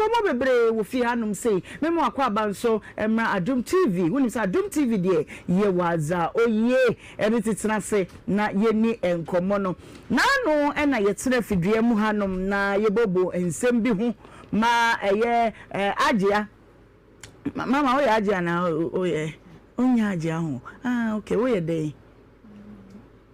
nkomo bebre wo fi hanom sei memo akwa abanso emra Adum TV woni sa Adum TV de ye waza oye ene titena se na ye ni enkomo no na no ena ye tena fidua mu hanom na ye bobo ensem bi ho ma eye agea mama oye agea na oye onya agea ho okay oye dey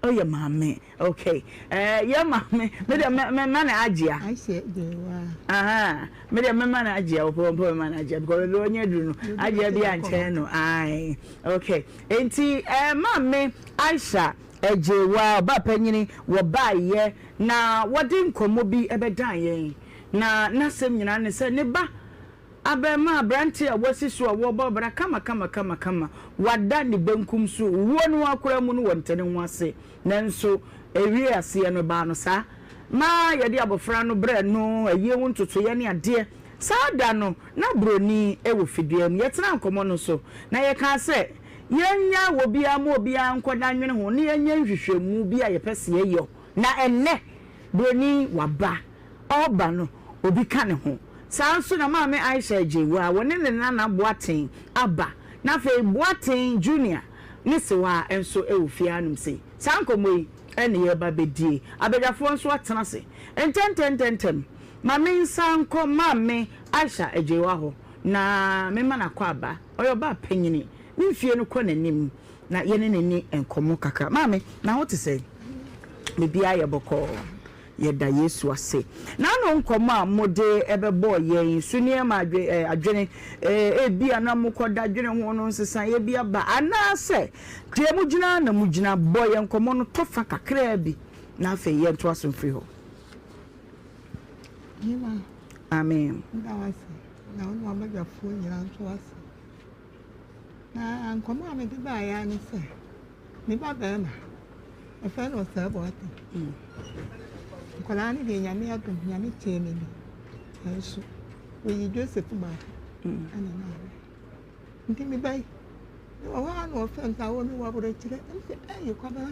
oye mama okay ye mama me de me na agea I said they were me de me na agea opo man agea because lo onya duru no agea bi anche no ai okay enti mama Aisha ejewa ba panyini wo ba ye na wodi nkomo bi ebedan yen na nasem nyina ne se ne ba abema abranti a wasiso a wo bobra kama wada ne benkum so wo no akora mu no wontene ho ase nanso ewie ase no ba no sa ma yede abofra no bre no aye wo ntoto ye ne ade sa da no na broni ewo fiduam yetena nkomo no so na ye ka se yenya wo bia ma obia nkoda nwene ho ne yenya nhwehwemu bia ye pese ye yo na enne broni waba oba no obi ka ne ho sanso na maame Aisha jewa woni ne nana boaten aba na fe boaten junior ne sewa enso ewofia anum sei sankomoyi ene ye ba bedie abedafo nso atena se ententem maame sanko maame Aisha ejewa ho na mema na kwa aba oyo ba panyini ni mfie no kɔ nanim na ye ne nani enkomo kaka maame na ho te se bibia ye bɔkɔ yeda Yesu ase na no nkomo a mode ebebo ye sunie ma adwene bia na mokoda adwene ho no nsesa ye bia ba ana se kre mugina na mugina boye nkomo no tofa kakra bi na afa ye nto asomfri ho Nhyira amen ndawase na ono amagafo nyira nto ase na nkomo a me de ba ya ne se me ba ba na efa no sa bo ate Kolani de nyame adom nyame cheme ni enso we Joseph ba ana na ndi mi bai o wa no fenta wo mi wa bore chire nse ayi kwa ba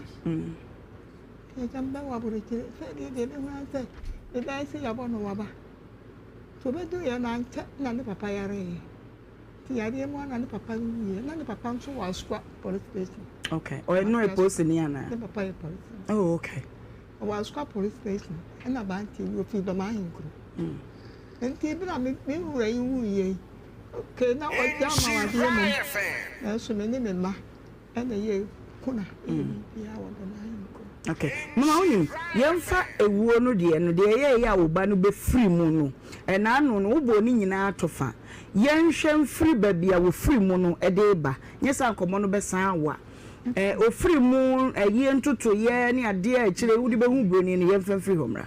ke jamba wa bore chire fe de wa se de dai se ya bono wa ba to be do ya na ncha na ne papa yare ti ya de mo na ne papa ni na ne papa nso wa squat police station okay o no e post ni ana ne papa e police oh okay was squad police station and about you feel the mind. And people are making rain. Okay, now what down so many men, and a year, Kuna, okay, Mamma, Yamfa a wono dear, no dear, ya will ban be free mono, and I know no boning in our tofa. Yan shem free baby, I will free mono a deba. Yes, I'll come on besawa. O free moon a year to year ni ade chile wudi be hu broni ni yem free homra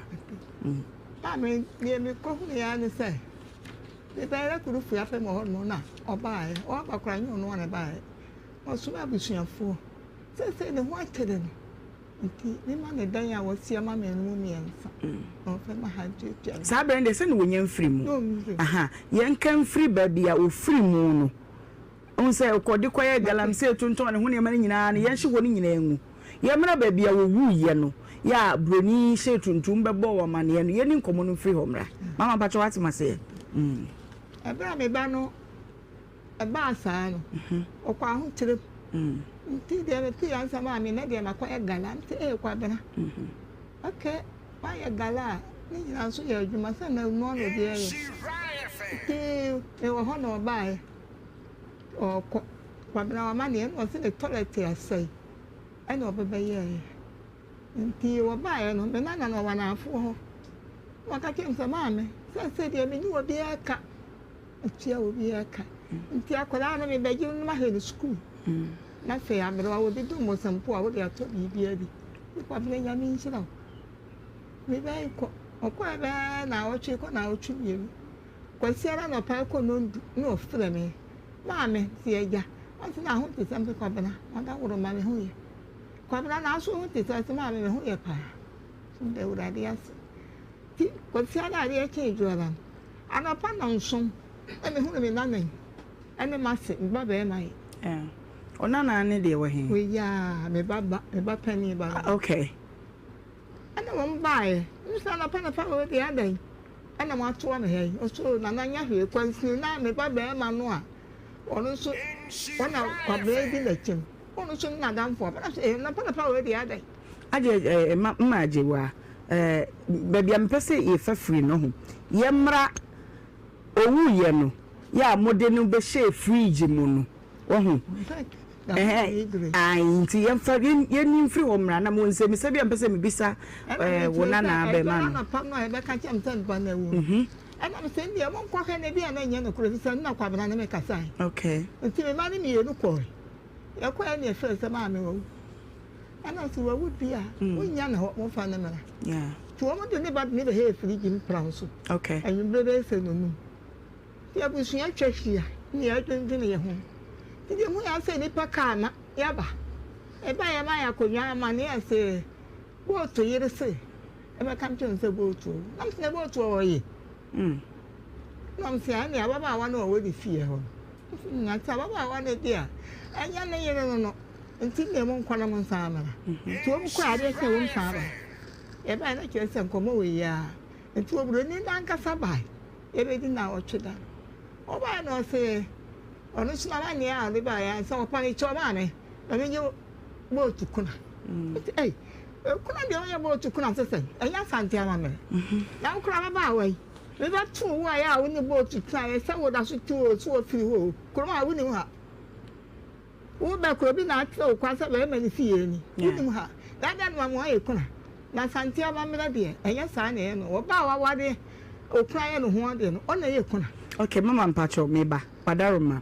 ba me me ko hu ya ni se be ba ku fu ya fe mo ho na oba e o ba kra nyu no na ba e o so ba busuafo se ne ho atede no nti ni ma ne dan ya wo sia ma me no mi ensa o fe ma ha je sa brende se ne wonyam free mu aha yen kan free ba bia o free mu no onse okodi koye galamse tonton ne hune mane nyina ne yenhye wo ne nyina enwu ye mra ba bia wo wuye no ya broni she tuntum bebo wo mane no ye ni nkomo no free homra mama pacho wati mase ebra me ba no eba asa no okwa ho kire nti de me ti ansa ma me na de makoye galamse kwa bena okay ba ye gala ni nyina so ye adwuma se na no no de ye ti e wo ho no ba ye o kwa bena wa mane no se the toilet asai ana obebe ye nti wo ba ye no me na na wa na afo ho waka kem se ma me se de me ni wo bi aka atia wo bi aka nti akola na me beji no ma he school na fe ya me wo bi du mo sampo a wo de ato bi bia bi kwa bena nya mi nhyira me ba ko okwa ba na o chi ko na o chu bi kwa siara no pa ko no frɛ me maame si eja onti na ho te sampe kwa bena wada woro ma me ho ye kwa bena na so ho te sampe maame me ho ye pa so de wura de as ti kwa siara de ke juara ana pa na nso e me ho me na nan ene ma se ba be mai ona na ne de wo he we ya me ba pani ba okay ana mo ba e nsa na pa wo de adan ana mo ato me he o so na na nya hwe kwansi na me ba be ma no a ono so ona kwabe bi na chem ono so na damfo ba na pa we di adai aje ma aje wa baby am pese e fa free no ho ye mra owu ye no ya mode no be she fridge mu no wo ho nti ye fa ye ni free wo mra na mo nse mi se bi am pese mi bisa wona na be ma no na pa no e be ka chem tan ba na wu ana me se ndi mo kwa ka na bi ana nya no kuro se na kwa bana na me kasa okay nti me ma ni mi enu ko ya kwa na e fe se ma me wo ana so wa would be a wonya na mo fa na mara yeah to mo de ne ba me be he free gim plan so okay and you be say no mu ya bu sunya twahia ni ya dwendwe ne ho ti mu ya say ni pa ka na ya ba e ba ya ma ya konwa ma ne ya say bo to yire say e be kam chen say bo to nam se bo to o yi nam se ani aba ba wa na o we fie ho nya ta ba ba wa na dia anya ne yire no nti ne mo nkwana mo nsa amara nti o mkwa ade se wo nsa ba e ba na kire se nkomo we ya nti oburo ni dan kasa ba e be di na o tweda o ba no se onu suna ba ni a le ba ya se o pa ni cho ba me na me nyo bo tukuna kuna de o ya bo tukuna se enya santi ama me na nkura ba wa yi me ba tu wa ya wo ni bo tukuna e se wo da so tu o so firi ho kuro ma wo ni ha wo ba ko bi na atlo kwa sa ba ma ni fie ni wudim ha da da no mo aye kuna na santia ba mera de enya sa na ye no wo ba wa wade okura ye no ho de no ona ye kuna okay mama mpacho me ba padaroma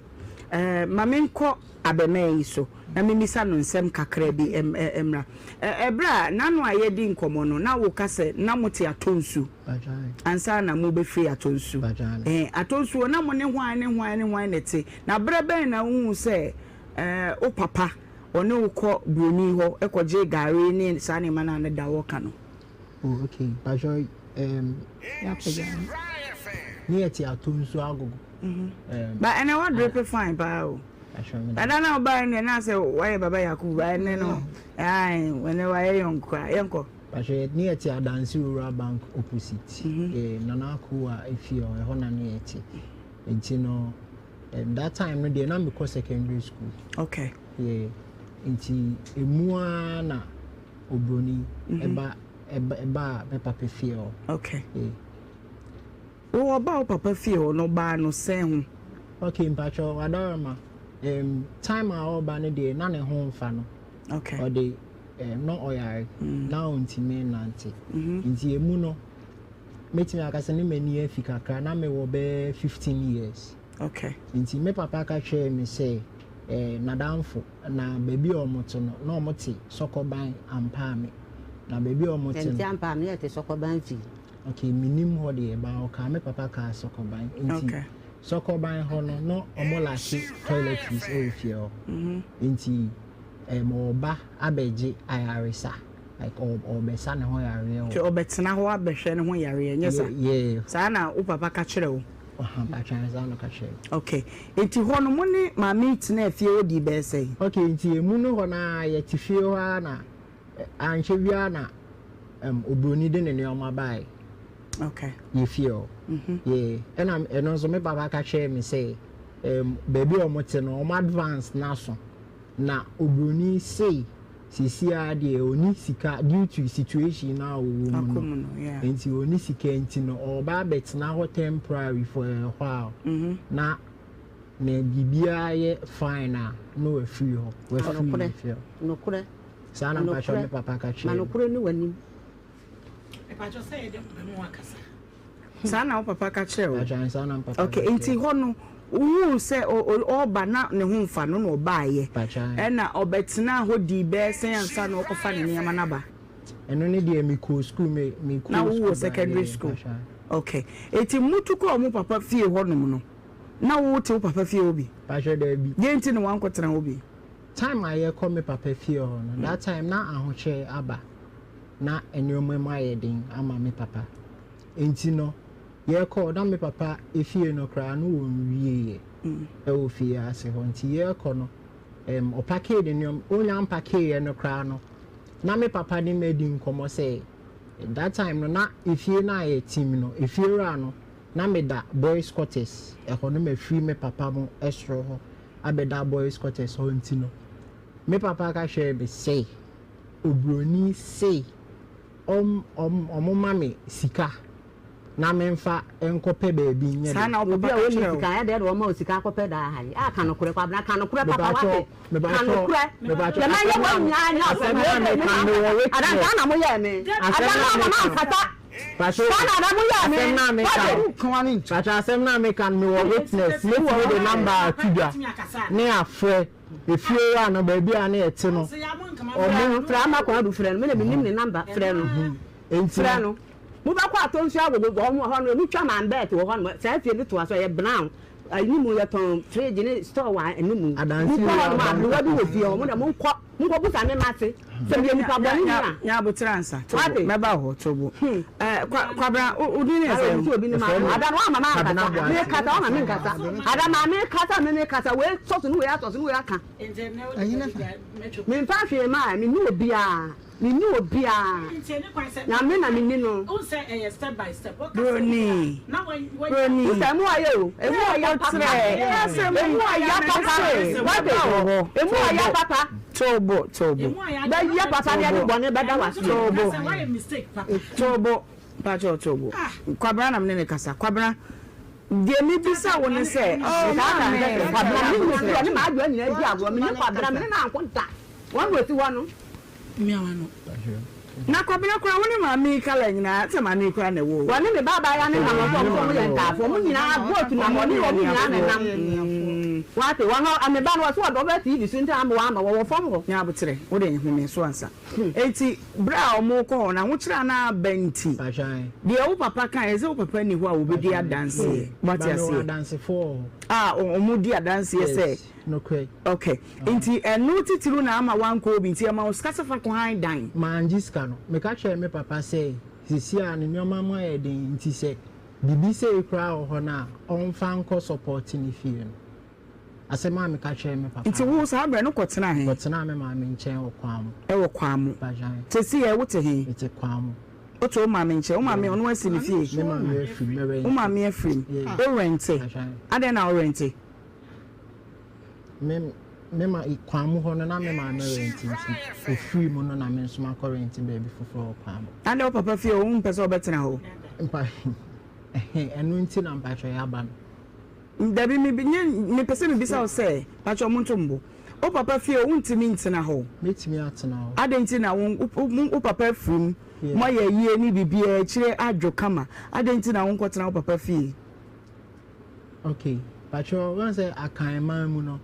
mame nko abemai so na memisa no nsem kakra bi emra ebra nanu aye di nkomo no na wo kase na mote atonsu ansa na mo be free atonsu atonsu na mo ne hwan nete na brebe na hu se o papa one ukọ broni ho ekoje gari ni sane mana na da woka no oh okay bajo ya peja ni eti atonsu agogo but and I want drip fine pa o I don't know about any na say why baba Yakubu I no ai when why yonko bajo ni eti adansi rural bank opposite nana akuwa efio e ho na ni eti enti no that time no dey na me go secondary school okay nti emua na obroni eba me papa feel okay o ba papa feel no ba no sen ho okay mpacho adorama time a oba no dey na ne ho mfa no okay o dey no oyare na onti me nante nti emu no metimi akase ne mani afika kra na me wo be 15 years okay nti me papa ka hwe me say na danfo na baby omoto no na omote sokoban ampa me na baby omote nti ampa me yete sokoban fi okay minim ho de ba o ka me papa ka sokoban nti okay sokoban ho no omolashi toiletries e fie o nti mo ba abeje ayaresa like obesa ne ho yare o ti obetena ho abehwe ne ho yare nyesa sa na o papa ka kire o okay enti ho no mo ne ma meet na afie odi be sei okay enti emu no ho na ye ti fie ho na anhwe bia na obroni de ne neoma bai okay ye fie o ena eno so me baba ka che me say baby omote no o advance na so na obroni say sisia de oni sika due to situation na wo mu enti oni sika enti no oba bet na ho temporary for a while na me bibia ye fine no we free ho we free no kure sana mpacho me papa ka che no kure ni wani e pa jo say de mo akasa sana o papa ka che o sana papa okay enti ho no wu se oba na ne hu mfa no no ba ye na obetena ho di be sen ansa no okofa ne nyama na ba eno ne de mi ko school me ko na wu secondary school okay eti mutu ko mu papa fie ho no no na wu te papa fie obi pasha da bi ye enti ne wan kwetena obi time aye call me papa fie ho no that time na ahoche aba na enyomo ma ye din ama me papa enti no ye call na me papa efie no kra no wonwie e wo fie ase ho nti ye call no opake de nyom onya mpake ye no kra no na me papa ni medi nkomo say that time no na if you na a team no if you run na me da boys quarters e ho no me free me papa mo estro ho abeda boys quarters ho ntino me papa ka share be say obroni say mama sika na memfa enkope baabi nye sana obi a woni sika ya de do ma sika akopɛ da ha a ka no kure kwa na ka no kure papa wa ka no kure me ba cho na ye wa nya nya so ada ka na mo ye me ada na mama kata Pastor, sana mo ya me na me ka asem na me kan me witness me wo the number tuda ne afre efie ya no baabi a na ete no omo fra ma kwa du frɛ no me na binim ne number frɛ no frɛ no mo ba kwa atonsu agogo omo ho no mi twa man bet wo ho no sa fie ni to aso ye brown ani mu ye ton fridge ni store wa ani mu adansi ma bi wa bi wo fie mo na mo nkɔ busa me mate se bi ni pa boni ni nya abotransa me ba ho tobo kwabra udi ni ese obi ni ma ada no mama kata me kata o ma me kata ada ma me kata me kata we so no we ato no we aka me mfa hwe ma me ni obi a na me na me ni no o say step by step Broni na when emu aye o emu aye papa emu aye papa emu aye papa tobo ba ye papa ne de bone beda wa tobo pacho tobo kwabra na me ne kasa kwabra de mi bisa woni se kwabra ni ma adwo nyina di agwo me ne kwabra me na ankonta won weti wonu mi awano na kwabra kwa woni ma mi kala nyina te ma ni kwa na wo woni me baba ya ne na mo ye ntafo mo nyina vote na mo ni o nyina na nam wate wono ameba no so do be TV so nta am wa ma wo fom ho nya abotre wo de nhumi so ansa enti bra o mo ko na wo kira na benti de wo papa kan eze wo papa ni ho a wo be di adanse what you say adanse for o mo di adanse say no kwe okay enti enu titiru na ama wan ko bi nti ama wo skasa fa ko han dan manjiska no me ka chere me papa say sisia ne nyoma mo e den nti say bibi say kra ho na on fan ko support ni fie no asema me ka chere me papa nti wo sa abre no kotena he kotena me ma me nchen okwam bajan tesi e wote he ite kwam oto ma me nchen o ma me ono asi ni fie me ma me afri me rent o ma me afri o rente ade na o rente me ma kwam ho no na me ma me rent nti ofri mu no na me nso ma current baby foforo kwam ade o papa fie o mpese o betena ho mpa enu nti na mpa twa ya ba Dabi mi pese mi bisa o se pacho montombo o papa fie o ntimi ntina ho metimi atena ho ade ntina wo papa frim mo ye yie ni bibia kire adwo kama ade ntina wo nkotena wo papa fie okay pacho wan say akan man mu no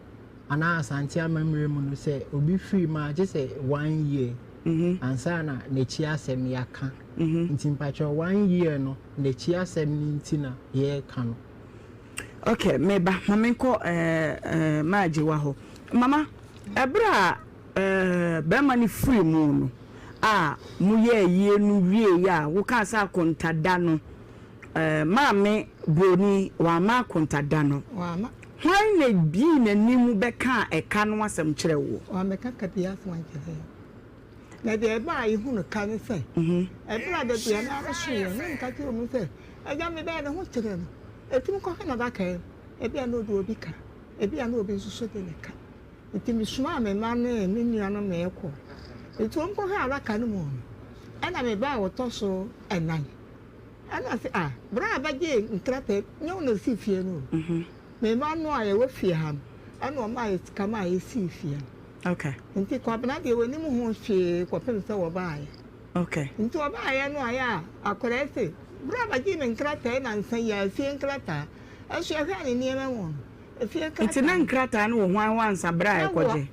ana asante amamre mu no say obi free ma je say 1 year ansa na nechi asem yaka nti pacho 1 year no nechi asem ni ntina ye ka no. Okay, meba mama nko maji wa ho mama ebra be mani free mu no mu ye yie nu wie ya wo ka sa kontada no mame broni wa ma kontada no wa ma hwan na bi na nimu be ka eka no asem kire wo wa me ka bia so an kire na de ba ihu no ka ne se ebra de bia na ahwe ne nka ti o mu se eja me be ne ho kire no etim ko na da kai ebi ano do obi ka ebi ano obi nso de ne ka etim suma me ma ne me nua no me ko etum ko ha ala ka no mo ana me ba wo to so enan ana se bra ba je nkrate nyo no si fie no me ma no aye wo fie ha ana o ma ye kama ye si fie okay nti ko abna de woni mu ho fie ko pem se wo ba aye okay nti wo ba aye no aye akora se bra ba je nkrate na nsan ya fie nkrata ehwe ni niema won efie nkrata nti na nkrata no wo hwan wansa bra e koje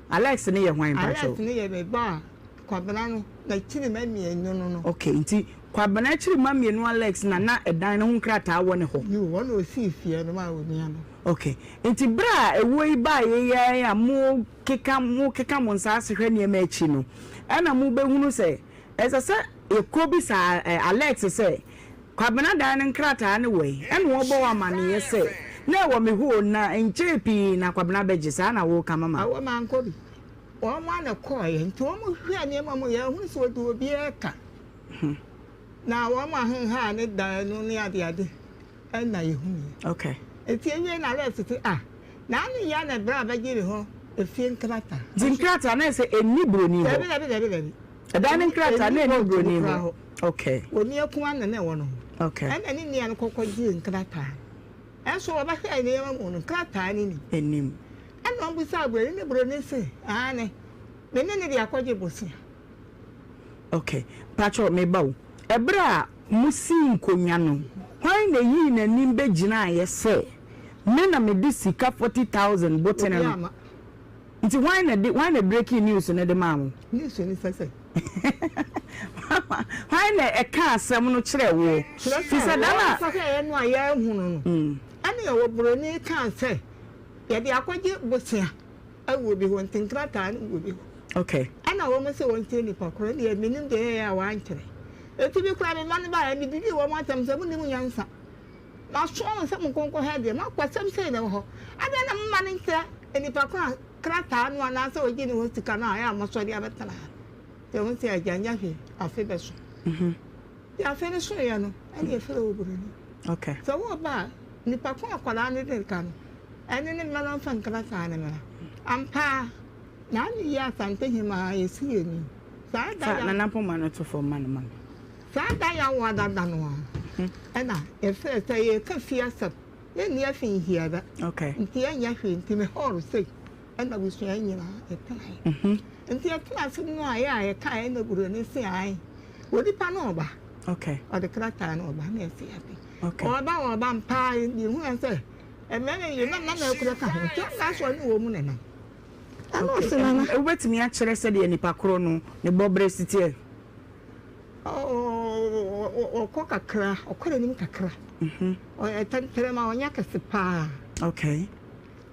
Alex ne ye hwan pacho Alex ne ye be ba kwabena no na chiri ma mienu no okay nti kwabena chiri ma mienu Alex na edan no nkrata wo ne ho you won o si fie no ma wo nia no okay nti bra ewo yi ba ye ya mo keka mo nsa asehwe ne ma achi no ana mo behunu se esese ekobi sa Alex se kwabena dan nkrata ne we ene wo bo wa mane ye se na wo me hu na enchepi na kwabena begisa na wo kama ma awo man ko bi o ma na ko ye nti o mo hwe ane ma mo ye hu so do bi e ka na wo ma hen ha ne da no ne ade na yehu okay eti ewie na let ti na anu ya na bra ba gire ho efie nkrata nkrata na se eni broni ho Dabi. da ne nkrata na eni broni ho okay oni akuma na wo no okay ana ni ni an kokogye nkrata enso wo ba hwe ne yema mu no nkrata ni ni enim ana mbu sa abure ni broni se ne ne de akogye bosia okay pacho me bawo ebra musi nkonya no hwan na yi na nimbe gina ayese me na me di sika 40,000 boten no nti why na breaking news na de mamu news ni sese why na e ka asem no kire wo fi se dana saka ye no aya hunu no ani ye wo broni kan se ye de akogye bosia awo bi ho ntinkrata ni wo bi okay ana wo me se won tie ni pakoro ni ye minim de ya wa nkire eti bi kura me man ba ya bi didi wo ma tam se mu ni mu nyansa na so se mu konko ha de ma kwasem se ne ho ada na mma ni nkire eni pakoro krata no ana se ogi ni ho sika na ya ma so de abetana te won se ajanya hwe afi be so ya fe ne so ya no ani e fere wo broni okay so wo ba ni pakoro akwala ni de kan eni ni mala fan krata ne mala ampa na ni ya sante hima esi eni sa da na napo man to for man sa da ya wa da no ena e fe se ye ka fiasa ye ni afin hia da okay nti anya hwe nti me horo sei ena bu so anyina e tai nti e class no aya ye ka e na buru ni se ai wodi pa no ba okay o de krata no ba na e se abi okay o ba mpa ni hu en se e me ne ye na ekura ka ho ti na so ni wo mu ne na okay wetimi a kire se de nipa kro no ne bobre sitie kakra okore ni kakra o etantere ma onya kase pa okay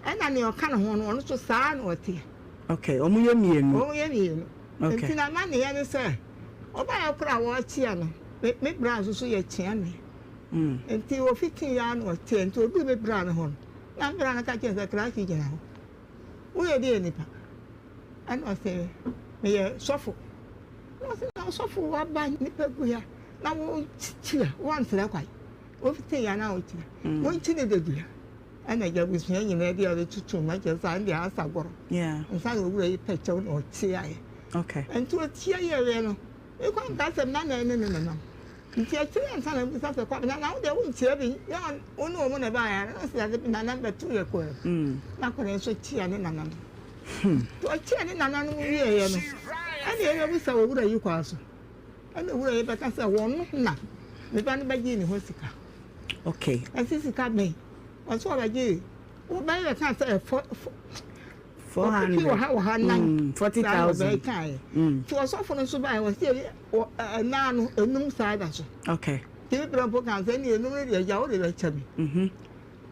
ana ni okana ho no so saa na ote okay omuye mienu okay ntina ma ne ya ne se oba ya kra wo chia no me bra so ye chia me enti o fitin ya no ote enti odu me bra ne ho na bra na ka che se kra ki gina ho wo ye de nipa ana se me ye sofo na sofo wa ba nipa gu ya na wo chia wan sele kwai wo fitin ya na o chia wo nchine de gu ya ana ja bu sia nyina de ya tutu ma je sa ndi asa goro yeah nsa go wura yi peche no chia ye okay enti o chia ye we no e kwa nka se na nti a chia nsa na bu sa se kwa na wo de wo chia bi ya onu o mo na ba ya na se de na number 2 ye ko na ko ne so chia ne nana to chia ne nana no wi ye no ani e bu sa wo wura yi kwa so ani wura yi ba ka se won na me ba ne ba ji ni ho sika okay sika me waso ba ji wo ba ye ka se 400 40,000 to so for no so ba wo se na no enum side so okay ti bi bra po kan se ni enum re ya wo de cha mi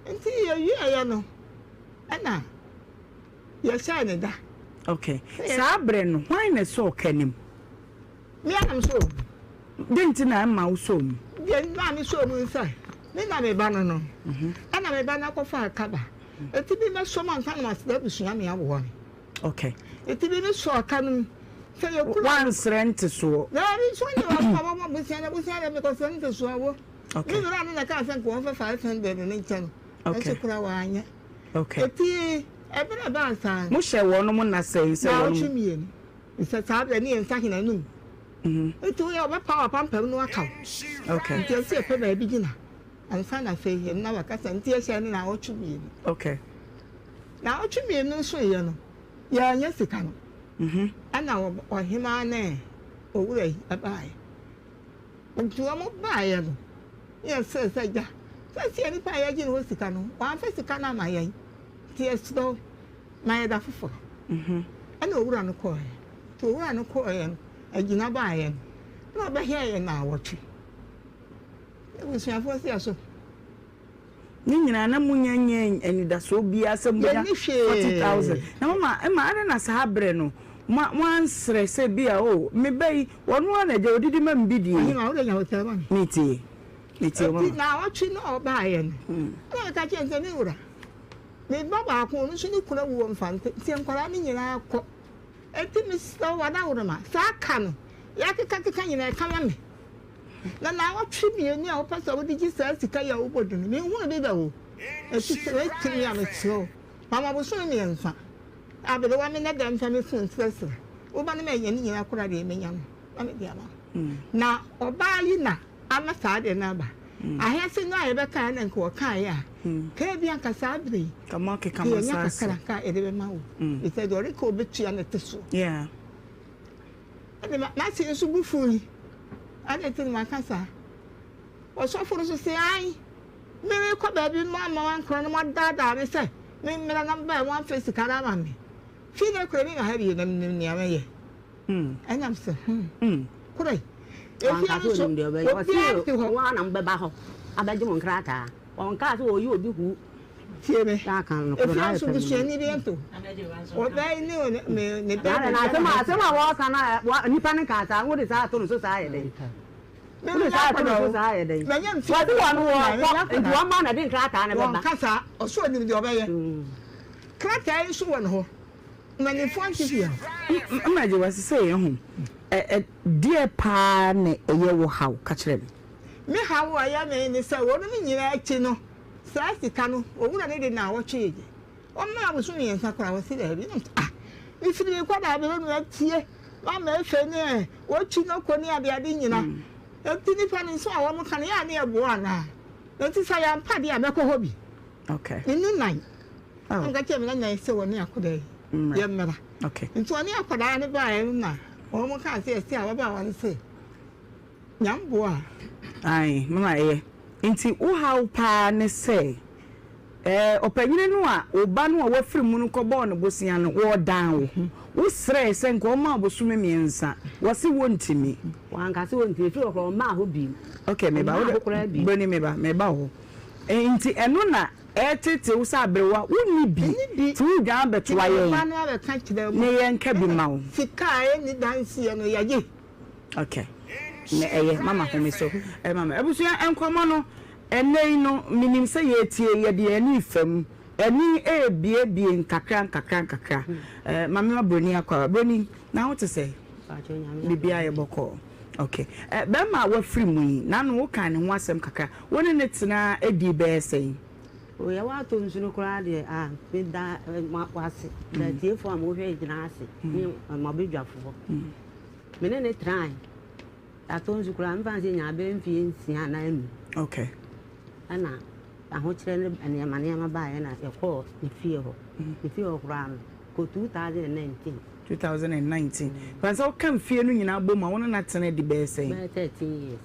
nti ye ye no ana ye sha ne da okay sa bre no why na so kanim me anam so denti na ma wo so mu ye na mi so mu inside ni na me ba no ana me ba na ko fa kaba eti bi me so man tan ma se busua me awo ni okay eti bi me so aka no se ye ku once rent so na ri so ni wa pa ba busua me ko se nte so awo okay ni ra na ka se ko fa 500 ni nchen okay kura wa anya okay eti e bi na ba san mo hye wo no mo na se se wo no mi ni se sa ba ni en sa hina num eti wo ya ba power pam no aka okay eti se pe ba bi gina ansa na fe him na waka san tie hye na ochu mi okay na ochu mi no so ye no ya anya sika no ana Ohemaa na owura yi abai ntu mo ba ye no ye se ja se ni pa ya ji no sika no wa fa sika na ma ye tie sto na ye da fofo ana owura no ko ye to owura no ko ye agina ba ye no ba hye ye na wochu ebusuafo si aso ni nyina na munyanye anidaso bia asembia 40,000 na mama ana na sahabre no wansre se bia o me bai wonu ana je odidi ma mbidi ni ma o de nya o teba niti mama na wachi no ba ye no na ka chense mi wura me baba ko no suni kula wo mfante ti enkwara ni nyina akọ eti mi so wada wura ma sa ka no ya keka nyina ka ma me na wa twi me ni a wo pesa wo digi sa sika ya wo bodun me hu be da wo e ti se we ti me am tro mama bo so me enfa abele wa me na da nfa me fun stress wo ba ne me yen ni akora de me nyam na me dia ba na oba yi na ama sa de na ba ahese no aye be kan na nko kan ya ka bi anka sa adre kama ke kama sa ka e de be ma wo e se do re ko be tua na teso yeah ade ma si nso bu furi ade tin ma kasa o so furu so se ai me ko ba bi ma wan kro no ma da me se me na ba wan face kara ma me fi ne ko mi ma ha bi na ni ama ye enam se kure Wanka so nim de obey o si wa na mbeba ho abaje mo nkrata wanka so oyi obi hu tie me ta kan no e fi so bu se ni bi ento o dai ni o ne ba na se ma wa kana nipa ne ka ta wo de sa to no so sa ye de wo de sa to no so sa ye de na nyam fi wa du wa no wa wa ma na de nkrata ne beba kasa o so nim de obey krata yi so won ho na ni fo anti fi amaje wasi say ho dear pa ne eye wo haw ka kire me hawo aya me ni se wo no me nyina achi no sa sika no owura ne de na wo twe je o ma abusu yen sakora wo si da bi ifiri kwa da be no atie ma ma efe ne wo chi no ko ni ade nyina enti ni pa ni so a wo mo kan ya ne ebo ana enti sa ya mpa de a me ko hobi okay ni nan nga che me na nan se wo ni akoda ye mera okay enti oni akoda ne ba e na o mo kan se a wa ba wan se nyambo a ai mama enti wo haw pa ne se opanyine no a oba no a wafiri mu no kɔbɔ no bosia no wo dan wo srɛ sɛ nko ma bosume miensa wose wontimi wanka se wontimi fi okro ma ho bi okay me ba wo boni me ba ho enti eno na tete wo sa abrewa wonni bi ti wo dwan beto aye ma no ba ka kire mu ne yenka bi ma wo sika ni dansi no yaje okay ne mama ho me so mama ebusua enkomo no enei no minim se yetie ye de ani fam ani bie nkakra mama broni akwa broni na wo te se bibia ye boko okay be ma wa free mu yi na no wo kan ne ho asem kakra woni ne tena edi be sei o ya wa to nsu no kra de me da wase da tie fo am wo hwe gina ase ni ma bedwafo me ne try ato nsu kra mfa se nya be mfie nsia na anu okay ana aho kire ne anema ba ya na ekọ ifie ho kra no ko 2019 panso kan fie no nyina boma wona na tena di be sei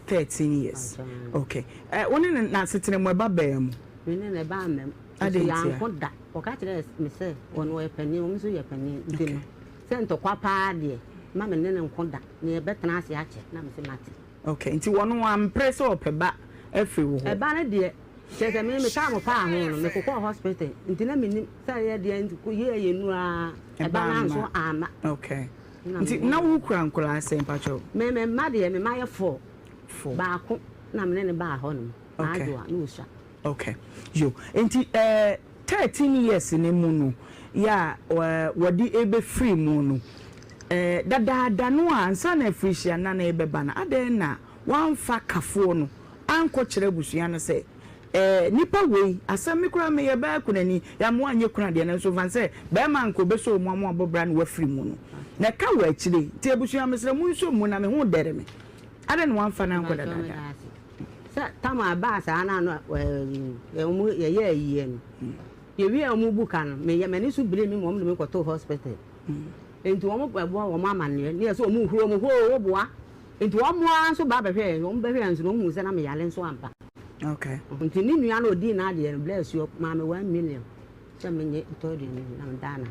13 years okay wona na setene mo ba ba mu mene ne ba mem ya nkoda o ka kire me se wono e pani o mso ye pani dino se ntokwa pa de ma me ne nkoda ne e betena ase ache na me se mate okay nti wono am press up ba every wo e ba ne de se me ta mo pa ho no me kokọ hospital nti na me ni se ye de nti ko ye nu a e ba na so ama okay nti na wo kura nkura ase mpacho me ma de me ma ye 4 ba ko na me ne ba ho no adwa no sha okay yo nti 13 years ne mu no ya wodi ebe free mu no dada no ansa na frisia na ebe bana aden na wanfa kafo no anko kire busua no se nipa wei asam mikura me ye ba kunani ya mo anye kuna de na so fan se ba ma anko be so mo amo abobra no wa free mu no na ka wa akire ti busua mesre mu nso mu na me hu dere me aden wanfa na anko dada sa tama ba sa na no ye yen ye wi amu buka no me ye mani su bire mi mo me ko to hospital enti wo mo bo wo mama ne ne so mo huro mo ho boa enti wo mo anso ba be hwe wo be hwe anso no mu se na me yale nso ampa okay enti ni nua na odi na de bless you ma me 1 million se me nye to de ni na dana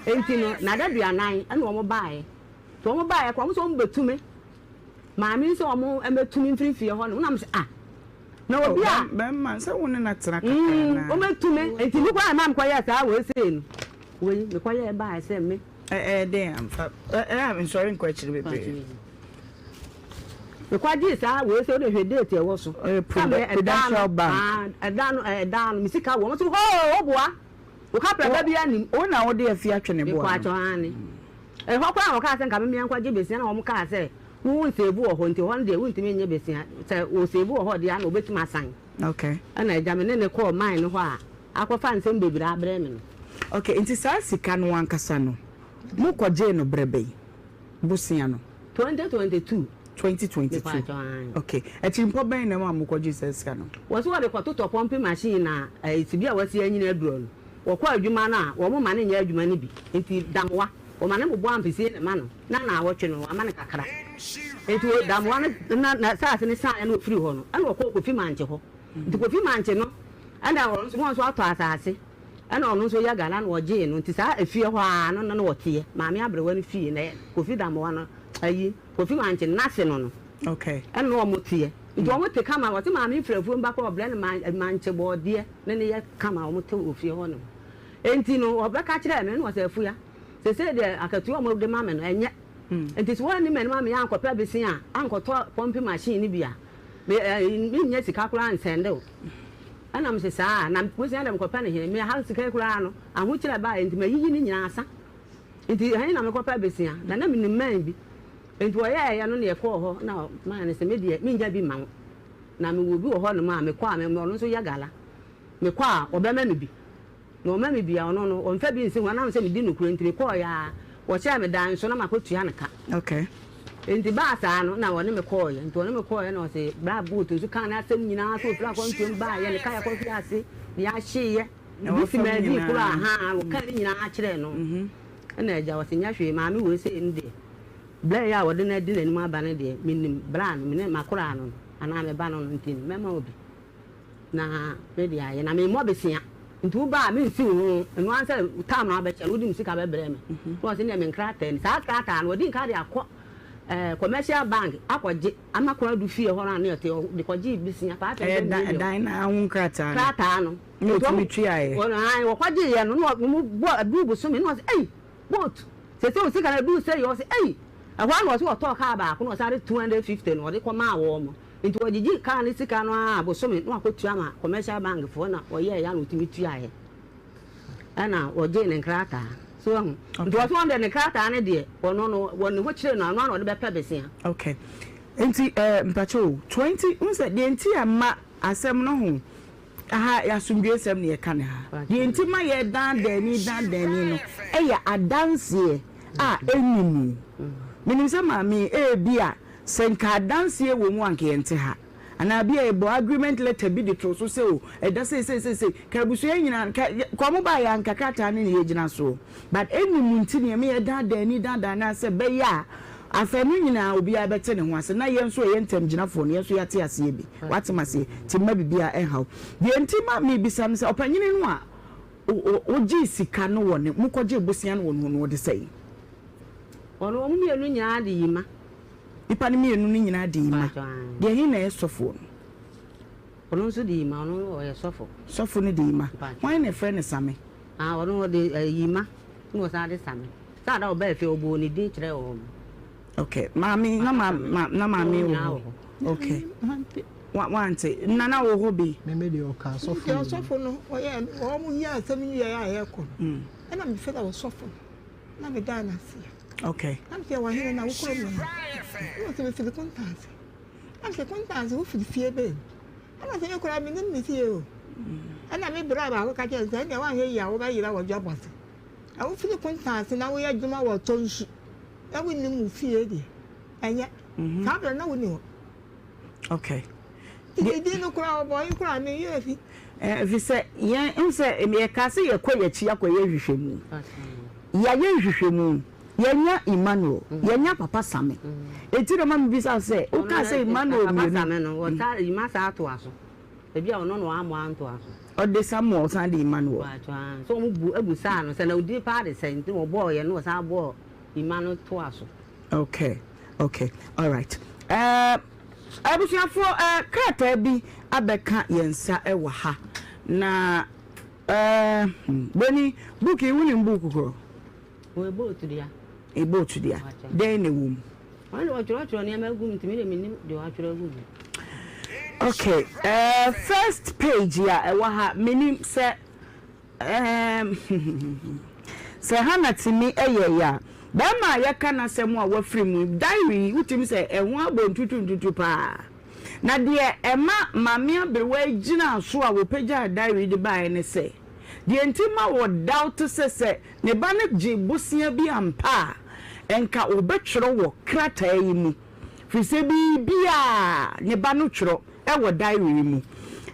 enti no na da duanan ene wo mo baae to wo mo baae kwa mo so mo betume ma mi so mo emetumi mfirifie ho no na mo se na obi a be man se woni na tena kakra na o metume enti ni kwa ma mkwa ya sa we se no we me kwa ya baae se me damn I'm sorry in question be kwa ji sa we se o de hwe date e wo so prudential bank edan mi sika wo mo so ho boa o ka pra bia anim o na wo de afia twene boa kwa cho ani ho kwa ho ka se nka me nkwa je besia na wo mo ka se wo nsebu ho nti ho de wo ntimi nye besia se wo sebu ho de ana obetima asan okay ana eja me ne call mine no ho a akọfa nsem bebira abre me no okay nti saa sika no ankasa no mu kwaje no brebe busia no 2022 okay echimpo ben na mu kwaje sika no wo so de kwato pumping machine na sibi a wasi anyina aduro no wo kwa adwuma na wo mo mane nya adwuma ne bi nti damwa wo mane mo bo ampisi ne ma no na awotwe no amane kakra enti wo damwa na saase ne saa na ofiri ho no ana wo kofi manche ho nti kofi manche no ana wo so ato asase ana ono so ya gala na oje no nti saa efie ho a no na wote maame abrewa no fie na kofi damwa no ayi kofi manche na se no okay ana wo motie nti wo mote kama wote maame frafu mba ko ble ne manche bode ne ye kama wo mote ofie ho no enti no obeka kire me no wasafu ya se de akatu wo de maame no enye enti so wani me maame ya ankopa besin a ankoto pumping machine ni bia me nya sika kura nsende o ana me se saa na posi ana me kopa ne hene me ha sika kura no ahu kire ba enti ma yiyi ni nyina asa enti han na me kopa besin a na me ni man bi enti wo ya no ne ye ko ho na man ne se me de me nya bi ma na me wo bi wo ho no ma me kwa me no so ya gala me kwa obema me bi no ma me bia ono no onfa bi nsi wana se me di no kuro ntire ko ya wo che me dan so na makotua ne ka okay enti ba sa no na woni me ko ya enti woni me ko ya na se bra boot so kan na asem nyina so fra ko ntum ba ya ne ka ya ko fi ase ya hye ye bi si me di kuro aha wo kan nyina a kire no na eja wo se nya hwe ma me wo se ndi bla ya wo de na di na ni ma ba ne de minim bra no me ne makora no ana me ba no ntin me ma obi na me dia ya na me mo besia ntu ba me nsi wo enu anse tam na abecha wo di msika be breme no se ne me nkrata ni sa krata no di nka de akọ commercial bank akọje amakora du fie ho na ne te de koje bisia pa ta dan na ahun krata no no to mi tria e wo na wo kwaje ye no no bo adubu so me no se ei boat se sika na du se yo se ei ahwa no se wo to ka ba ko no sare 250 no de ko ma wo mo nti wajiji ka ni sika no a bosomi no akotua ma commercial bank fo na oye ya no timi tua he ana oje ne nkrata so nti wo so ne nkrata ne de wono no woni ho kire no anu de be pa besia okay nti mpacho 20 unse de nti ama asem no ho aha ya sumdwe sem ne ka ne ha de nti ma ye dan dani no eya adanse a enimu minim se ma mi bia senka danse wo mu anke yente ha ana bia ebo agreement letter bi de tro so se o eda se kabusu nyina kwa mo ba ya nkakata ne ye gina so but eni munti ne me dan na se be ya afanu nyina obi abete ne ho ase na ye nso ye ntem gina fo ne so yate ase bi watema se timma bibia enhaw de ntima me bisam se opanyine no a oji sika no wone mukoje bosia no wonu no de sei ono mu mienu nya de yima ipa ni mienu ni nyina de yima de hin na esofo ono so de yima ono o esofo sofo ni de yima wan na friend same ono de yima no sa de same sa da oba efe obo ni din kire o okay mami na mami wo okay wante nana wo hobi me de oka sofo no oye o mu nya asem yi ya ye ko na me fe da wo sofo na me da na se okay am se wa hene na wo ko mo no se me se contact am se contact wo fi fie be ana se ko ra mi nem mi o ana me bra ba ko ka je se ne wa he ya wo ba yira wo jwa boss a wo fi contact na wo ya djuma wo tonsu ya wo ni mu fie de anya ka bra na wo ni wo okay di no kura o boy kura me ye fi fi se ye nse me ka se ye ko ye chi akoye hwehwemu ya ye hwehwemu yenya Emmanuel yenya papa Same eti no ma bisa se o ka se Emmanuel papa Same no o ta ima sa ato aso e bia ono no amo anto aso o de Samuel san de Emmanuel so mu bu abusa no se na odi pa de se nti mo boy no sa bo Emmanuel to aso okay all right abusuafo krata bi abeka yensa ewa ha na boni buki wuni mbuku ko we boat dia e boat dia dey na wum wani o choro ni amagu ntimi de minim de wa choro agu okay first page ya ewa ha minim se se hana timi eye ya Bama yaka na semu a wafiri mu diary utimi se ehwo abontutuntutu pa na de ema mame aberewa gina so a wopeja diary de bae ne se de entima wo doubt se ne ba ne gye bosia bi ampa enka obetwero wo krata yi mu fise bia ne ba no twero e wo diary mu.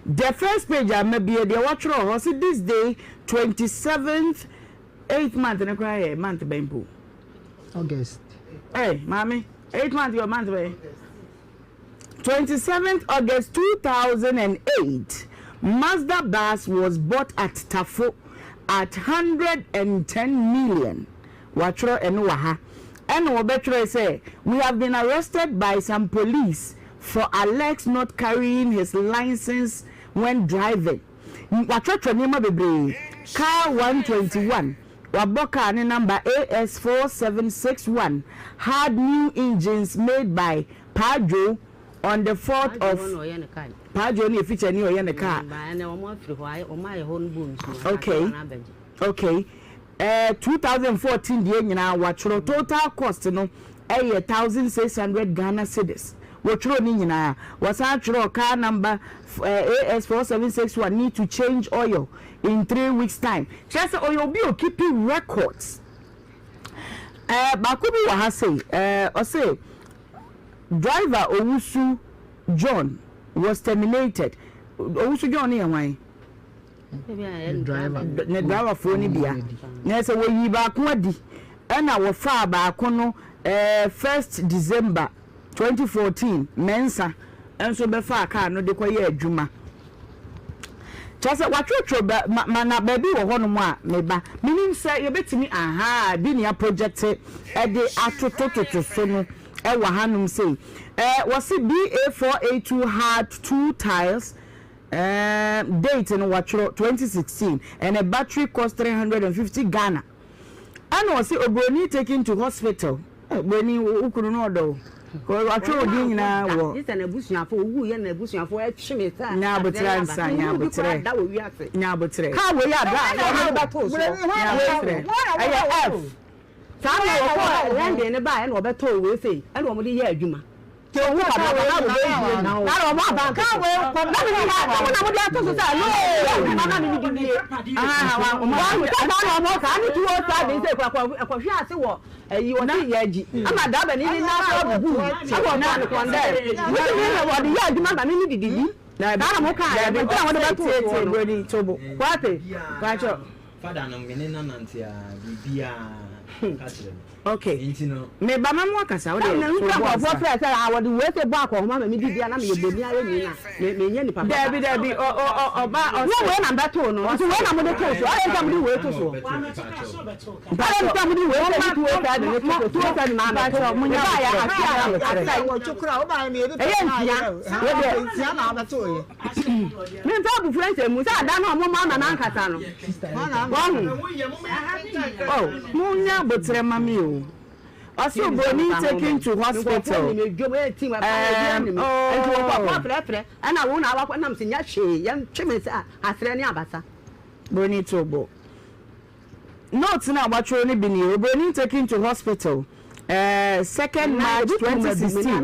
The first page I maybe the watchro was this day 27th 8th month na cry month bempo August. Hey, mommy, 8th month your month way. 27th August 2008, Mazda bus was bought at Tafo at 110 million. Watchro enuwaha. And Obetro say, we have been arrested by some police for Alex not carrying his license when driving. Watchro name bebre. Car 121. Waboka number AS4761 had new engines made by Padro on the 4th of Padro ni feature ni oye ne car. Okay. 2014 die nyina watchro total cost no 1,600 Ghana cedis. Watchro ni nyina wasan chro car number AS4761 need to change oil in 3 weeks time. Just oil be keeping records. Bakubi wa ha say o say driver Owusu John was terminated. Owusu John ni wan driver for ni bia na say we yi ba ko adi na wo fa ba ko no 1st December 2014 mensa enso be fa car no de koye adwuma chase watwotwo na baby wo hono mu a meba menim say ye betimi aha bi ne project e de atotototo so no e wa hanum say was BA482 had 2 tires date in watchro 2016 and a battery cost 350 Ghana and was obroni taken to hospital obroni ukuru no do ko watchro di nyina wo this an abusuafo owu ye na abusuafo e tweme sa nya abotre nsa nya abotre da wo wiase nya abotre ka wo ya da no ba to so nya abotre aya F sa na wo ko rende ne ba e na obeto we sei e na wo de ye adwuma ke wo ka ba na wo be na wo ba ka wo ko na mi na mo de ato so sa no mama mi di die aha wa mo ka ba mo ka ni tuwo sa de se kwa hwe ase wo yi wo ti ye ji ama da ba ni na so bu e wo na no konde ni wo de ye adwuma ba ni didi na mo ka ya be ta wo de ba to brody tobo kwate kwacho Father no me na nantia bibia ka kire okay me ba ma mo akasa wo de na nka ko fo fre say a wo de we se bo akọ ma me bibia na me ye boni are ni na me nya ni papa Debi o ba o we na mba to no so we na mo de to so are nka mo de we to so ba nka mo de we to we ta de to ta ni ma ba to mo nya ba ya asa wo chukura o ba me ebi we de ntia na ba to ye me nta bu friends mu sa da na mo ma na nkasa no oh mo nya botre mami o also boni taken to hospital ana wo na wa nam se nya hwe yan tweme se asre ne abasa boni tobo note na watcho ni bini boni taken to hospital 2nd March 2016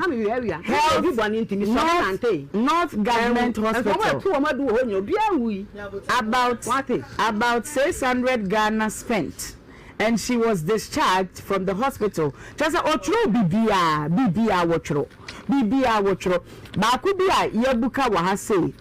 North Government Hospital about 600 Ghana spent and she was discharged from the hospital. Just otro bibia watchro ba ku bia yebuka wa ha say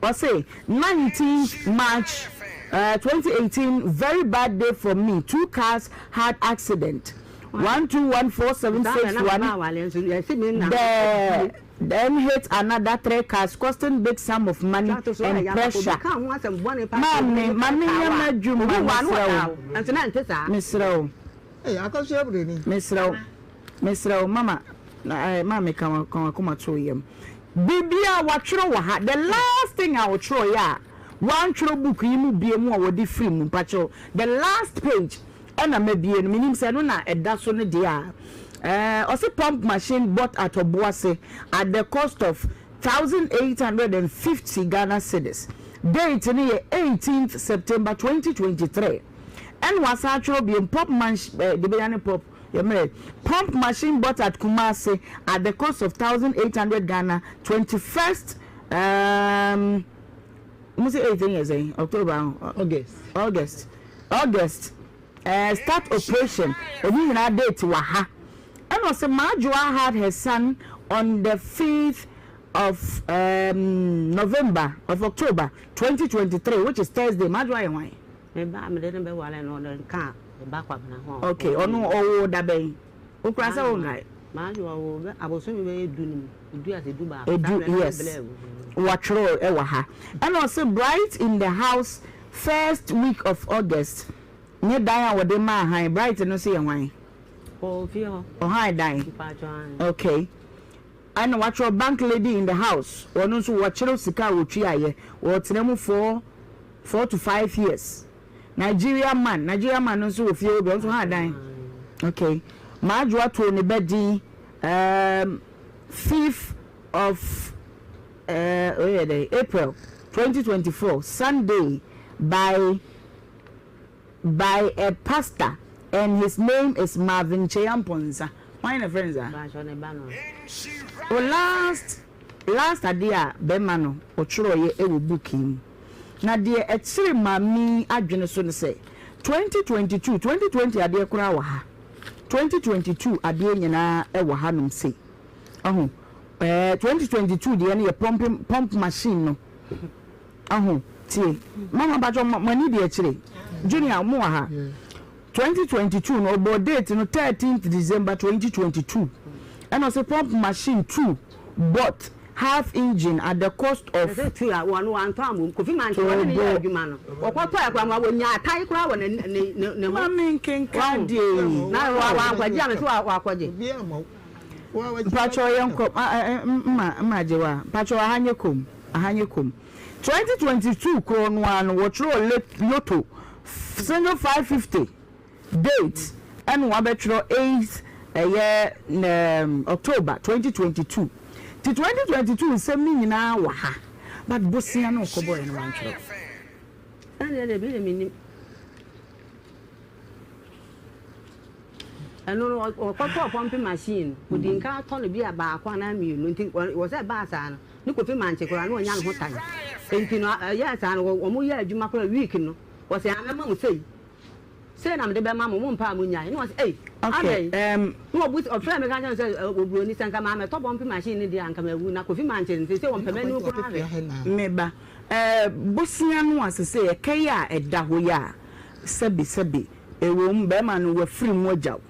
o say 19th March 2018 very bad day for me. 2 cars had accident. 121476 then hit another 3 cars costing big sum of money and pressure. Mami yama juma misro. Hey, akoso ebreni. Misro mama mama come to yem. Bibia watchro wa ha. The last thing I will throw ya. One throw book yimu biemu awodi film pacho. The last page and maybe minim say no na eda so ne dia also pump machine bought at Obuase at the cost of 1,850 Ghana cedis. Date ni 18th September 2023. and was actually pop pump machine bought at Kumasi at the cost of 1,800 Ghana 21st October August start operation date waha. And also Majua had her son on the 5th of November of October 2023, which is Thursday. Majua why? Okay, or no, oh, that bay. Ukrasa on guy. Majua, I was doing yes. Watch roll, ewaha. And also bright in the house first week of August. Near Diane with the man high bright and no see why. Oh, hi, Diane. Okay. And watch your bank lady in the house. Or no, so watch your sika with Chia, or Tenemu 4 to 5 years. Nigeria man also with you, also hard dying. Okay. Majua to the bedi 5th of April 2024, Sunday, by a pastor, and his name is Marvin Cheyamponza. My friends are. Last idea, Bemano, or Troy, a booking. Now, dear, at three mammy, I say 2020 idea Kurawaha. 2022 idea Yana Ewahanum say. 2022 the any pump machine no. See, Mama Bajo money the actually. Junior Moaha. 2022 no board date no 13th December 2022. And also pump machine 2 bought half engine at the cost of one time coffee man to man or what when you are tight crowd and mammy can candy now Pacho Yanko Majewa Pacho Ahanyakum 2022 Crown 1 watch roll lotto single 550 date and Wabetro 8th October 2022 to 2022 is semi na waha but bosia no kobo en wan tro no or pumping machine with the car ton be about one million was a basan no coffee man check or no yan hotan yes and or ya juma for a week no was a mama say I'm the mama won't pa munya no was okay no with a friend can say obroni sanka mama top pumping machine di anka mawu na coffee man check say won pemenu ko meba bosia no asese e kai a eda ho ya sabi ewo be ma no wa free mojaw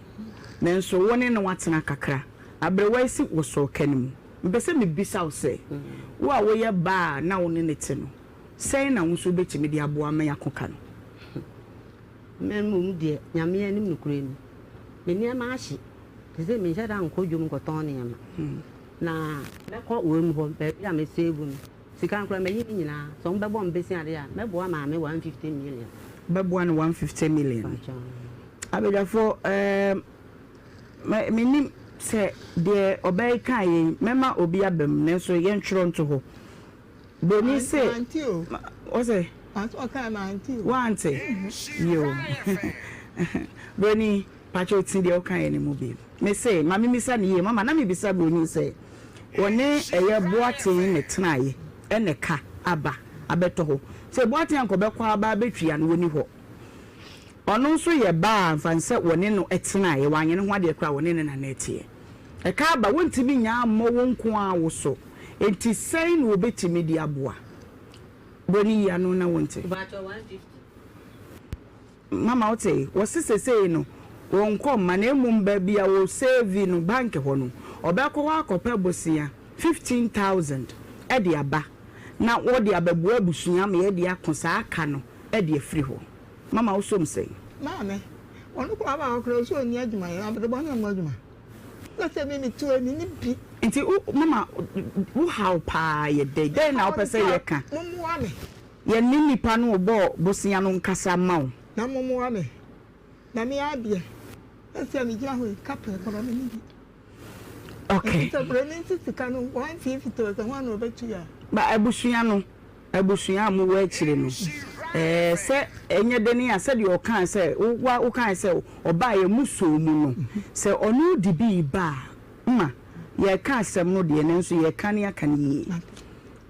nanso woni no watena kakra abrewa si wo so kanim mbese me bisa wo say wo a wo ye ba na wo ne nete no sei na wo so betimi di aboa ma yakoka no men mum de nyame anim no kure ni me ne ma ahye ze me hada nko dwom ko ton ne ma na me ko wo mu ho be ya me save no sika nkura me yi nyina so mbe bo mbesi ade ya me bo ma me 150 million be bo na 150 million abedafo me nim se de obey kan mema obi abem ne so ye ntworo nto ho boni se o se Wante yo Boni pacho tin de okan ene mo be me say mama mi sa ne mama na me bisa boni say one eye boaten ne tenaye ene ka aba abeto ho say boaten anko be kwa aba betwia no woni ho ono nso ye ba fanse woni no etenaye wanye ne ho ade kra woni ne na na etie e ka aba wontimi nya mo wonko a wo so enti say no obetimi di aboa Boni ya no na wonte about 150 mama ote wosese no wonko ma na emum ba bia wo save no bank ho no obekọ wa akopa bosia 15,000 e de aba na wo de ababu abusunya ma ye de akosa aka no e de afiri ho mama wo som sei mama onu ko aba okro so ni aduma ya abede bo na mo aduma lati me tu ni bi nti mama wo how pa ye dey na opese ye ka mumu ame ye nini pa no bo bosia no nkasa mawo na mumu ame na me abia ese mi gya ho kapel ko ba me ni okay so breni ti ka no 150 to one obetu ya ba abusuya mo wo akire no se enye deni a se de o kan se wo kan se oba ye muso mu no se onu di bi ba ma ye ka asem no de ne nso ye kan ya kan yi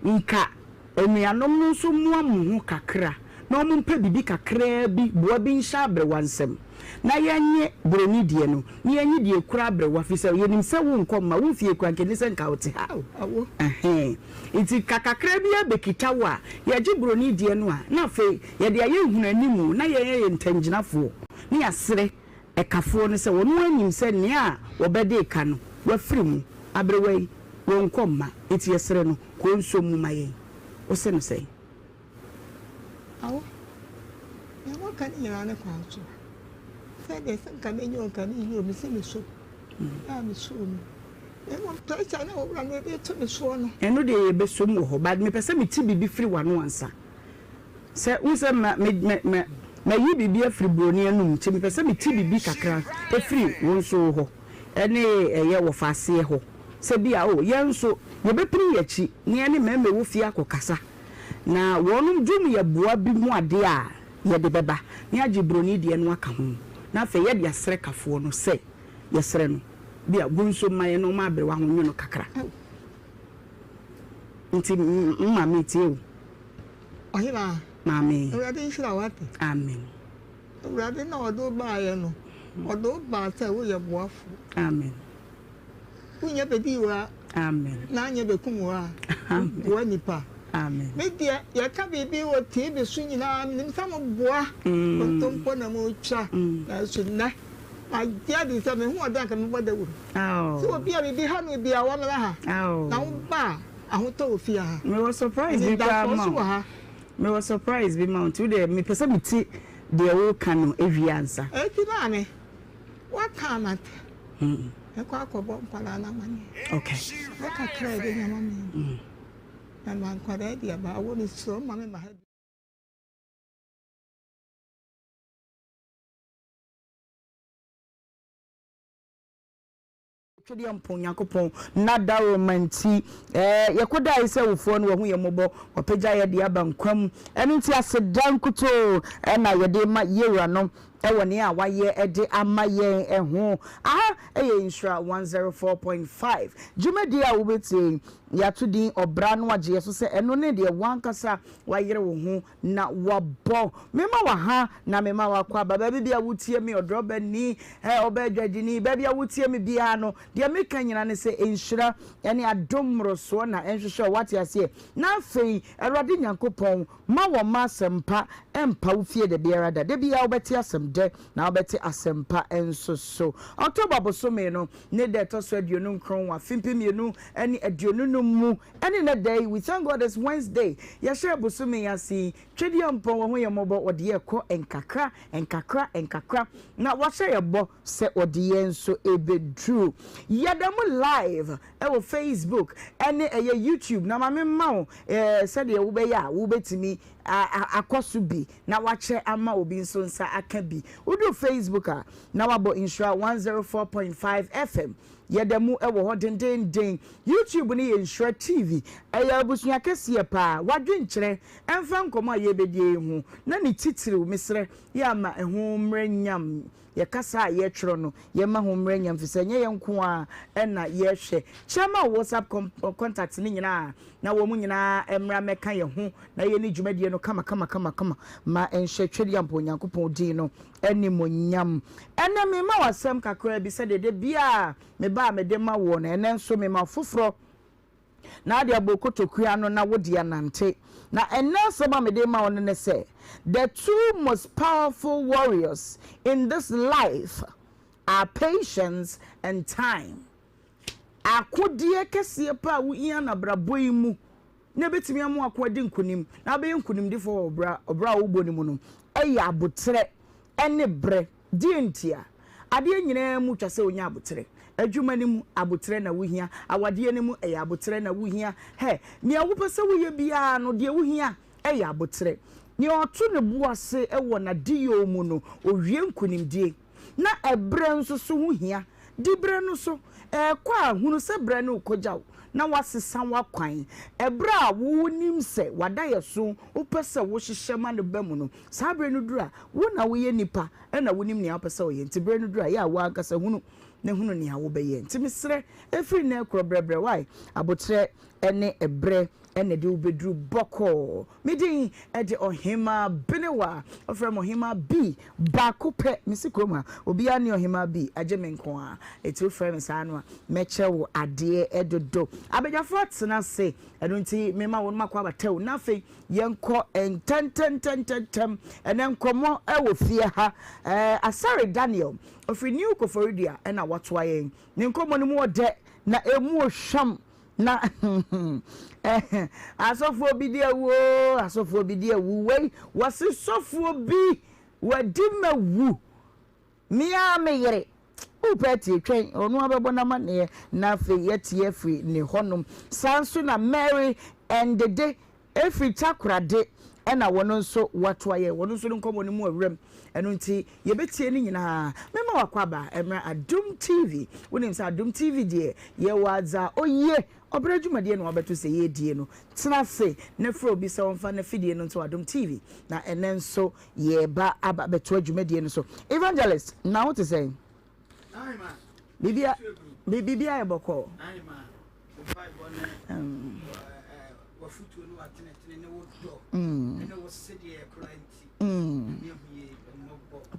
nka enuanom no nso mu amu kakra na omu mpa bibi kakra bi boa bi nsha abre wansem na yenye broni die no ni yenye die kura abre wafi se ye nim se wo nkoma wo fie kwa nkeni se nka wote ha awo iti kakakra bi abekita wa ye ji broni die no a na fe ye de aye hunu animu na ye ntanginafo ni asere ekafo no se wo no anyim se ne a wo bede ka no wafiri mu abrewai wo nkoma iti yesere no ko nso mu maye o se no se awo ya mo kan ira ne kwa so se de se kan enyo kan iyo mi se me so mi so mi e mo to cha na wo bra no be to me so no eno de ye be so mu ho bad me pese me ti bibi firi wano ansa se unse ma yi bibi afiri broni anum ti me pese me ti bibi kakra e firi wonso ho ene eye wo faase ho se bia o ye nso ye be piri yachi ne ene meme wo fie akokasa na wonum dum ye boa bi mu ade a ye de beba ne agi broni de no aka ho na fe ye de asre kafo no se ye sre no bia gunso maye no ma abre wa ho nwono kakra nti mama ti o Ohemaa mami urade nshira wate amen urade na odo ba ye no odo ba se wo ye boafo amen unya bedi wa amen na anya bekum wa wo nipa amen media ya ka bibi wo ti be su nyina nim sam boa kontompo na mo twa na su na adia di se me hu oda ka me boda wuru so obi a bibi ha no bi a wo mela ha na wo ba ahoto ofia ha me was surprised bi ma me was surprised bi ma to de me pesa me ti de wo kan no eviansa ti na me wa ka mat e kwa akobo mpala na mani okay wa ka kra de nyama me na man kwa de dia ba wo ni so ma me ma ha twedi ampon yakopon nada romanti yekoda ise wofo no wo hu yemobo opagya ye de abankwam eno nti asedan kuto na ye de ma yewura no ewo ne a waye ede amaye eho aha eye Nhyira 104.5 jumedi a wobeti yatudi obra no agye so se eno ne de wankasa wayere wo hu na wabo mema wa ha na mema wa kwa baba bibia wutie me odroba ni obadwadini bibia wutie me bia no de meka nyina ne se Nhyira ene adomro so na enhwehwe wate ase na afei Awurade Nyankopɔn ma wo ma sempa empa wo fie de biara da de bia wobeti asem de na wobeti asempa enso so October bosome no ne de to so aduonu nkron wa fimpimienu ene aduonu mu any na day we thank God it's Wednesday ya share bosome ya si twedi ampon wo ye mobo ode ye ko enkakra na wa share ye bo se ode ye nso ebedru yadamu live e Facebook ene YouTube na mame ma se de wo be ya wo betimi akosu bi na wache ama obi nso nsa aka bi udo Facebook a na wabo Nhyira 104.5 FM yadamu ewo ho den YouTube ni Nhyira TV eya busua kese pa wadwenkyere emfa nkomo ye bedie hu na ni titiri misre ya ma ehu mrenyam ye kasa ye twero no ye ma ho mrenyam fisenye ye nko a na ye hwe chama WhatsApp contact ni nyina na wo mu nyina emra meka ye ho na ye ni dwumadie no kama ma enhwe twedi ampo Nyankopɔn din no eni monyam ena me ma wasem kakra bi se de bia me ba me de ma wo na ene nso me ma foforo na ade abokotokua no na wodi anante na ene so ma me de ma wo ne se the two most powerful warriors in this life are patience and time akodie kese pa wo iya na braboyi mu na betimi amu akwadi nkunim na be nkunim di fo obra wo boni mu no eya abotre ene bre dientia ade nyina mu twase onya abotre adwuma ni mu abotre na wohia awade ni mu eya abotre na wohia he ne awopese woye bia no de wohia eya abotre ne oto ne buase ewo na diyo mu no owie nkunimdie na ebre nso so wohia di bre no so kwa hunu se bre no kogyaw na wasesa wakwan ebra wo nim se wada yeso wo pese wo hyehyɛ ma ne ba mu no sabre no dura wo na wo ye nipa na wo nim ne apese wo ye ntibre no dura ya wo akasa hunu ne hunu ne awo be ye ntimisre efiri na ekro brebre why abotre ene ebre ene de ubedru boko midin e de Ohemaa Benewaa ofrem Ohemaa B bakope misikroma obi ani Ohemaa B ageme nko a eti ofrem sanu a meche wo ade edodo abejafo tena se eno nti mema won makwa abatew na fe yenko entententententem ene nkomo e wo fie ha Asare Daniel ofri new koforidia ena watwa yen ne nkomo ne mu ode na emu ohwam na asofo bi dia wu wei wasi sofo bi wadi mawu mia me yere upeti twen onu abebo na mane na fe yetie free ne honum sanso na Mary and the day every chakrade ena wono nso watoaye wono nso nkomo ne mu awrem eno nti yebetie ni nyina mema wakwaba emra Adum TV wonim sa Adum TV de ye waza oye obere dwumade no wabeto se ye die no tena se na fro bi se wonfa na fidie no nto Adum TV na enen so ye ba aba beto dwumade no so evangelist na what to say ai ma bibia e boko ai ma o five one wafutu no atenetene ne wo do ene wo sede e client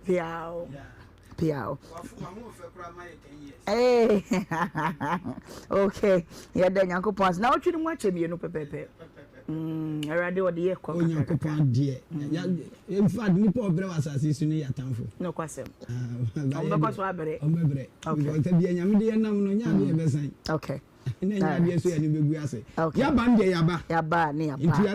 Piao. Hey. Okay. Yeah, then Yankopon. Now what you watch me no pepe. Already what the year call. Yankopon dear. In fact, me poor brother was assisting ya tamfo. No kwasem. Because wa bere. Omebere. Okay. Because be nyame de nam no nya be besan. Okay. Ina nya so ya ni begu ase. Okay. Yaba nde yaba. Yaba ne yaba. Nti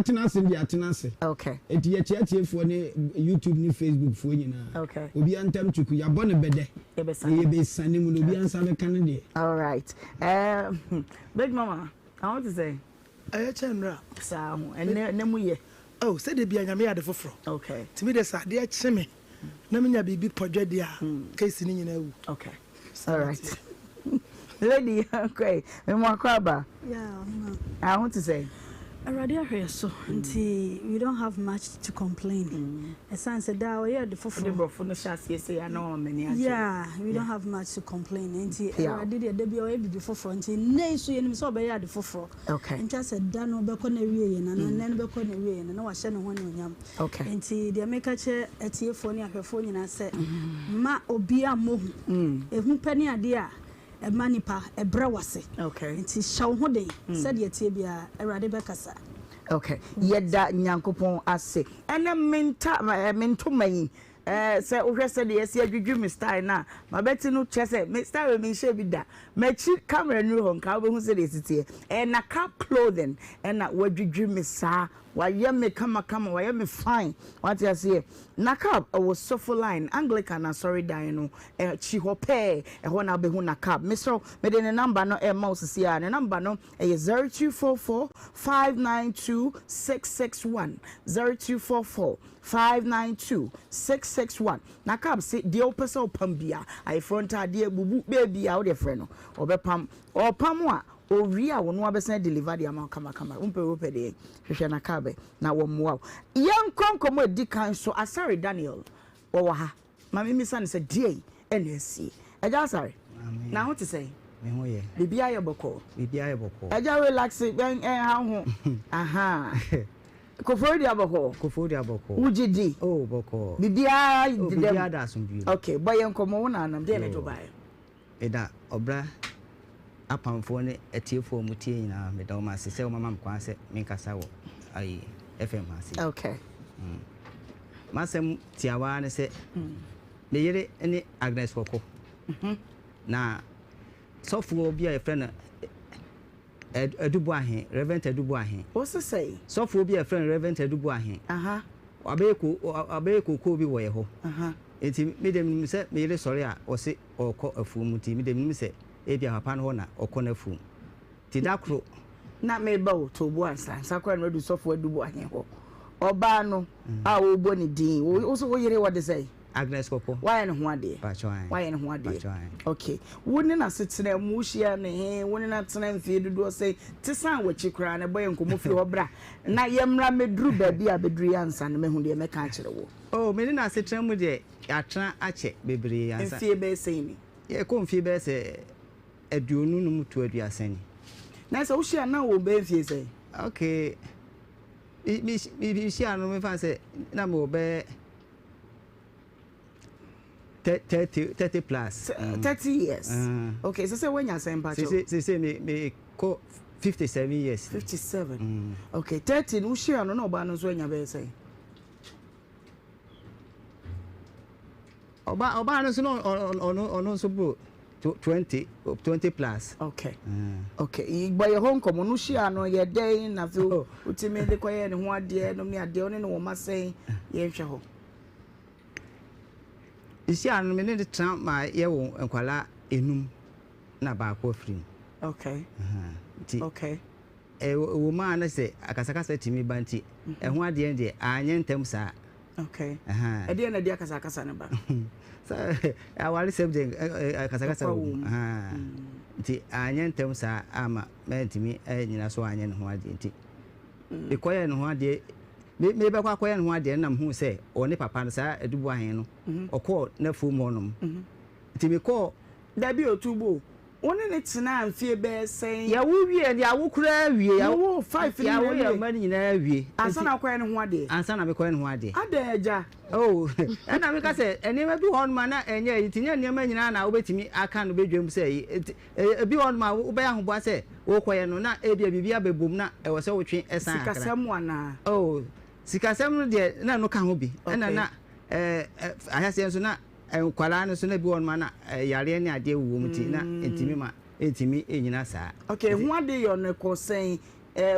atena se. Okay. Eti ye tiatiefo ne YouTube ni Facebook fo nyina. Okay. Obi antam chuku yabo ne bede. Ye be sane mu no obi ansa be kan de. All right. Big mama, I want to say. Chenra. Sa ho. Ne mu ye. Oh, say de bia nyame ade foforo. Okay. Timi de sa de cheme. Na menya bibi podwede a case ni nyina wu. Okay. All right. Lady, okay. Yeah, I want to say. Already here, so we don't have much to complain. A son said, "That we are the yeah, we don't have much to complain. And I did a debut before front. Nay, so you saw by the fofro. Okay. And just said, "Dano Becone and then Becone and no shannon one yam." Okay. And they make a chair at your phone, her phone, and I said, "Ma obia mo, a whom penny idea." A manipa a brawase. Okay. It is show hode. Said ye tibia a radibacasa. Okay. Yet that Yankopon ase. And a mento me. Say, okay, said yes, you dream me style now. My betty no chess, Mr. Remy Shebida. My cheap camera new home, Calvin who said it's here. And a cap clothing, and that what you dream me, sir. Why you may come, why you may fine. What you say? Nakab, I was so full line, Anglican, and sorry, Dino, Chihope, and one I'll be who Nakab. Mr. Made in a number no a mouse here, and a number no a 0244 592 661 0244 592 661. Nakab say the opposite pambia. I front idea bubu baby out of friend or bepam or pamwa. O ria won wa besen deliver the amount kama umpe de hwehwe na kabe na wo moa yan konkomo edi kan so Asare Daniel wo wa ha mama mi san se die NSC eja Asare na what to say me ho ye bibia ye boko eja relax ben ha ho aha kofori aboko ujidi oh boko bibia da asumbi okay boy enkomo wo na anam de ne to bae eda obra apamfo ne etiefo mutie nyina me da ma se o mama mkwan se me kasa wo ai FM ase okay masem tiawa ne se le yere ne Agnes Koko na sofo bi a friend Edubu ahen Reverend Edubu ahen what's to say sofo bi a friend Reverend Edubu ahen abeko ko bi wo ye ho enti me dem se me yere sori a o se okọ afu muti me dem se ebia papa no na okọ fu ti dakro na me ba o to bu ansa sakwa no do sofo Edubu ahen ho oba no a wo bo ni din wo so wo yere what they say Agnes Coco. Why and one day? Why and one day? Okay. Wouldn't I sit there, Mushia, and he wouldn't not time for you to do say, Tissan, what you cry, and a boy and come off your bra. Now, Yamra me drew baby, a bedrians and me who they make catch the wall. Oh, me didn't sit them with ye. I try a check, baby, and fear bear saying. Ye come fear bear say, a dunum to a dear saying. Nice ocean now will be say. Okay. Maybe she and me fancy, no bear 30 plus. 30 years. Okay, so say when you're saying, but say me 57 years. 57. Okay, 30. Who share no about when you're saying. Obama no so broke 20 plus. Okay. Okay. By your home come on share no your day na feel ultimately quiet and what dear no me a dear no ma say ye hwe. Isi anu me ne tram ma ye wo enkwala enum na ba ko free. Okay. Okay. Wo ma na say akasakasa timi banti ho ade ende anye ntem sa. Okay. Ade na dia akasakasa na ba. So I want to say akasakasa wo. Nti anye ntem sa ama mentimi nyina so anye ho ade nti. Ikoye no ho ade me be kwa koye no ade na mhu se oni papa no sa edubu ahen no okọ na fu mu onom nti me ko da bi otubo woni ne tena amfie be sen ya wo wie ya wo kura wie ya wo 5 ya wo ya mani nyina wie ansa na koye no ho ade ansa na me koye no ho ade ada eja oh na me ka se enema bi hon ma na enye yitinya enema nyina na wo betimi aka no bedwem se bi hon ma wo be ahobwa se wo koye no na e bia bibia bebom na e wo se wo twen esan akara sikasam ana oh sikasam no de na no ka ho bi na ahase enso na kwala no so na bi won ma na yare ne ade wo mti na entimi ma entimi enyina saa okay ho ade yo no ko sen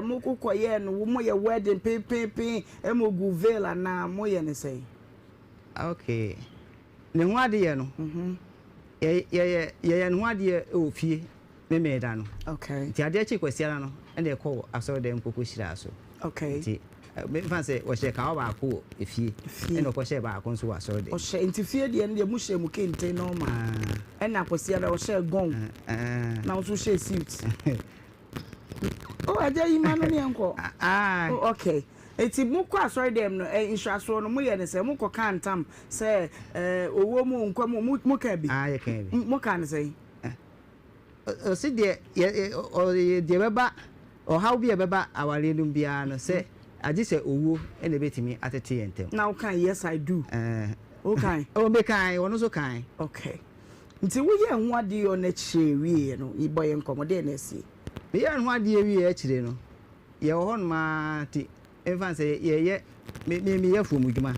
mo kokoye no wo mo ye wedding pe mo gu vela na mo ye ne sen okay ne ho ade ye no ye no ade o fie me da no okay ti ade chi kwasiara no ende ko aso de nkoko shira so okay me fancy o she ka ba ko efie eno ko she ba ko nso wa so de o she ntifie de ne mu she mu kente no ma ena kwasiara o she gon na o so she suit o aja yima no ne enko okay eti mu kwa sorry dem no insuaso no mu ye ne se mu ko kantam se owo mu nkwa mu ka bi ye kan bi mu kan se o si de ye de beba o how bi beba awale no bia no se aji se owo ene betimi atete yentem now kan yes I do okay o be kan wono so kan okay nti wo ye ho ade yo na chire wie no iboye nkomode na si be ye ho ade wie a chire no ye ho no ma ti enfanse ye me ye fumu djuma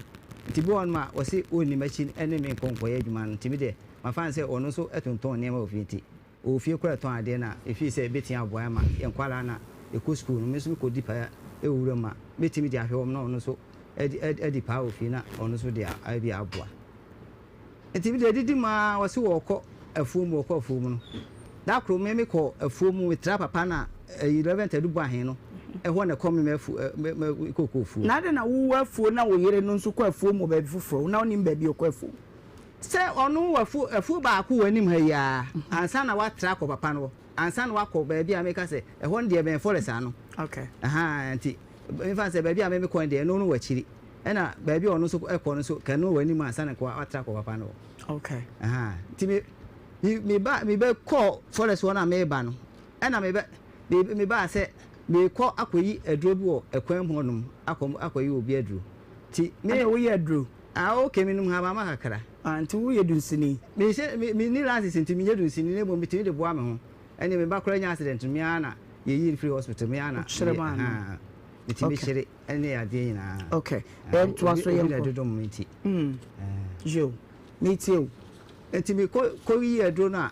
nti bo on ma o se oni machine ene me konko ye djuma nti me de ma fanse ono so etonton ne ma ofiti o fie kura ton ade na efi se betia aboya ma enkwala na eku school no me so ko dipa ewura ma betimi di ahwe om na ono so edi pa ofi na ono so de abi aboa enti bi de didi ma wose wo kọ afuom wo kọ afuom no da kro me kọ afuom we tra papa na 11 tedubu ahen no ho na kom me afu kokọ afuom na de na wo afuo na wo yere no nso kọ afuom wo ba bi fufuro na onim ba bi kọ afuom se ono afu ba ko wanim ha ya ansa na wa tra kọ papa no ansa na wa kọ ba bi ameka se ho de ben forest ano okay anti me fa se ba bi ameme ko de no no wachiri ena ba bi ono so ekọ no so kanu wanim ansa na ko wa tra kọ papa no okay ti me ba call forest one me ba no ena me ba se me call akoyi aduro bi wo ekwan mu honum akoyi obi aduro ti me wo ye aduro okay minum ha ba makakra anti wo ye dunsini me se me ni last sinti me ye dunsini ne bo me ti de bo ame ho ene me ba kora nya accident me ana ye yi free hospital me ana me ti me chere ene ade nyina okay then to aso ye do me ti yo me ti o eti me ko yi aduro na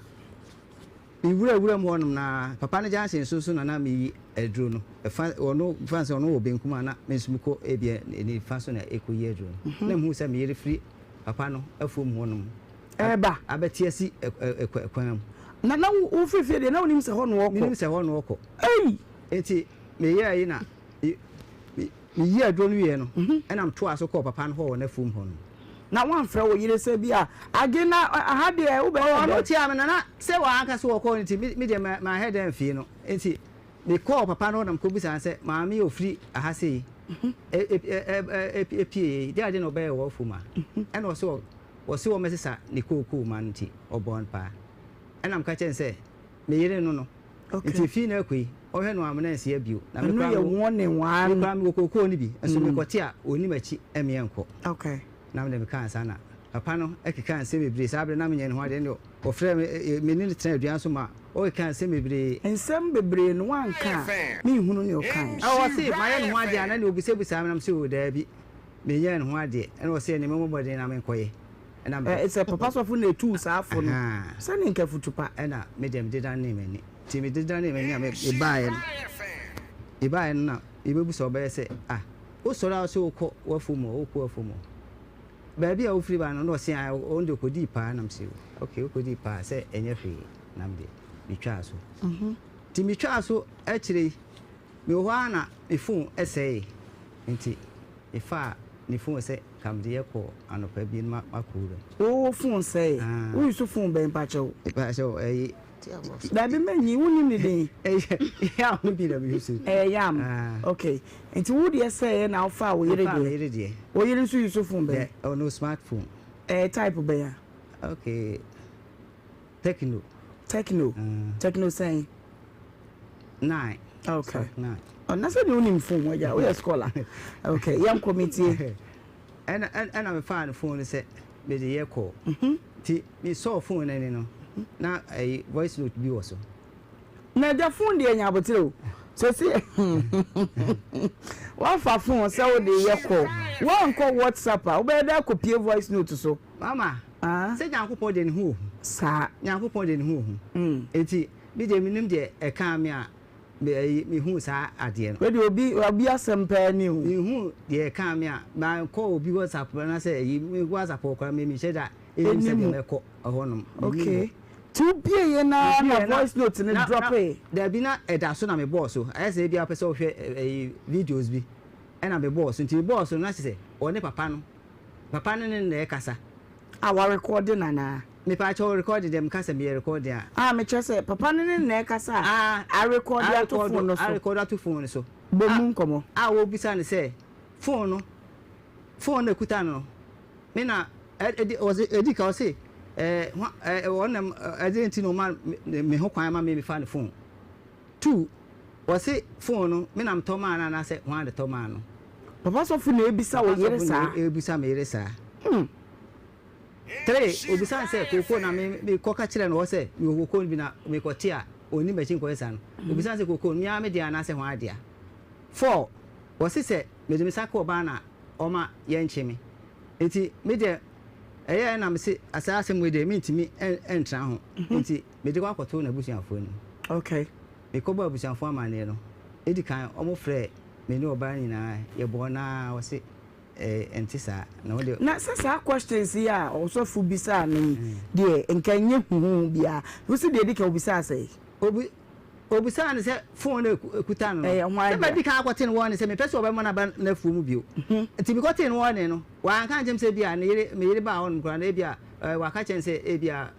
mi wura mo honum na papa na jansen so na me yi aduro no fa ono fanse ono obenkuma na me nsum ko ebia ni fa so na ekoyi aduro na mu se me yere free papa no afom honum eba abetiasi ekwan na wo free de na onim se ho no woko nim se ho no woko eti me ye ayi na mi yi aduro no ye no na am to aso ko papa no ho na afom honum na wan fra wo yire se bia age na aha de wo be no ti am na se wa aka so wo ko nti me de ma head and fee no enti me call papa no na ko bisa se maami ofri aha sei pie de ade no be wo fuma e no so wo se wo mesesa ne kokoo man nti obon pa enam ka chen se me yire no nti fi na akui ohwe no amna nsia bio na me kwa won wan kwa me kokoo ni bi enso me kote a oni machi eme enko okay na me kan sana papa no ekeka nse bebre sabre na me nyen ho ade no ofre me ni tena aduan so ma o kan nse bebre ensem bebre no wanka me hunu ne o kan o si ma ye no ho ade ana ne obisebusa me na me se o da bi me nyen ho ade ena o se ne me body na me koye ena it's a papa so fu na tu sa afo no se ne nka futupa ena me dem de dan ne me ni ti me de dan ne me ni me ibae na ibebusa obaye se o sora so ko wafumo ba bia wo free ba no se on de kodi pa na mse okay kodi pa se enye fe na mde mitwa so ti mitwa so a kire me ho ana me phone essay nti ifa ni phone se kam de yeko anopa bi ma makuro o phone say wo yusu phone ben pa chew da bi manyi woni ni den ya no bi da bi yusu yam okay nti wo de say na ofa wo yire de wo yire su yusu phone ben oh no smartphone type ben ya okay techno saying 9 okay 9 oh na say ni phone wo ja we scholar okay yam committee and me find phone say me de ye call ti me saw phone ni no na voice note bi wo so na da phone de nya abotire so see wa fa phone say wo de ye call wo nko WhatsApp wo be da copy voice note so mama say nyankopon de ni hu sa nyankopon de ni hu enti bi de minim de e kan me a me hu sa ade no we de obi asempa ni hu me hu de kan me a ma call obi WhatsApp na say me WhatsApp ko me sheda enim se me ko ahonom okay to be na voice note ni drop there be na eda so na me boss so I say bia person hwe videos bi na me boss nti boss na say o ne papa no ne na e kasa wa recording na me pa cho record them kasa me record ya me che say papa ne na e kasa I record ya to phone no so I record to phone so bomu nkomo wo bisa ne say phone na kuta no me na edi ka o say wonam agenti no ma me ho kwan ma me fa ne phone 2 wose phone no me nam to ma na se ho ade to ma no papa so fu na ebisa wo yere sa ebisa me yere sa 3 obisa se koko na me koka kire no se me koko bi na me kotia oni machin ko esa no obisa se koko mi a me dia na se ho ade a 4 wose se me de me saka oba na oma ye nchimi enti me de na me se asase we de mentimi entra ho nti me de kwakoto na busuafo ni okay me ko ba busuafo amane no edi kan omo frɛ me ni oba nyina ye bo na wo se entisa na wo de na sasa questions ya also fu bisa no de enkanye hu bia wo se de edi ka obisa sai obisa ne se phone ekuta no se ba di kan akote no won se me pese oba mo na ba na fu mu bio nti me kote no won no wa kan jem se bia me yire ba won kura na bia wa ka chen se bia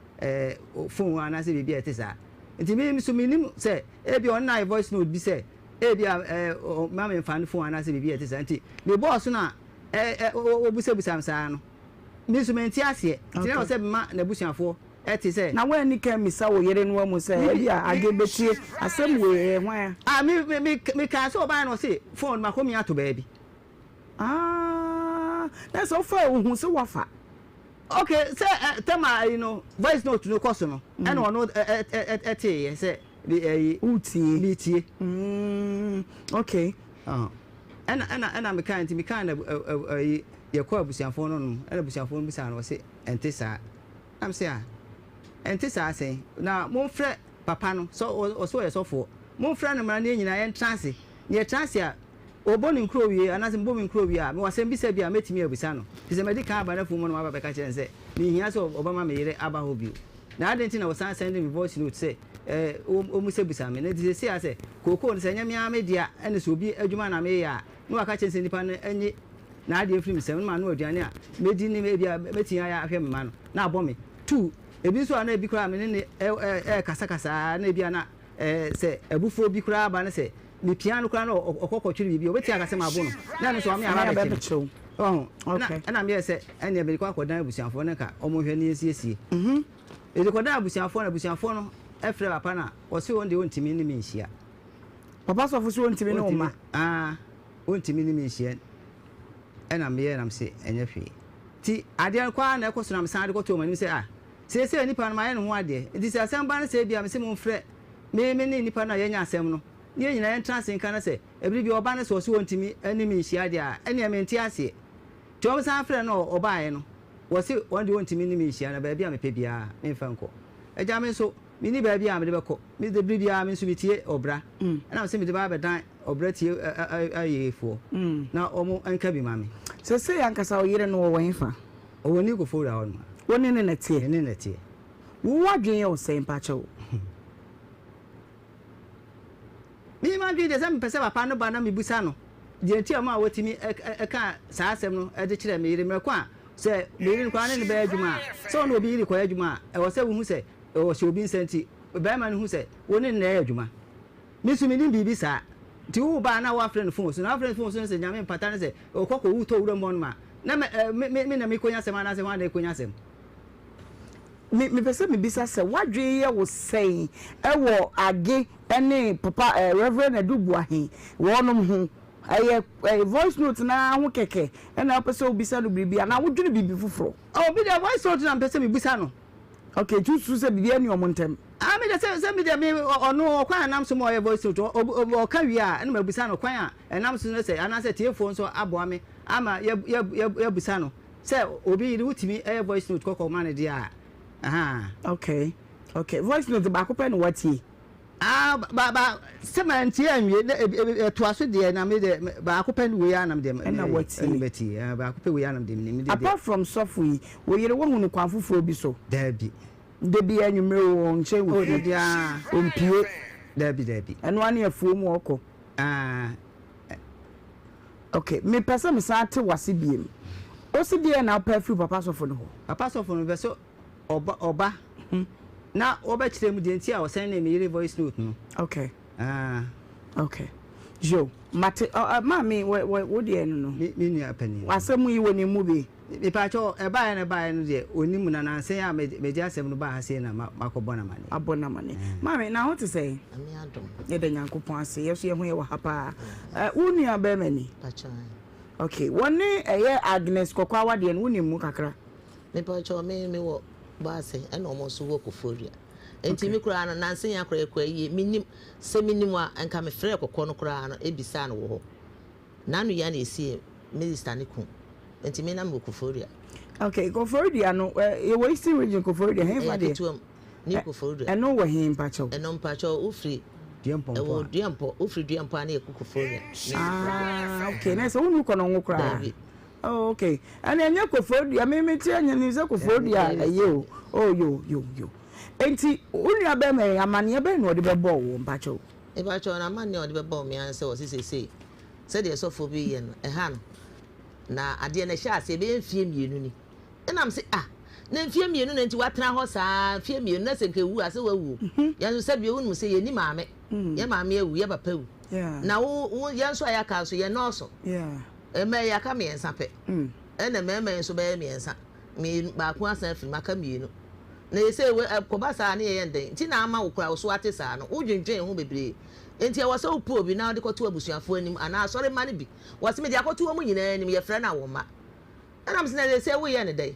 phone ana se bia etisa nti me so minim se bia on na voice note bi se bia ma me fan phone ana se bia etisa nti me boss na obusa msa no me so menti ase nti na se ma na busuafo eti say na when ni kan misa wo yere no mu say bia age betie asem we hwan me kan so ba no say phone ma ko mi ato ba bi that's all for who so wafa okay say tema voice note no cost no and no eti say utie okay and me kan na ye ko abusiafo no no and abusiafo no bisa no say entisa am say entisa say na mo frɛ papa no so ye so for mo frɛ no mara ne nyina ye trance ye trance a oboni nkro wie anase mbomi nkro wie a me wasem bisa bia metimi abusa no tise medical aba na fu mo no aba beka kire nse ni hia so obama me yere aba ho bio na adenti na wasan send me voice note say o mu se busa me na tise sia say koko no se nyamia me dia ene so obi adwuma na me ya no aka kire nse nipa no enye na ade free me se ma no aduane a medi ni me bia metia ya ahwe me ma no na abɔ me 2 ebi so ana ebi kura me ne kasa kasa na ebi ana se abufo bi kura ba ne se me piano kura no okokotwiri bibi obeti aka se ma abo no na no so am ya ba be chew okay na me se ene e be kwa kodan abusianfo ne ka omo hwe ne esiesie e de kodan abusianfo no efre papa na o se won de ontimi ni me nhia papa so fu so ontimi no ma ontimi ni me nhia ena me na me se enye hwe ti ade kwa na ekoso na me san de ko to mani se se nipa no ma ye no ho ade di se asem ba na se bia me se mo mfre me ni nipa na ye nya asem no ye nyina entrance nka na se ebiri bi oba na so so ontimi ani me nhia de a ene me nti ase ti o san frɛ no oba ye no wo se won de ontimi ni me nhia na ba bia me pe bia me mfa nko eja me so me ni ba bia me de beko me de biri bia me so bitie obra na se me de ba be dan obra tie ayefo na omo anka bi ma me se yankasa o yire no wo wenfa o woni ko fora on ma woni ne netie wo wadwen ye o se mpacho mi ma dwi de se mpese papa no ba na me busa no de ntia ma wotimi ka saa asem no e de kire me yire me kwa se me yire kwa ne ba adwuma so no obi yire kwa adwuma e wo se wo hu se o se obi nsenti ba ma no hu se woni na adwuma mi su mi ni bibi saa ti wo ba na wa friend phone so na friend phone so se nyame mpata ne se okoko wu to wura mo no ma na me na me konya sema na se wa na konya sem me pese me bisa se wadwe ye wo sei e wo age ene papa reverend Adubu ahin wonom ho aye voice note na ho keke ena pese obisa no bibia na wodwene bibi fufuro bi the voice note na pese me bisa no okay tu se bibia ni omontem me de se me de me ono kwan nam so mo ye voice note o ka wi a ena mabisa no kwan a enam so no se ana se tiefo so abo ame ama ye bisa no se obi ri wutimi e voice note kokko ma ne dia okay voice note ba ko pe no wati ba semanti anwie to aso de na me de ba ko pe no we anam de na wati ba ko pe we anam de me de apart from sofui wo yire wo hunu kwan fufu obi so dabi anwumre wo nche wo dia ompie dabi eno ane afuo mu okọ okay me pesa me sa te wase biem o si die na perfume papa sofo no ho papa sofo no be so oba na oba kire mu de nti a o sen na me yire voice note no okay jo mate mami wo de enu no me nu apani wasemu yi woni mu bi me pa cho e ba no de onimu na na sen ya me je asem no ba ha sei na makobona mane abona mane mami na ho te say ami adom ye de nyankopon ase ye so ye ho ye wa hapa unu aba mani pacha okay woni eye Agnes kokwa wade no uni mu kakra me pa cho me wo ba se e no mo so wo koforia enti mi kura no nansen ya kura ekwa yi minim se minim a enka me frɛ kokɔ no kura no ebisa no wo ho nanu ya na esi minister ne ku enti me na me koforia okay koforia no e wo isi region koforia he fa de ni koforia eno wo he mpacho eno mpacho ufri diampo ufri diampo na koforia okay na so unu kono ngo kura okay and enye kofodia me ti anya ni se kofodia aye yo enti unu aba me amane aba no de bebo wo mpacho e ba cho na amane o de bebo me an se o sisese se de sofo bi ye no ha no na ade na hia ase be mfie mienu ni enam se na mfie mienu na nti watena ho saa mfie mienu na se nke wu ase wawu ya so se bi wu no se ye ni maame ye maame ewu ye papa wu na wo ye so aya ka so ye no so me ya ka me ensa pe na me so be me ensa me ba ku asa fi maka mienu na yese we koba saa na ye nden ti na ama wo kura wo so ate saa no udwendwen ho bebre enti e wose opu obi na de koto abusuafo anim ana asore ma ne bi wose me de akoto wo mu nyina anim ye frɛ na wo ma ana mse na yese wo ye ne dai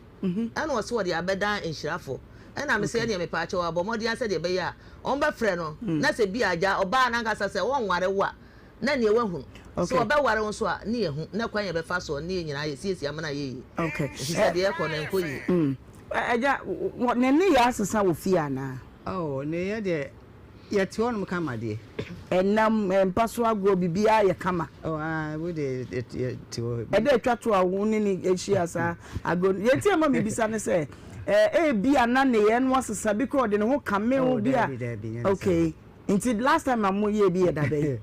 ana wose wo de abeda enhirafo ana mse ne me pa ache wo abomodi ase de be ya on be frɛ no na se bi aja oba na nkasa se wo nware wo a na ne wahunu so oba ware won so a ne yehu na kwan ye be fa so ne nyina ye siesie amana ye okay se de e ko na nkoyi aja ne ne ya asesa wo fi ana ne ye de ye ti won kama de enam mpaso agro bibia ye kama we de ti wo e de twato a wo ni ehia asa agro ye ti ama me bisa ne se bi ana ne ye no asesa bi ko de ne ho kame wo bia okay Until last time I'm here be that day.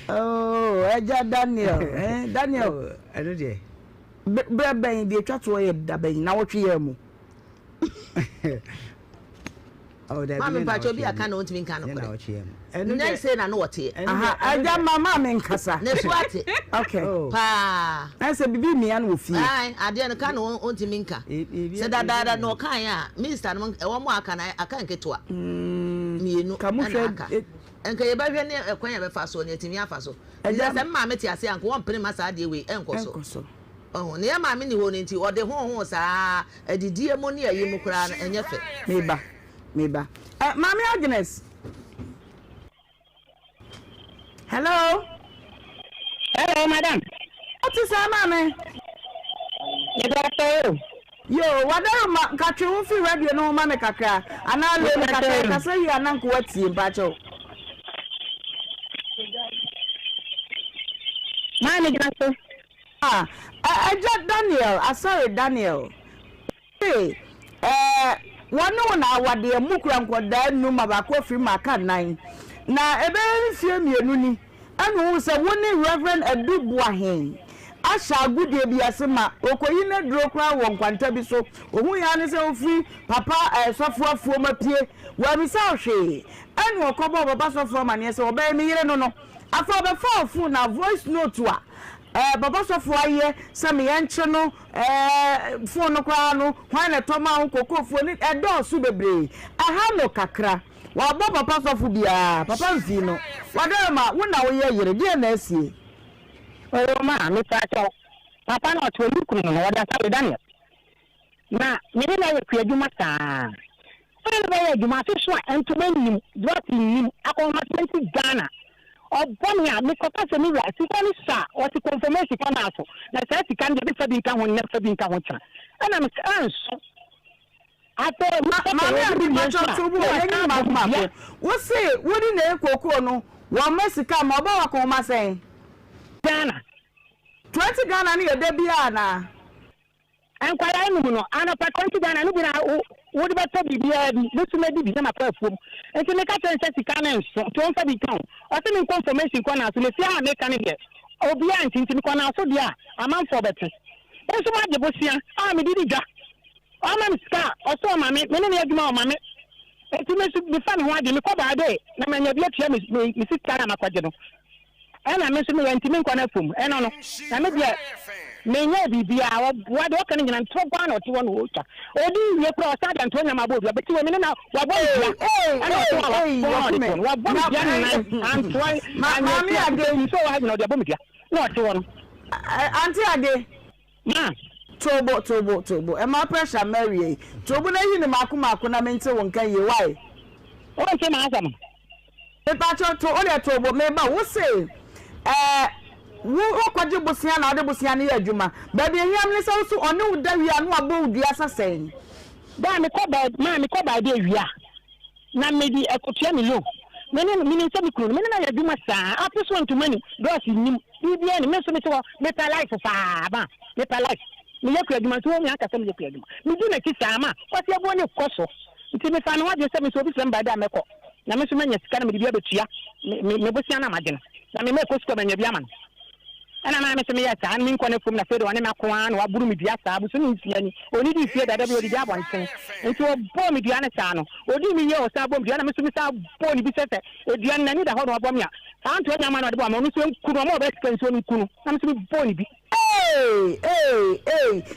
Oh, Eja Daniel, Daniel. I don't know. Brabang the chat way that bay now what you Oh, that Mamma Pacho be a cannot mean cannot. And then say I know what here. I got my mama in Casa. That's what. Okay. Pa. I said, be me and with you. I didn't can on to Minka. Said that no kaya, Mr. Monk, one more can I can't get to her. Me no come and can you buy a quaint of Faso near Timia Faso? And just a mamma, I say, one penny massage away and so. Oh, near my mini one into or the home was a dear money a yumukran and your fit. Maybe. Mammy Agnes. Hello. Hello, madam. What is that, mammy? Yo, whatever, catch you feel ready, no, mammy kaka. And I live at a say you are not what's in Pacho. Mammy, I just Daniel. I saw Daniel. Hey, one na wade mukura nkoda numa ba ko fi maka nan na ebe fie mienu ni anu se woni reverend Adubuahen asha gudie bi asema okoyi na duro kra wo nkwanta bi so ohun ya ne se ofi papa sofoafuo mapie wa bi sa hwe anu okobo baba sofo ma ne se oba mi yire no afa be fa na voice note a baba sofo aye same yanche no phone no kwa no hwan na toma nkokofo ni edosu bebre aha no kakra wa baba sofo bia papa mfi no wadema wona wo ye yire die na asie o ma me pacho papa no to lukuru no wada sa Daniel na me na ye kwaduma ta ele ye duma so entomanim drop nim akomatenti Ghana Obon ya me koka se mi ra sika ni sa o ti confirmation kwa na so na sa sika ndi be fa bi nka ho ne fa bi nka ho cha ana me anso ato ma bi ma cho to bu e ni ma wo se wodi na ekoko no wa masika ma oba wa ko ma sen Ghana 20 Ghana ni e de bia na ankwara enu no ana pa 20 Ghana no bi na wo de ba to bibia bi lusu na bi na pa afuom enti me ka tell sika na nso to mfa bi kan o se me confirmation kwa na so le sia me kan de obi anti enti kwa na so dia amanfo bete enso ma de bosia me didi ja o ma mska o so ma me ne adwuma o ma me enti me so bi fa me ho ade me ko ba de na ma nya bi atia me sika na makwaje no ena me so me enti me kwa na fom ena no na me dia me nya bibia wa de kan nyina nto gwa na otiwo no ocha odi ye pro sa da nto nya ma bo bia beti we me na wa bo bia wa bo bia na antoi mami ade so wa no de bo bia na otiwo no anti ade ma tobo e ma pressure Mary tobo na yi ni makuma na mente won kan ye why o se ma asam e pa cho to o le tobo me ba wo se wo kwaje bosia na ade bosia ne adwuma ba bi ehiam ne so one wo da wi anu abo udua sasen da me ko ba de wi a na me di ekotua me lo me ne se me kuro me na ya adwuma saa apeso ntumani do asinim bibia ne me so me to me ta life fa ba me ta life me ye kura adwuma so me aka se me ye kura adwuma me di na ki sama kwase abo ne koso nti me fa no wa de se me so bi se mba da meko na me so manya sika na me bibia betua me bosia na magene na me ko sika manya bia man ana na me se me ya ta min ko ne fum na fe do ne makwa na wa buru me bia sa bu so ni ntia ni oni di fie da da bi odi dia bonten nti o bo me bia na sa no odi mi ye o sa bo me bia na me so me sa bo ni bi sese edua na ni da ho do bo me a sa nto nya ma na de bo ma onu so kunu mo be sika nso ni kunu na me so me bo ni bi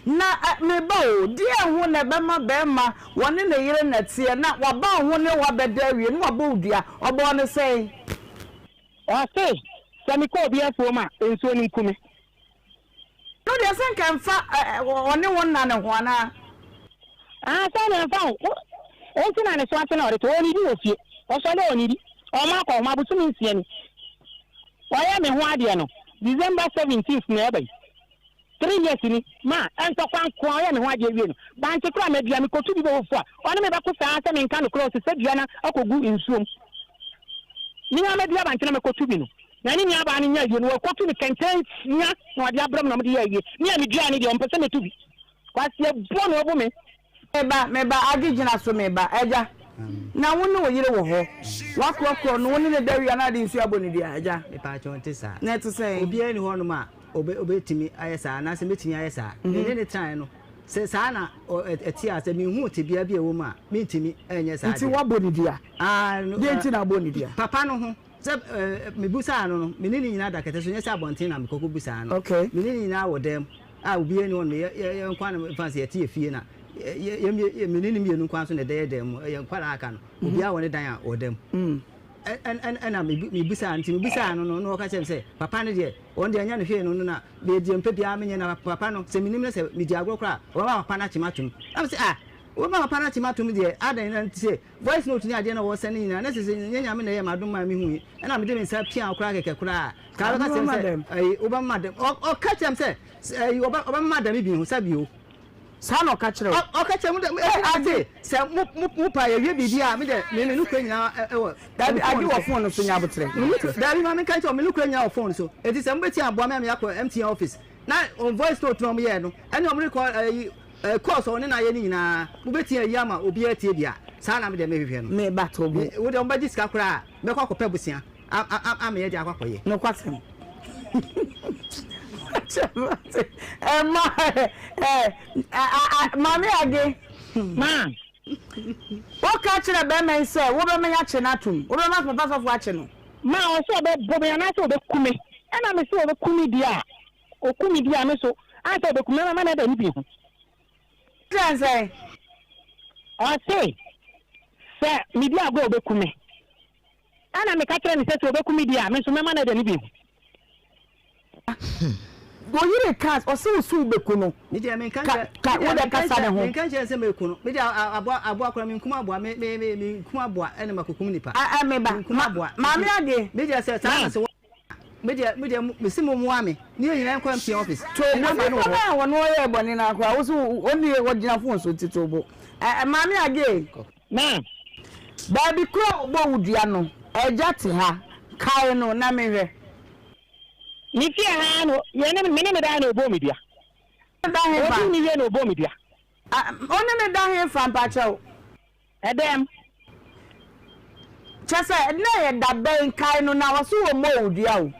na me ba o di ehun na be ma woni na yire na tie na wa ba ho ne wa beda wie na wa bo dua obo ne sei o sei sami ko bi afo ma enso ni nkumi no de sen kan fa woni won na ne ho ana sa na fa o ti na ne so ate na o de to ni di ofie o so le oni di o ma ko ma bu tumi nsie ni wa ya me ho ade no December 17th na ebe 3 years ni ma ento kwa ya me ho ade wie no ba nti kra ma bia me ko tu bi bo fo a oni me ba ko sa se me nka no close se bia na akogu nsuom ni ma bia ba nti na me ko tu bi no na ni nya ba ni nya wie no ko tu ni kenten nya na ade abram na me dia wie ni a me dua ni de on pese me tu bi kwa se bo no obo me me ba agigina so me ba eja na wo ne wo yire wo ho wakro no wo ne dawi ana de nsu aboni dia aja me pa chonte sa na to say obi ani ho no ma obetimi ayesa na se metimi ayesa ne tran no se sa na eti ase mi hu te bia bia wo ma mi ntimi enye sa nti wo boni dia de nti na boni dia papa no ho se me busa no me ni nyina da kete so nyesa abonten na me kokko busa no okay me ni nyina wo dem obi ani ho no ye nkwa na fancy eti efie na ye me ni mienu nkwa so na de dem ye nkwa na aka no obi a wo ne dan a wo dem and me busa anti me busa no ka chem say papa no de on de anya no hwe no na be de mpa bia menye na papa no se minim na se me di agro kra o ma papa na chimatum am say o ma papa na chimatum de adan na nti say voice note ni ade na wo send ni na se nyanya me na ye madum ma me hu na me de me sa pia kra keke kra ka ka chem say o ba madam o ka chem say o ba madam bi hu sabio Sano kachiro. O kache mu ade se mu pa ye bibi a me de me nu kwa nyina ewo. Dabi agi wo phone no so nya botre. Dabi ma me kan to me nu kwa nyina wo phone so. Enti se mbeti aboa me yakọ MTN office. Na on voice note no me ye no. Ene omre ko course on na ye ni nyina. Mu beti ayi ama obi atie bia. Sa na me de me hwehwe no. Me bato bi. Wo de omba disika kra me kwa kopa busia. Am ye de akwakoye. No kwatem. Mami age ma o ka kire be men say wo be men ya che na tum wo be ma papa so fo ache no ma o so be bo me na so be kume na me so be kumi dia o kumi dia me so a so be kume ma na da ni bi ho tran say o say se mi dia go be kume ana me ka kire ni se so be kumi dia me so me ma na da ni bi ho go yire cars o se usu bekuno ni de men kan ka wo de kasa ne ho men kan je se mekuno me de abo akora me nkuma abo me nkuma abo ene makokum nipa me ba maami ade me de se sa se me de me simu mu ame ni nyina nkwa MTN office to na fa no wo no ye boni na akwa wo so oni wo gina phone so titobo maami ade na ba bi kro bo wudua no eja te ha kai no na me hwe ni fi ha no ye ne me da na obo media da he fa ni ye na obo media oni me da he fa pa chew edem chese na ye da ben kai no na wo so wo mo odua o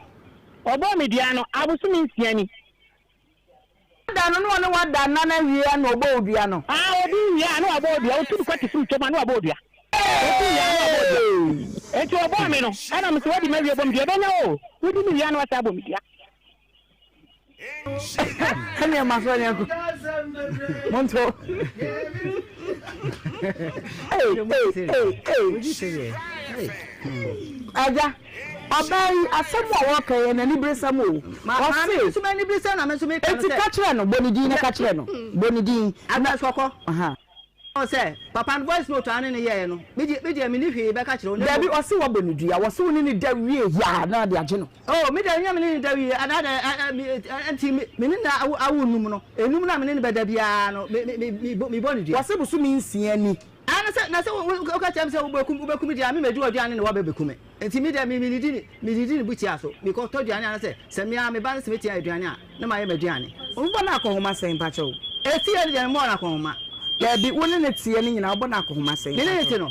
obo media no abusu mi nsia ni da no no wa da na wi na obo odua no obi wi na obo odua o tu kwati fu choma na obo odua eti obo me no ana me so wadi ma wi obo media benya o wodi mi wi na wasa obo media Kanya maswali yako. Monto. Aja. Abai asamu wa kai na libresa mo. Ma so me libresa na me so me ka. Eti ka kire no bonidi na ka kire no. Bonidi ana soko. Aha. O say papa voice note ane ne ye no. Me de me ni hwe be ka kire o. Dabi o se wa bonidi ya wo se woni ni da wie ya na de age no. Oh me de nya me ni da wie ana anti me ni na awu num no. Enum na me ni be da bia no. Me bonidi. Wo se bu su mi nsia ni. Ana se na se o ka chem se ubekum dia me medu oduane ne wa bebekum. Enti me de me didi buti aso. Me ko to duane ana se me a me ba se metia aduane a na ma ye meduane. O bo na akohoma sen pa chew. Eti ye de mo na akohoma. Ya bi woni ne tie ni nyina o bo na akohoma sen. Ne ne ti no.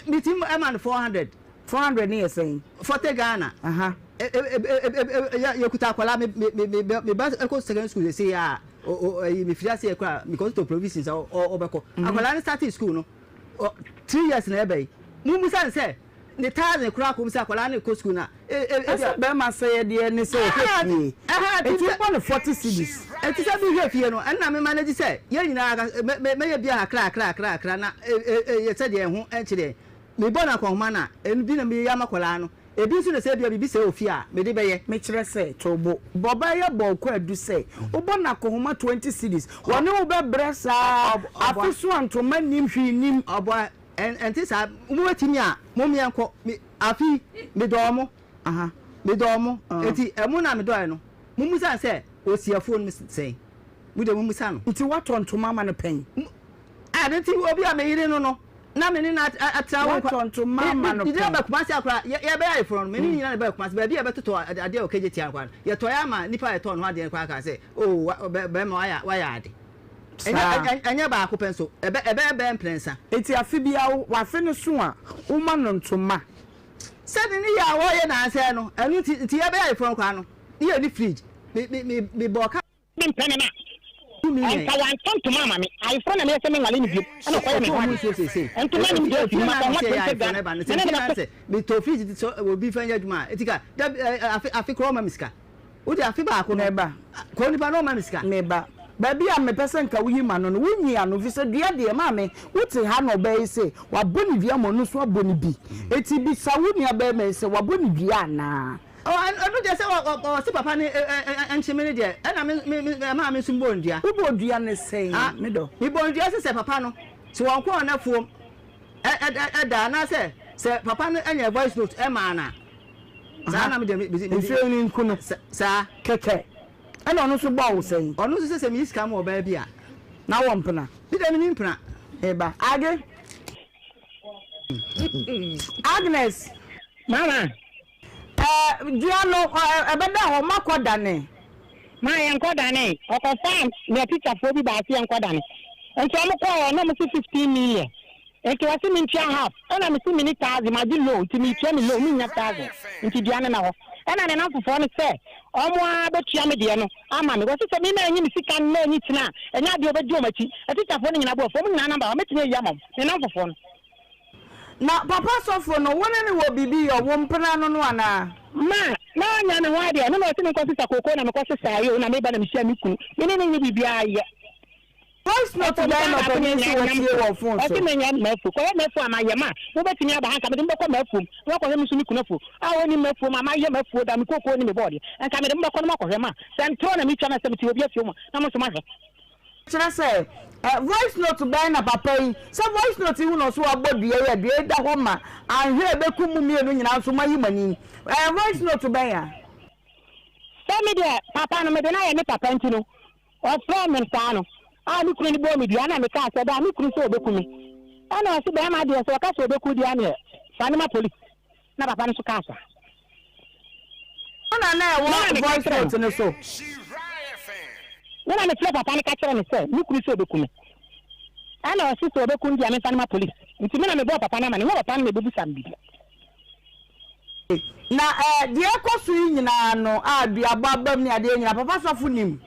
Me tim am 400 ni yesen. 40 Ghana. Aha. Ya kuta akwala me ba ko secondary school say ya me fiase e kwa because to provisions obeko akwala ni start school no 3 years na ebe mu musan say ne taze kura ko musa akwala ni ko school na be ma say de ni say okay eti pon 40 cedis eti say bi hwe fie no na me manage say ye nyina me ye bia kra na ye say de ho enchire me bona ko homa na enu bi na me ya makwala no ebi nso na se bia bibi se ofia me de beye me kire se tobo boba ye bo ko adu se obo na ko homa 20 cedis woni wo be bresa afiso antoma nim hwi nim obo enti sa mo wetimi a mo me enko afi me do mo aha me do mo enti emu na me do no mo musa se osiafo no se mu de mo musa no nti watontoma ma no pen enti obi a me yire no na me ni na atrawo tonto mama no ide ba kumasi akra ye be ayi from me ni nyina be kumasi ba bia be toto ade o keje ti akwa ye to ya ma nipa ye to no ade kwa ka say oh be ma waya ade anya ba ko penso ebe imprensa eti afi bia wa afi no so a uma no ntoma said ni ya wo ye na ase no enu ti ebe ya ifon kwa no ye ni fridge me boka mi mpene na and I want to mama me. I phone me say me ngale ni bi. Ana ko me ho say. Ento ma ni bi ma ko what say ga. Me to fridge so obi fanya djuma. Etika afi kro ma miska. Odi afi ba ko no ba. Ko ni ba no ma miska. Me ba. Baby am me person ka wuyi ma no no wunyi ano fi so de ma me wuti ha no ba yi say wa boni bia mo no so aboni bi. Eti bi sa wuni aba me say wa boni bia na. Oh, I don't just say, Papa, and she made it, and I mean, some bone, dear. Who would you say? Middle. We born just say, Papa, so I'm calling up for Dana say, Papa, and your voice note, Emma. Sana, feeling Kuna, sir, Keke. And on also bow saying, on also says a miss come or baby. Now, one puna. Did I mean puna? Eba, Agnes, Mama. Diano ebeda ho makoda ne ma yankoda ne o confirm me teacher for bi ba ti yankoda ne ento am ko no mo 15 million ento wasi min tia half ana me 1 minute as ma di low ti mi tia mi low mi nya 1000 enti diano na ho ana ne na fofo ne se omo a be tia me de no ama me wasi se mi na anyi mi sika na anyi tina enya de obedi o machi teacher for ne nyina bo fo mo nyina number o metime ya mam ne na fofo no na papa sofo no wona ne wo bibi yo wo mpena no no ana ma na nya ne wa de no no se ko sisa koko na me ko sisa yo na me ba na me sia me kunu me ne ne bibi aye voice note ba no ko ni si wo tie wo phone so o ti me nya mafu ko mafu amaye ma wo betimi aba han ka me de ko mafu wo ko he me su mi kunu fu a woni mafu ma amaye mafu da me koko ni me body en ka me de ko no ko he ma sentro na mi twa na se me ti obi afi mo na mo so ma he tira say voice note ba na papa yi so voice note hu no so agbodue ya de da ho ma anhwe be kumu mienu nyina so mayi mani voice note ba ya so me de papa no me de na ye me papa ntino o from me sta no a mi kunu ni bo me dia na me ka se da mi kunu so obekumi ana so be ma de so ka so obeku dia na sanima police na papa no so ka sa ona na e voice note no so when I met papa, I catch and say, "You could so be coming." I know sister be kundi ame sanima police. Nti me na me bo papa na ma ne wo papa na me bebu sam bi. Na de akoso nyina no a dua babam ni ade nyina papa sofo nim.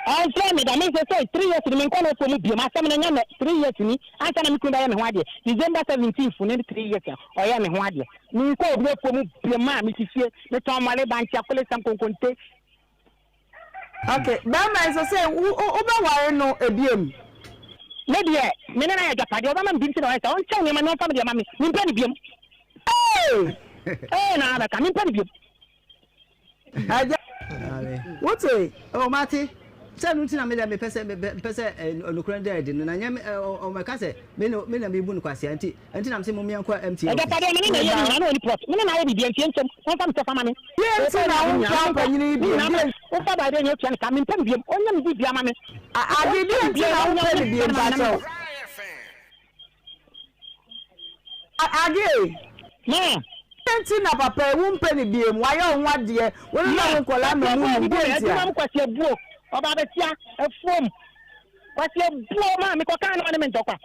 I say me da me say 3 years ni me nko na fo mu bi ma sam na nya 3 years ni ansa na me kunda ya me ho ade. December 17th ni 3 years o ya me ho ade. Ni ko obi fo mu bi ma me sifie me ton male banchi akole sam konkonte. Okay, Bama is say Uba wire no ebiem. Maybe me na ya japade Oba man binti no say on chen me no family mama me mpani biem. Na ba ka me mpani biem. Aja. What say? Oh Mati, say no tina me me pese onukran dead no na nya o me ka say me na me bu no kwase anti na me say mo me anko MT. Japade me na ya na oni plot. Me na ya bi bi anti entem. On fa me so fama me. Yes, na won kan panyini bi. O fa ba de nyo twa ka me mpani biem. Onya me bi bia ma me. Ade bi anti na won pani biem ba cho. Age. Na Anti na papa won pani biem. Wa ya onwa de. Won na won kola me mu bi anti. Ma mo kwase buo. Oba be tia efom. Kwase buo ma me ko kan no me ntokwa.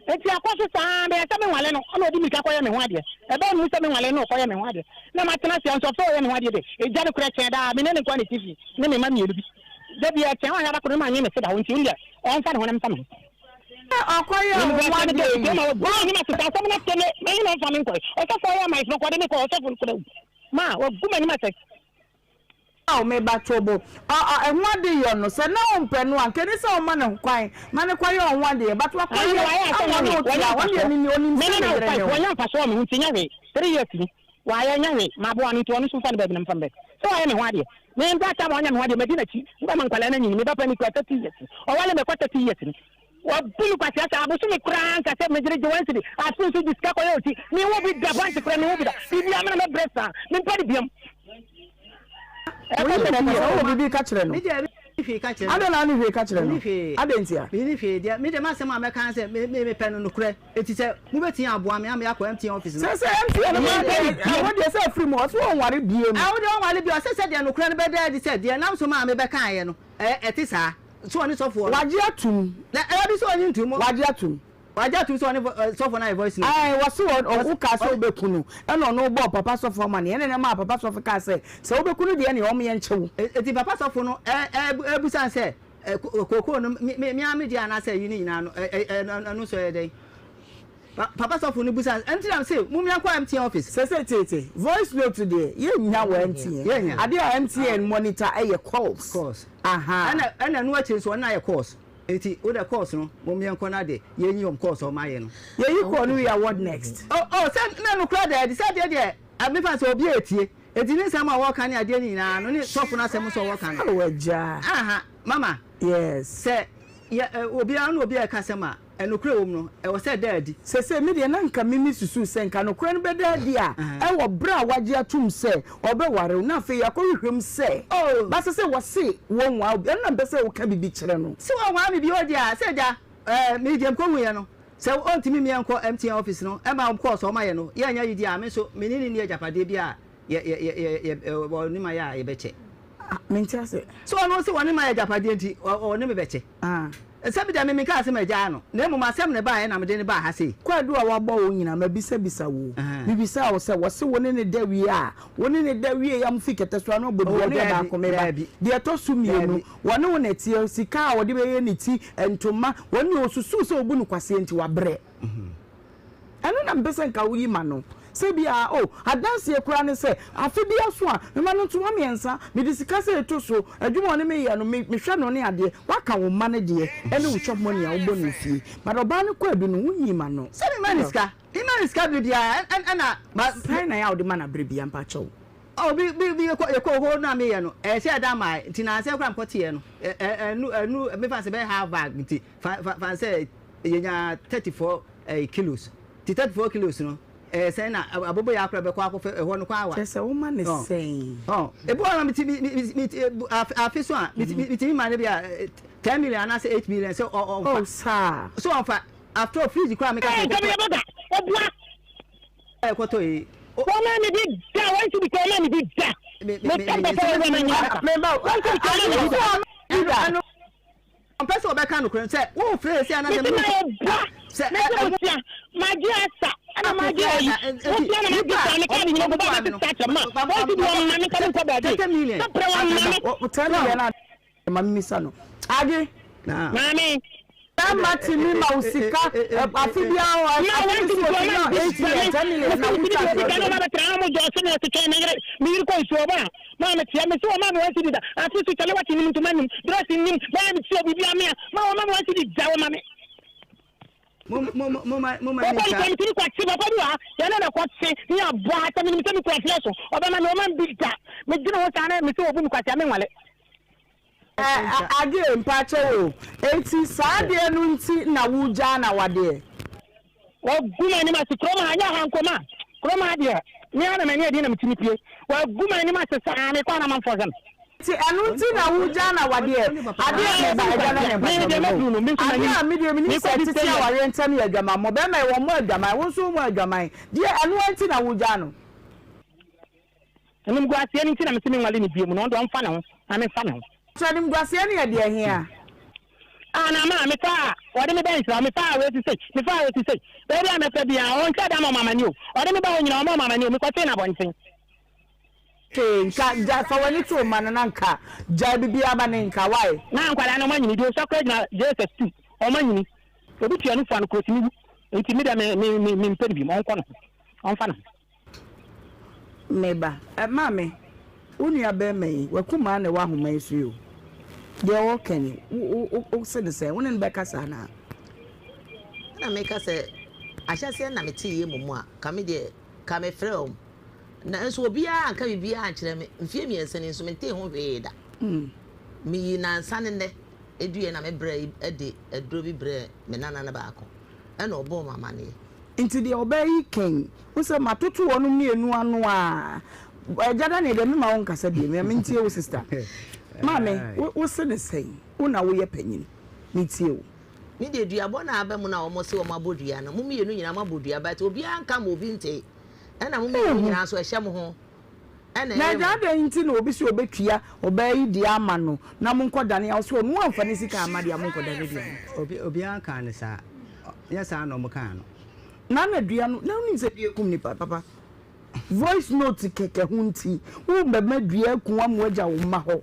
Enti akoso saa be se me wale no ona odi mi ka koye me ho ade. E ba nu se me wale no koye me ho ade. Na ma tena se on so ye me ho ade de. E ja no kura chen da me ne ne kwa ne TV. Ne me ma mi elubi. Da bi e chen wa ya da ko ma nye me se da won ti ndia. On fa ne ho na me sam. Okoye o wa de. Wa ni ma se ta so me na tene. Me ni na fa me nko. O so for ya my no kwa de me ko o so fun ko. Ma wo guma ni ma se. O me ba chobo ehwa de yo no se na o mpenu anke ni se o ma ne kwan ma ne kwaye o nwa de but wa kwaye wa ni oni me na o kwa nya fa so me ntinya we 3 years ni wa ya nya we ma bo anu to onu so fa de na mfambe so wa ya me hwa de me nda ta ma nya me hwa de medina chi ngba man kwala na nyi me papa ni kwa 30 years o wale me kwa 30 years ni wa bulu kwa siasa abusu me kran ka se me jire jwansi di asu so diska ko yoti ni wo bi da banti kran ni wo bi da bi amana me bresa me padi biam bibi ka kire no adela ni hwe ka kire no adentia bi hwe dia me de ma se ma me kan se me pen no kure eti se mu beti aboa me am ya ko MTN office no se MTN no ma de wo de se free mo so won ware biem wo de won ware bi o se de no kure no be de se de na so ma me be kan ye no eti sa so oni sofo waje atum na e bi so oni ntum waje atum so oni sofo na voice no wase o ka so obekunu e no no bo papa sofo ma ne ne ma papa sofo ka say se obekunu de ne o me nchewu eti papa sofo no ebusan say koko no me amedi ana say yini nyina no so ye dey papa sofo no busan enti am say mumia kwa MTN office say voice note today ye nya wa MTN ade a MTN monitor e calls ana no achi so na ye calls eti o the course no mumia nko na de ye nyi course o ma ye no ye yi call no we are what next say na no kra de say de me fan say obi etie eti ni sama wo kan ade nyina no ni sofo na asem so wo kan no waja mama yes say obi an obi e ka sema enokre wom no e wo say daddy say me de na nka mimi susu say nka no kra no be daddy a e wo bra waje atum say obe ware na fe yakohwem say ba say wo say won wa obi na be say wo ka bibi kire no si wo wa bibi odi a say ja medium ko huye no say on timi mi enko MTN office no e ma course o ma ye no ye anya yidi a me so menini ni ajapade bia ye ni ma ya ye beche mentia say so no say woni ma ya ajapade nti o ni me beche sabi da me ka se ma ja no na mu ma sem ne ba ye na me de ne ba ha sei kwadu a wabo wo nyina ma bisa wo bibisa wo se wo se woni ne dawie a woni ne dawie ya mfi kete so no bodu ne ba ko me ba de to su mienu woni wo na tie sika a wo de be ye ne ti entoma woni osusu se obu nu kwase nti wa bre anu na mbese nka wo yi ma no sebia adanse ekura ne se afibia so a me ma no to amiensa me disika se eto so adwuma ne me ya no me hwe no ne ade waka wo ma ne de ene wo chop money a wo bo no fie but oba ne kwa adu no wunyi ma no se me maniska imaniska bibia ana sai na ya wo de ma na brebia mpa chew bi ko ho na me ya no se ada mai tina se kwa mkotie no enu me fa se be have bag nti fa se yenya 34 kilos 34 kilos no say na abobo ya akra be kwa akofo eho no kwa awa say woman is saying ebo na mi afiso a mi ma ne bia 10 million na say 8 million say sir so on fa after fridge kwa me ka say kwato yi woman me big da want to be woman me big da me come before woman me ba want to be woman person obeka no kran say wo free say na dem say Magiasa ana magiasa o pia na magiasa ni kan ni baba na tata ma o ti do ma ni kan ko ba de o tell me na mami sano age mami mati mi ma usika afibia o na want to go na na uta kan na tra mo jo se na se kan mi ko so ba ma me tia me so ma me want to da afi so tele wati ni mtu manu dress ni ma me tia bibia me ma want to da wa ma me mo ni ka ti ko ti baba duwa ya na ko ti ni abo ata mi ko flesh o ba ma no man big da me dina ho sa na me so obu ko ti ame wale age mpache o eti saade enu nti na wuja na wade o guma ni ma si kroma anya hankoma kroma de ni ana me ni de na mtini pie o guma ni ma se sa me kwa na man fozam ti enu nti na wuja na wade ade e ba eja na me de me dunu me kuma ni me de mi se ti ya ware ntem ya adwama mo be me wo mo adwama wo so mo adwama de enu nti na wuja no enu gwa se ni nti na me se me wale ni bie mu no do mfa na ho na me fa na ho Try gwase ne ya de ahia ana ma me fa o de me ben sra me fa we ti say me fa we ti say be dia me fa bia o nka da mama ni o de me ba o nyina o mama ni o me ko te na bonten nka ja fa wani to man na nka ja bibia ba ne nka why na nkwala na manyini do sacred na Jesus 2 o manyini obi tua no fa no ko timi enti me da me mpedi bi mo nko no on fa na meba mame uni abeme wakuma na wa homa isu de o kani o se de se wonen be kasa na me kasa ahyase na me tie mumu a ka me de ka me frɛ o na nso obia anka bibia ankyerɛ me mfie miense ne nso me te ho hwe da me yi na nsane ne edue na me brɛ ede eduro bi brɛ me nana na baako ɛna obo mama ne nti de obayi ken wo se matoto wono mienu anu a jada ne de me ma won kasa de me ntie wo sister mame wo se ne sei wo na wo ye panyin ni tie wo mi de duabo na aba mu na omo se omo abodua na mu mienu nyina mabodua ba te obi anka ma obi nte na mu mienu nyina so ehye mo ho na da nti na obi si obetua obayi di ama no na monko dane aso no amfani sika ama dia monko dane dia obi an kan ne sa ya sa no mo kan no na dua no na ni se dua kum ni papa voice note keke hunti wo bema dua kun am waja wo ma ho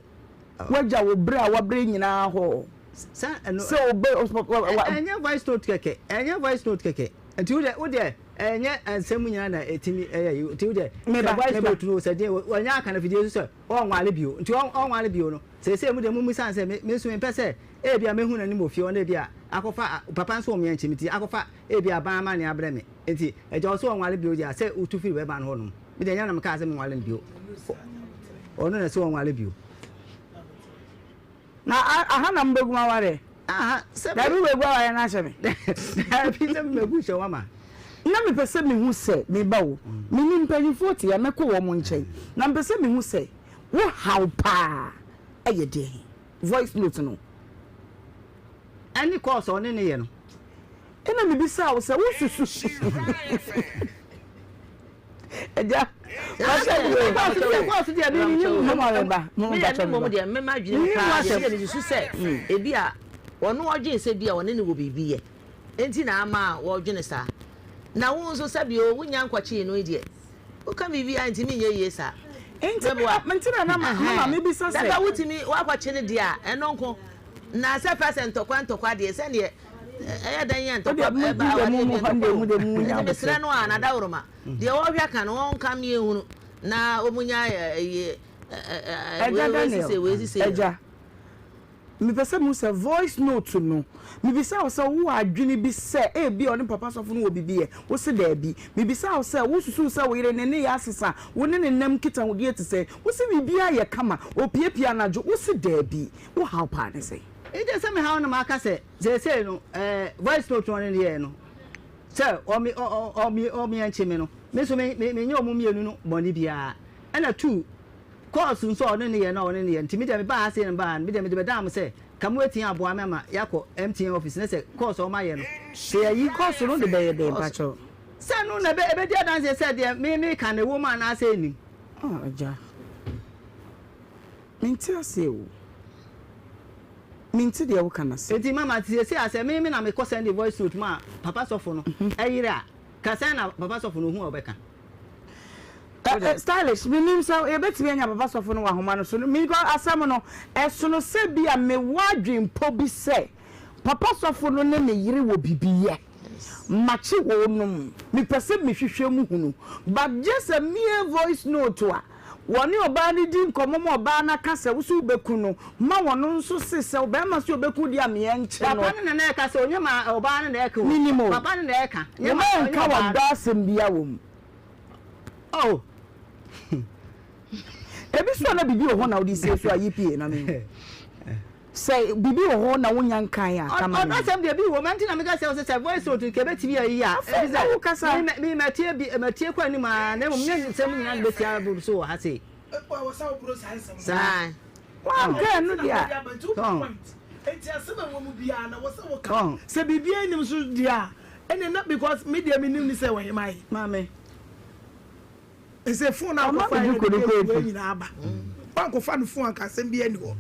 waja wo bra wa bra nyina ho sa no so obe enya voice note keke nti wo de enye ansemu nyina na etimi eyi nti wo de voice note no se de wonya aka na fidie so onwale bio nti onwale bio no se mu de mu san se me so me pese e bia mehu na ni mo fie ona bia akofa papa nso o me nchimiti akofa e bia ban ma ne abre me nti eja so onwale bio dia se utu fi we ban ho no me de nya na me ka se me nwale bio ono na se onwale bio na aha na mbeguma ware aha se da bi wegwa ware na hye me da bi se me gu hye wa ma na me pese me hu se me ba wo me ni mpanyifo tie ya mekọ wo mo nchen na me pese me hu se wo how pa ayede voice note no any course on ne ye no ena me bisa wo se wo susu eja course dia be ni mo mo ba mo dia me ma dwene ka ya ni susu se e bia wono odwen se bia woni ne wo bibiye enti na ama wo dwene sa na wo nso sabi o wunya nkwachi no die o ka bibi anti mi nye yesa enti mentina na ma me bisa se da wutimi wa kwachi ne dia enonko na se percent tokwa de se ne eya dan yan tokwa e ba mu de mu nya be sre no ana da woroma de wo hwa ka no won ka mi ehunu na omunya we se eja mi pese mu se voice note no mi bisa o se wo adwene bi se e bi oni papa sofo no wo bibiye wo se da bi mi bisa o se wo susu se wo yire ne ya asesa wo ne nam kita wo die te se wo se bibia ye kama o piepia najo wo se da bi wo how pa ne se e je se me how na maka se no voice note on ne no se o mi anche me no me so me nye o mu mienu no boni bia na two course nso on ne ye na on ne ye ntimi de me ba ase ne ba me de me dam se kamu etin aboa mema yakọ MTN office ne se course o ma ye no se yi course no de be de pacho se no na be dia dance se de me kan ne woman na ase ni aja minti ase o minti de wo kana se enti mama tie se ase me na me ko send the voice note ma papa sofo no eyira ka se na papa sofo no hu obeka stylish minim so e betimi anya papa sofo no wa homa no so mi go asam no eso no se bia me wadwen po bi se papa sofo no ne me yire wo bibiye machi wo no mi pese me hwehwe mu hunu but just a mere voice note wa woni oba ni di nkomo mo oba na kasa wo so beku no ma wono nso sese oba ma so beku di ame enche no papa ne na kasa onye ma oba ne na eka papa ne na eka nye ma nka wa dasem bia wo mu oh ebi so na bibi ho na odi se so ayipie na me say bibi ho na wonya nkan a kama na sem de bi wo man tina me ka say voice note ke beti bi ayi a ebi za wo kasa me matie kwa ni ma na mo me sem nyina na beti a bu so ha say wa sa wo pro sai sai wa ga no dia enti asema wo mu bia na wo sa wo ka se bibi anim so dia ene na because media me nim ni say wo hemai mame ese phone na ko fa ni na aba wa ko fa no phone ka sem bia ni ho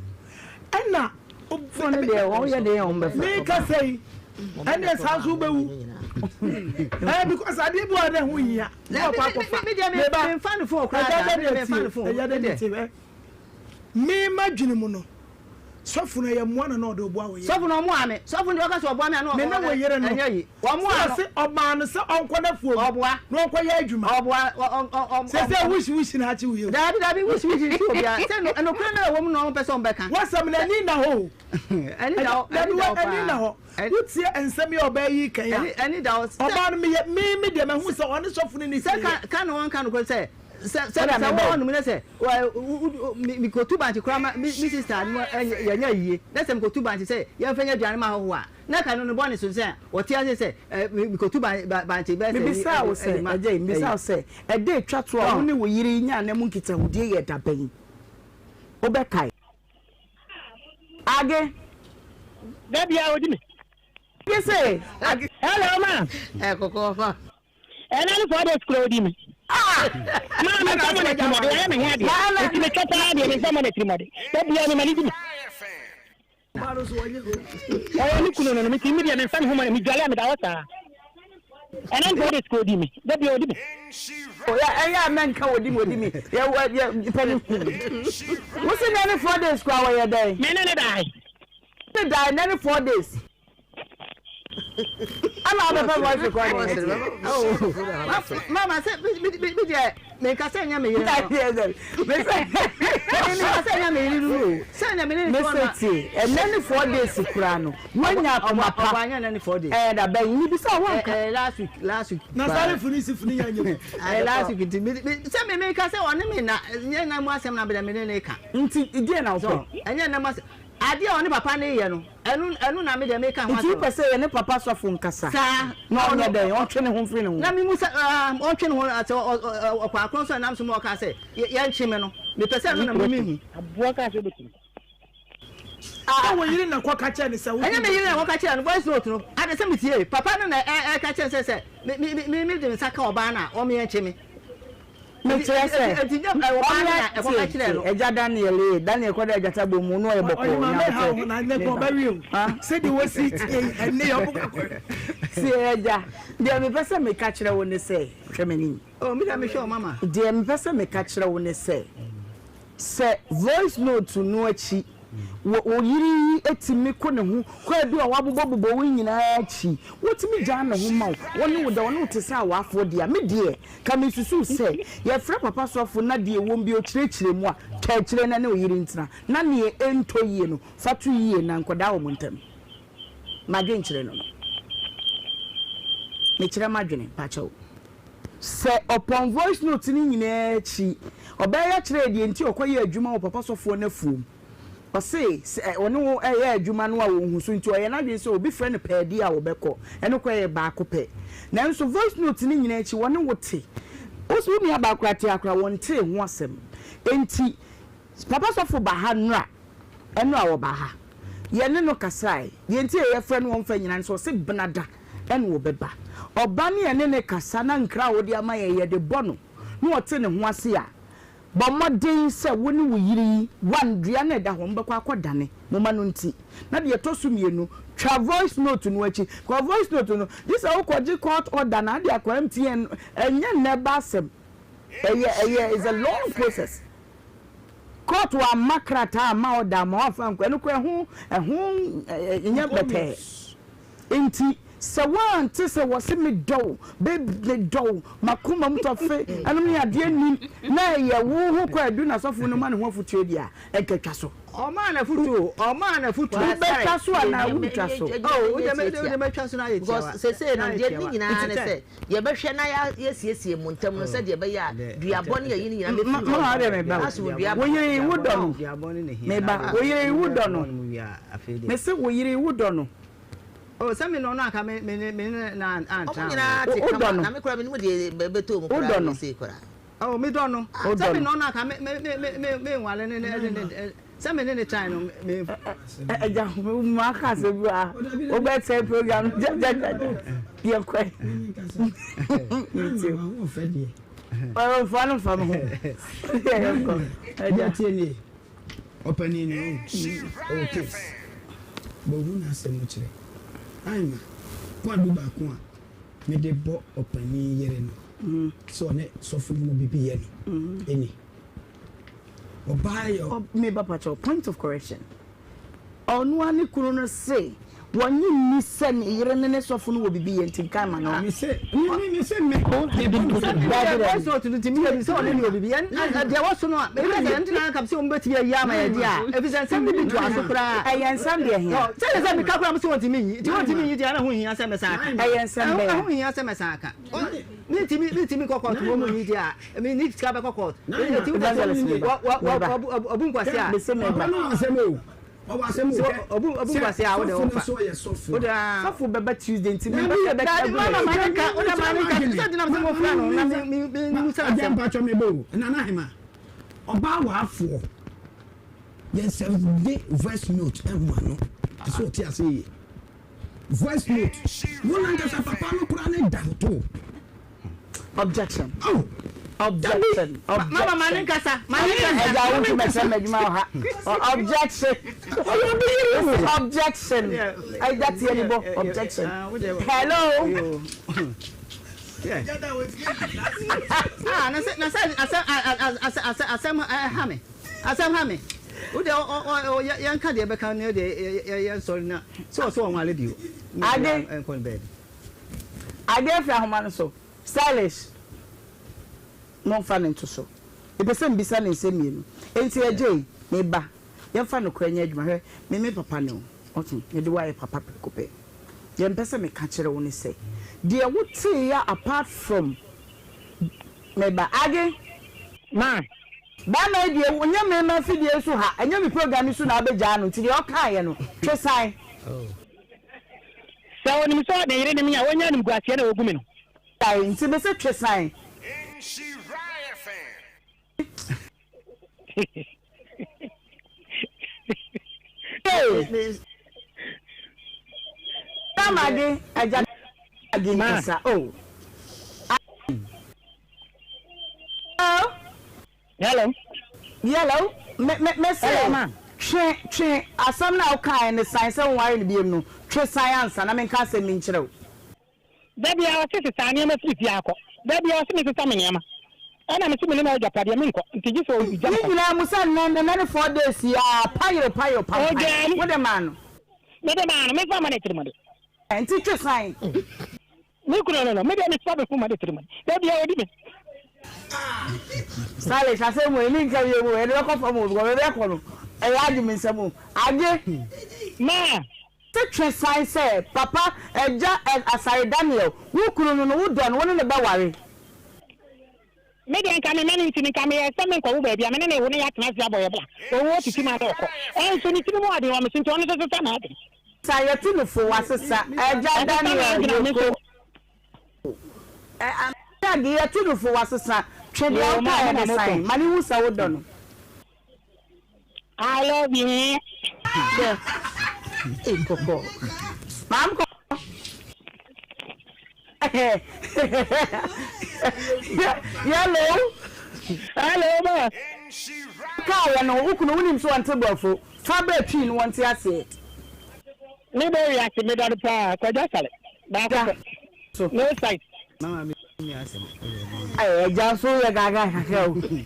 ena phone de wo ye de on be me ka sei ene sa so be wu because ade bu ade hu yia na ko fa me fa no phone kra me fa no phone ya de me ma dwene mu no sofu na ya muana na odo bo awo ye sofu na mo ame sofu ndi waka so obo ame na me na wo yere no enye yi wo mo ano se oba no se onko na fuo oboa na onko ye adwuma oboa se wish na achi wo ye dabi wish ti obia se no kra na wo mo no person beka wasam na ni na ho ani da ho wutie ensem ye oba yi kan ya ani da oba no me de me hu se oni sofu ni se ka no wan kan ko se wo no me say mi ko tu banti kra mi sister no nya yie na se mi ko tu banti say ye fanya aduane ma ho a na ka no no bone so say wo ti ase say mi ko tu banti be say mi bisa wo say ajay mi bisa wo say e dey twa to a ni wo yiri nya na mu nkita hudie ye daban obekai age Dabia odi mi ye say hello ma kokoko ena ni for the scroll di mi Mama, come on, I am here. Mama, you make a party and someone at Trimadi. Don't be any money. I only couldn't make immediate and some woman in Galam at our time. And I'm going to school me. That be old. Oh, yeah, man, come with me. Yeah, what, yeah, what's in any 4 days, square a day? Men and I. They die in any 4 days. I'm out of my voice. Oh, Mama said, make us send me. Send a minute, and then 4 days, Soprano. When you're on my papa, and 4 days. And I bet you saw last week. Not sorry for this. Last week, send me make us say, on a minute, and I must have a minute. And then I must. Adi oni papa ne ye no enu na me de make am. Ti pese ye ne papa sofo nkasa. Sa na onya de on twene ho mfiri ne ho. Na me musa on twene ho ate okwa akronso na mso mo ka se ye nchi me no. Me pese no na me hu. Aboa ka se betu. Wo yiri na kwa ka che ne se wo. Enya me yiri na kwa ka che no voice note no. Ade se me tie papa no na ka che se me de me saka oba na o me enchi me. Eja Daniel kwada ejata bomu no eboko na say the was it and ne obuka si eja de me pese me ka kire wo ne say hwemani oh me da me show mama de me pese me ka kire wo ne say voice note no achi wo yiri etimi ko ne ho kwa bi wa bobo wo nyina achi wotimi gya na ho ma woni wo da woni utesa wa afo dia me de ka me susu se ye fra papa sofo na de wo mbi o kirekire mu a kire na ne o yiri ntina na ne ento yie no fatu yie na nkoda wo montam magen kire no me kire madwene pa chawo se upon voice note ni nyina achi obaya kire de enti okoye adwuma wo papa sofo na fuum say onu adwuma no a wo hu so nti oye na dwen se obi frɛ no pɛdi a wo bɛkɔ ɛno kɔ yɛ baako pɛ na nso voice note ni nyina akyi wone wote osu mi aba akrate akra wonte ho asɛm enti papa sofo ba ha nra ɛno a wo ba ha ye ne no kasai ye nti ye frɛ no wonfa nyina nso se benada ɛno wo bɛba oba ne ye ne kasa na nkra wo de ama ye de bɔ no wote ne ho ase a bomodin se woni wo yiri wandua na da ho mbekwa akodane moma no nti na de tosu mienu twa voice note no achi ko voice note no this a ukoji court order na de akwa MTN enya neba asem eye is a long process court wa makrata ma order ma afa nkwa no ko enya bete enti se wan ti se wo se me do baby do makuma mtofe anu me ade nim na ye wo ho kwa adu na sofo no ma ne ho afutu dia enketwa so o ma na futu be twa so na wo twa so oh de me twa so na ye because se no de ni nyina ne se ye be hwe na ya siesie mu ntam no se de be ya duabɔ ne ye nyina me ma ha de me ba wo yiri wo do no me ba wo yiri wo do no me se wo yiri wo do no oh sami no na ka me na anta na me kura me mu de beto mu kura se kura oh me do no sami no na ka me nwale ne sami ne try no me eja ma ka se bua o be say program ja kwai o fe die o fanu famu eja tie ni opani ni o case bo na se mu kire aima kwa duba ko a me de bo opani yere no so ne so fu mo bibi ye no eni obayo me papa cho point of correction onu ani kunu no say wonyi ni se ne yere ne so fu no wo bibi ye ntinkan ma no me se me ko de bi da so to timi ye so ne wo bibi ye de wo so no a me be ntina ka se wo beti ye ya ma ye dia e bi san bi to asokra ayansan de he se le se bi ka kura mo se wo timi yi ti wo timi yi dia na ho hia se me sa aka ayansan be ho hia se me sa aka ni timi kokot mo mo yi dia me ni ska be kokot ti wo obun kwase a me se me ba no asem o obun kwase a wo de wo fa o da sofo beba Tuesday nti me be mama manika o da manika se dinam se mo fra no na me sa dem pa cho me bo na na hema oba wa afo yes the voice note and one so ti ase voice note won anga sa papa no kura ne da to objection oh Objection. Mama Manikasa. Objection. Objection. I got the anymore. Objection. Hello. Asam hame. Ude o yanka de beka ne de yan sorry na. So on wale bio. Ade en bed. Ade fi ahoma so. Stylish. No fan into so. E person bisa na nsem yenu. Enti agye me ba. Ye fa no kwanya adwuma hwe. Me papa ne o. Otu, ye de why papa pekope. Ye mpese me ka kire wo ne say. De wote ya apart from me ba age ma ba ma die wonya me ma fidie so ha anya mi program so na abeja no ti de o kan ye no twesai so ni so de yire ni mi ya wonya ni guasie na ogumi no tai nti be se twesai Nhyira FM Tamage aja agimasa oh hello me say ma twe asam na o kan ne sign say won ne biem no twe science na me kan say me nkyerɛw da bia o tete sane ma fi akọ da bia o se me tete me nyama ana me se me na japade me nko ntiji so o jam ni na musa na 4 days ya payo what the man me fa ma ne tirmade enti twe sign me kuno no me de me stop fu ma de tirmade da bia o di me Sale chase mo ni nka ye mo e de ko fa mo go be ko no e ya di mensamo age ma twe sign say papa eja asai Daniel wo kunu no wo do no ne ba ware me de nka me mani ntini nka me e se me nko wo ba bia me ne wo ne ya tena sia boye bla o wo titi ma do ko e so ni tini mo ade wo me sinto no so na ade sa ye tu no fo wasesa eja Daniel age ye tu no fo wasesa twe de o ka e sign mani wu sa wo do no I love you. Koko. Mam ko. Hello ma. Ka ya no ukunu unim so ante bofo. Fa ba twi no wonte ase. Me be ya se me da pa ko ja sale. Ba ko. So no site. Mama mi asem. Eh ja so ya gaga kakao. Ni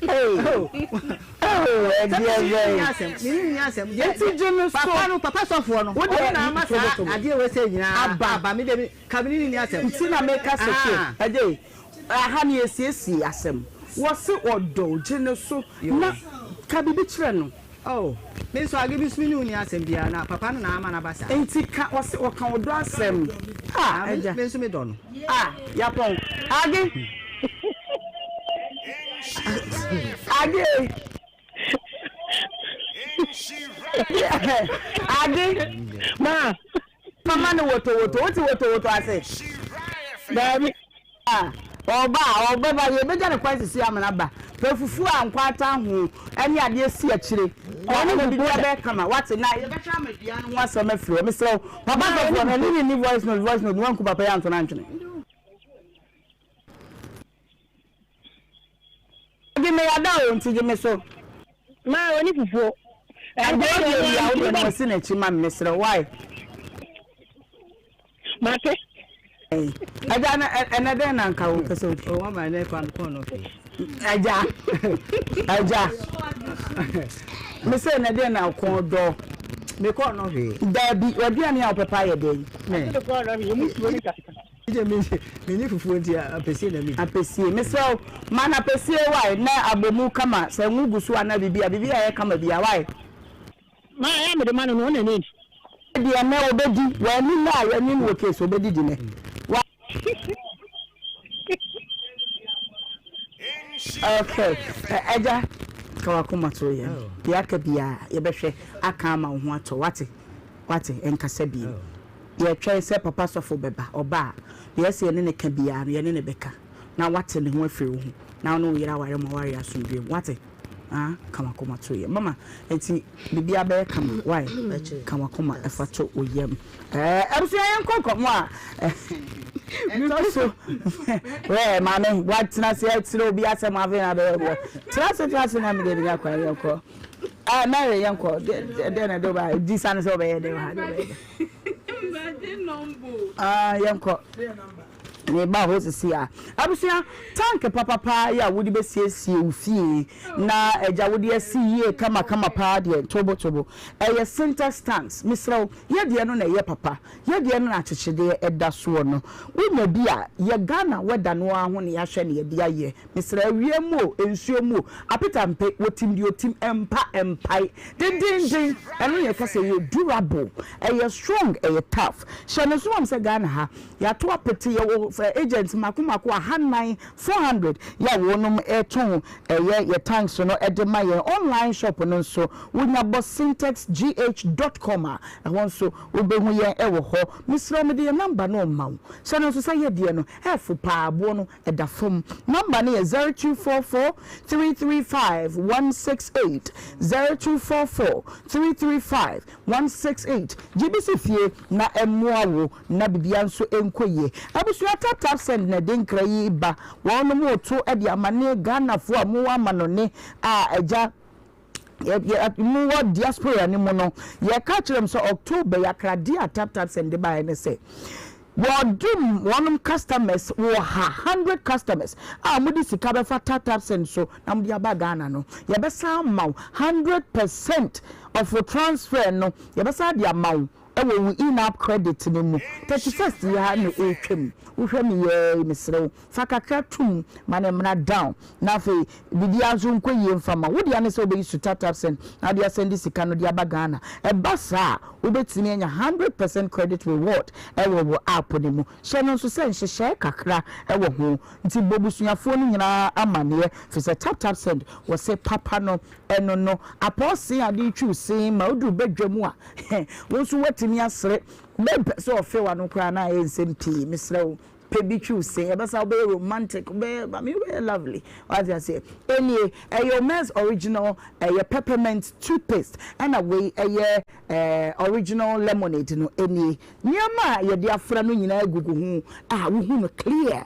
asem. Eti jemi so. Papa sofo no. Wo de na ama sa ade we se nyina. Aba me de kabini ni asem. Nti na make us okay. Ade. Aha ni esiesi asem. Wo se odo jene so na kabibi kire no. Oh, me so age bi sumi ni asem bia na papa na ama na basa. Enti ka wo se wo kan odo asem. Eja. Me so me do no. Yapon. Age. Age. Age. Ma. Mama no woto ase. Baby. Oba ba ye beja ne kwansi si amana ba. Pefufu ankwata ho ene ade si akire. Oni bi bia be kama wate na ye becha amadua no wasa mafiro. Me se papa so no ni voice no wanku papa ya antona ntwene. Give me a down to give me so. Ma oni fufu. And then you see a chima, Mr. Why? Mate. I don't another uncle. So, oh, my neck on the corner. Aja. Mr. Nadia now called door. Me call no here. There be what do you mean? Papaya day. Me fufu ntia apesi na mi. Apesi. Me so man apesi why na abomu kama se ngugu so ana bibia ye kama bia why? Ma ya me de man no na need. Dia me obedi wa ni na ya ni wo case obedi di ne. Okay. Eja kawa kuma to ye. Ya ka bia ye behwe aka ama ho ato wate enkasa bi. Ye twa se papa sofo beba oba yes ye ne ka bia ye ne beka na wate ne ho afiri ho na no yira ware ma ware asomdwe wate kama koma to ye mama enti bibia be kama why kama koma efa to oyem abusu yan konkomo a so we mama what na say tiro obi asem ave na be wo trase na me de kwa yanko Mary yanko de na do ba di san so be de ha de yanko ne ba ho sisi a abusia tank papa ya wodi be siesie ufie na eja wodi asiye kama pa de tobo eye center stands misraw ye de no na ye papa ye de no na chichide eda so no wona bi a ye Ghana weda no aho ne ya hwe ne ye de aye misra wiemu ensuo mu apita mpe wotim di otim empai din eno ye kase ye durable eye strong eye tough shano so am se Ghana ha ya to apete ye agents makumako 400 ya wonum eton ye tanks no edema ye online shop no so wunya bossintexgh.com wonso obehu ye ewo ho misro me de number no mawo so no so say de no efu pa abo no edafom number no ye 0244 335 168 0244 335 168 GBC fie na emuawo na bibia nso enkoye abusu tap send na denkra yi ba wonu mo to e de amane Ghana fo amu amanone eja mu wa diaspora ni mo no ye ka kirem so October ya krade tap send ba ne say wodum wonum customers wo 100 customers mudi sika be fa tap send so na mudi aba Ghana no ye be sam ma 100% of your transfer no ye be sa dia ma ewo in-app credit ni mu 31st ya na etwem wohwe me ye misrew fakakra tum manemna down na fe bidia zo nkoyie mfama wodi ane se obeyi tap send na dia send sika no dia bagana e basa obetimi anya 100% credit reward ewo app ni mu hye no so se nhye kakra ewo ho nti bobusuafo no nyina amane fe se tap send wo se papa no eno no aposi ade twu se ma odu badwamu a wo so watimi asre be so ofewa no kra na ensempie misrew pebichu say ebasa be romantic be lovely what I say any your men's original your peppermint toothpaste and away original lemonade no any nyama ye dia fra no nyina agugu hu wo hu no clear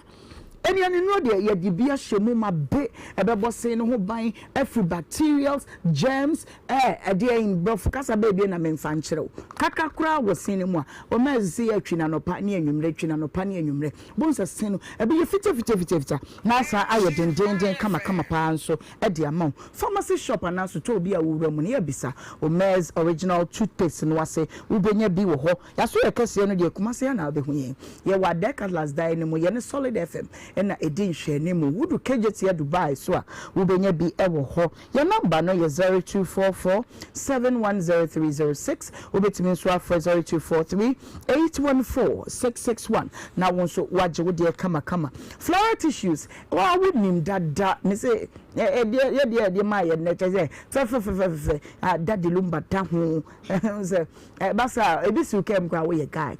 any no de ye di bia hwemu ma be ebebo se no ho ban every bacterials germs de in brof kasa be na memfa nkyerɛw kaka kura wo sin mu a o ma zi atwina no pa ne anwumre twina no pa ne anwumre bonsa sin no ebe ye fita na sa aye den kama pa nso de amount pharmacy shop ana so to bi a wura mu ne ya bisa o men's original toothpaste no ase wo benya bi wo ho ya so ye kase no de kuma se na obehu ye wa Decathlon dai ne mu ye ne Solid FM ena edin hwe ne mu wudu kejeti ya Dubai so a wo benya bi ewo ho ya number no ye 0244 710306 obetimi so afọ 0243 814 661 na won so waje wo de kama floral tissues wa wonim dada me say ye ma ye ne che fe daddy lumba ta ho say basa ebisi ukem kwa wo ye guy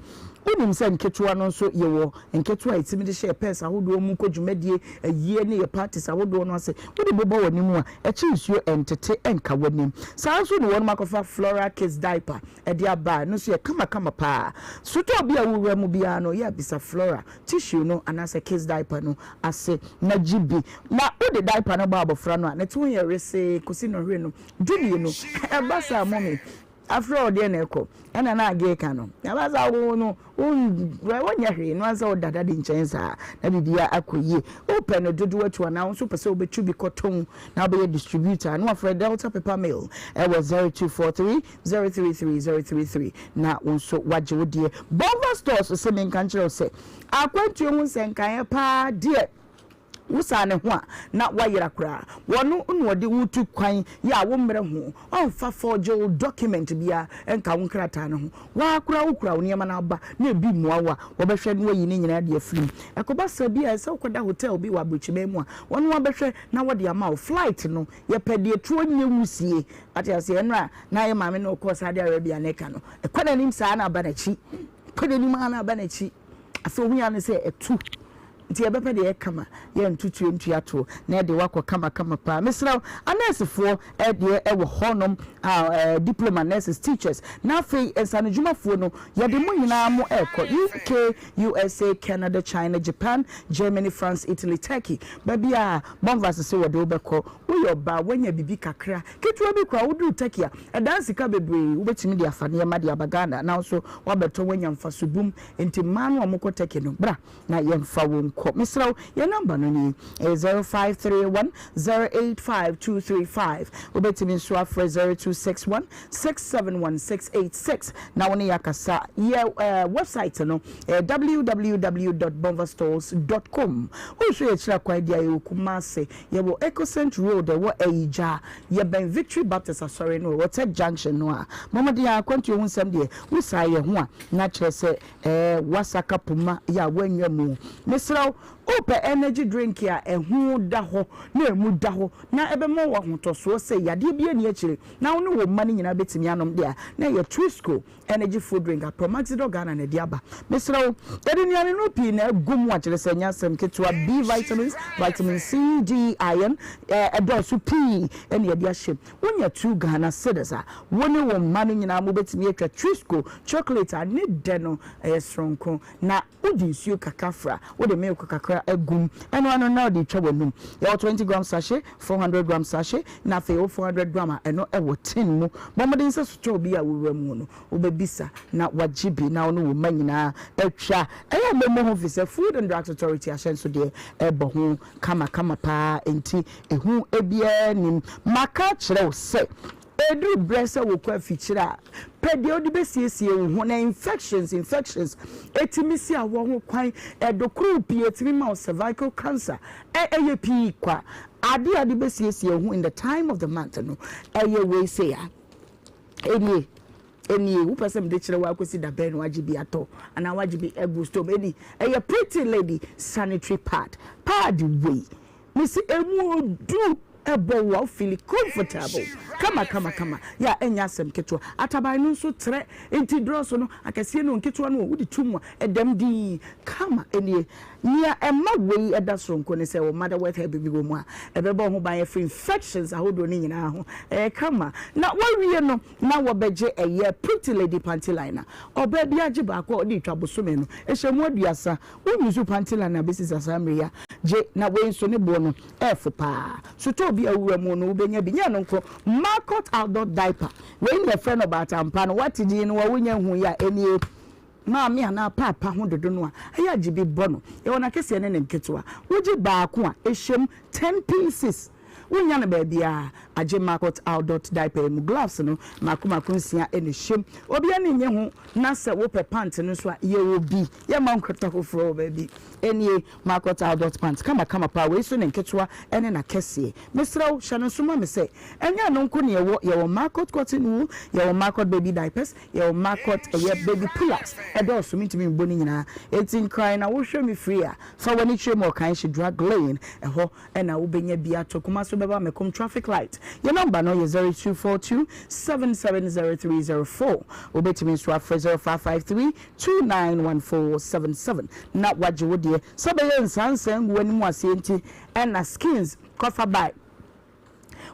unim se nketua no so ye wo nketua etimi de share pesa hodo mu kodwumadie ayie ne ye parties ahodo no ase wodi bobo woni mu a echi nsuo entete enka woni saa so ne won makofa Flora Kids diaper e de aba no so ye kama pa so to bia wura mu bia no ye bisa Flora tissue no anase Kids diaper no ase na gibi na wodi diaper no ba abofra no a ne to ye rese kosi no hwe no dwunie no e basa mommy after all dey na eko ena na age ka no ya baza wo no wonya hwe no anza o dada de nchensa na bibia akoyie open no dodo atu na so pese obetu bi koton na be distributor no after Delta Paper Mill e was 0243 033033 na wonso waje wodie Bova stores se men kan kire se akwantu hu senkan pa de usane ho na wayira kra wono nwode wutu kwan ya wo mre ho onfa forgery document bia enka wo nkrata ne ho wa kra wo kra woniema na ba na bi muawa wo behwe no yi ne nyina de afrim ekoba sabia ese koda hotel bi wa bruchime mu a wono wa behwe na wo de ama flight no ye pede tuo nye wusie ati ase enra na ye mame no ko Saudi Arabia ne ka no ekwana nim sa na ba na chi kwede nim ana ba na chi aso hu ya ne se etu nti ebebe de kama ye ntutu ntuato na de wakọ kama pa mesra anesefo de ewo honom diploma nurses teachers na fe ensanejumafo no ye de munyina mo UK USA Canada China Japan Germany France Italy Turkey babia bonvas se wo de obekọ wo yo ba wanya bibi kakra ketua bi kwa wo Turkey a dance ka bebre wo betimi de afane ma de abaganda na so wabeto wanya mfasubum enti manu amoko Turkey no bra na ye mfa wo nko misra your number no ni 0531085235 wo betimi so afre 0261671686 na woni yakasa ye website no www.bonvastores.com wo so ye kira kwa dia ye Kumase ye wo Ecocent Road wo Eija ye ben Victory Baptist asori no wo Tech Junction no a momodi ya kwantu hu nsem de wo sa ye ho a na kire se wasaka puma ya wanwa mu misra open energy drink ya ehu da ho na emu da ho na ebe mo wa hotoso se yade bia ni akire na wo no wo mani nyina betimi anom de a na ye Trisco energy food drink a Promaxido Ghana na diaba misra yade ni ane no pi na gum wa kire se nyasem ketwa B vitamins vitamin C D iron edosu P ene ye dia hye wonya 2 Ghana cedis a woni wo mani nyina mo betimi atwa Trisco chocolate ani de no stronko na udi nsuo kakafra wo de milk kakra egum eno ano na de twa wanum ya 20 gram sachet 400 gram sachet na fe 400 gram eno ewo tin mu bomodin se so bi a wura mu no obebisa na wajibi na ono wo manyina atwa eya memo ho fi se Food and Drugs Authority ashenso de ebo ho kama pa enti ehu ebia nim maka kire se edu bresa wo kwa fichira pede odi besiesie wo na infections etimisi awo ho kwan edokru pi etimi ma cervical cancer eye pi kwa ade besiesie ho in the time of the month no eye we say ya eni who person de kire wa akosi da ben wajibi ato ana wajibi egu stop eni eye pretty lady sanitary pad way misi emu do ebo wa feel comfortable kama ya enya sem keto ataban no so tre enti droso no akase no keto no wudi tumu edem di kama enie nia emma we edasro nko ne se wo mother worth her baby go mu a ebebo ho ban free infections ahodo ni nyina ho kama na wawie no na wo beje eye pretty lady panty liner oba bia age ba ko odi twabosome no ehemu aduasa wo yusu panty liner besis asamria je na we nso ne bo no pa so to bi awura mu no ubenya binya no nko Marcot outdoor diaper when your friend about ampa no what did you know wonya hu ya enie maami ana papa ho dodo no a aya gibi bono e wona kese ne nketewa wogi baako a ehyem 10 pieces wonya na baabia age Marcot outdoor diaper mu gloves no makomakonsia ene hyem obi ane nye ho na se wo pe pant no so a ye obi ye ma nkota hofro baabi enie Marcot outdoor pants kama pa we so ne nketewa ene na kese mesraw hye so ma me se enya no nko ne ye wo Marcot cotton wool ye wo Marcot baby diapers ye wo Marcot ye baby pull-ups e do so mitimi mboni nyina etin cry na wo hwe me free a fa wani hwe mo kan hye drag lane e ho e na wo benya bia to kuma so beba me come traffic light your number no is 0242770304 obetimi so afre 0553291477 na waje wo de sabaye nsansan wani mu asenti na skins cover by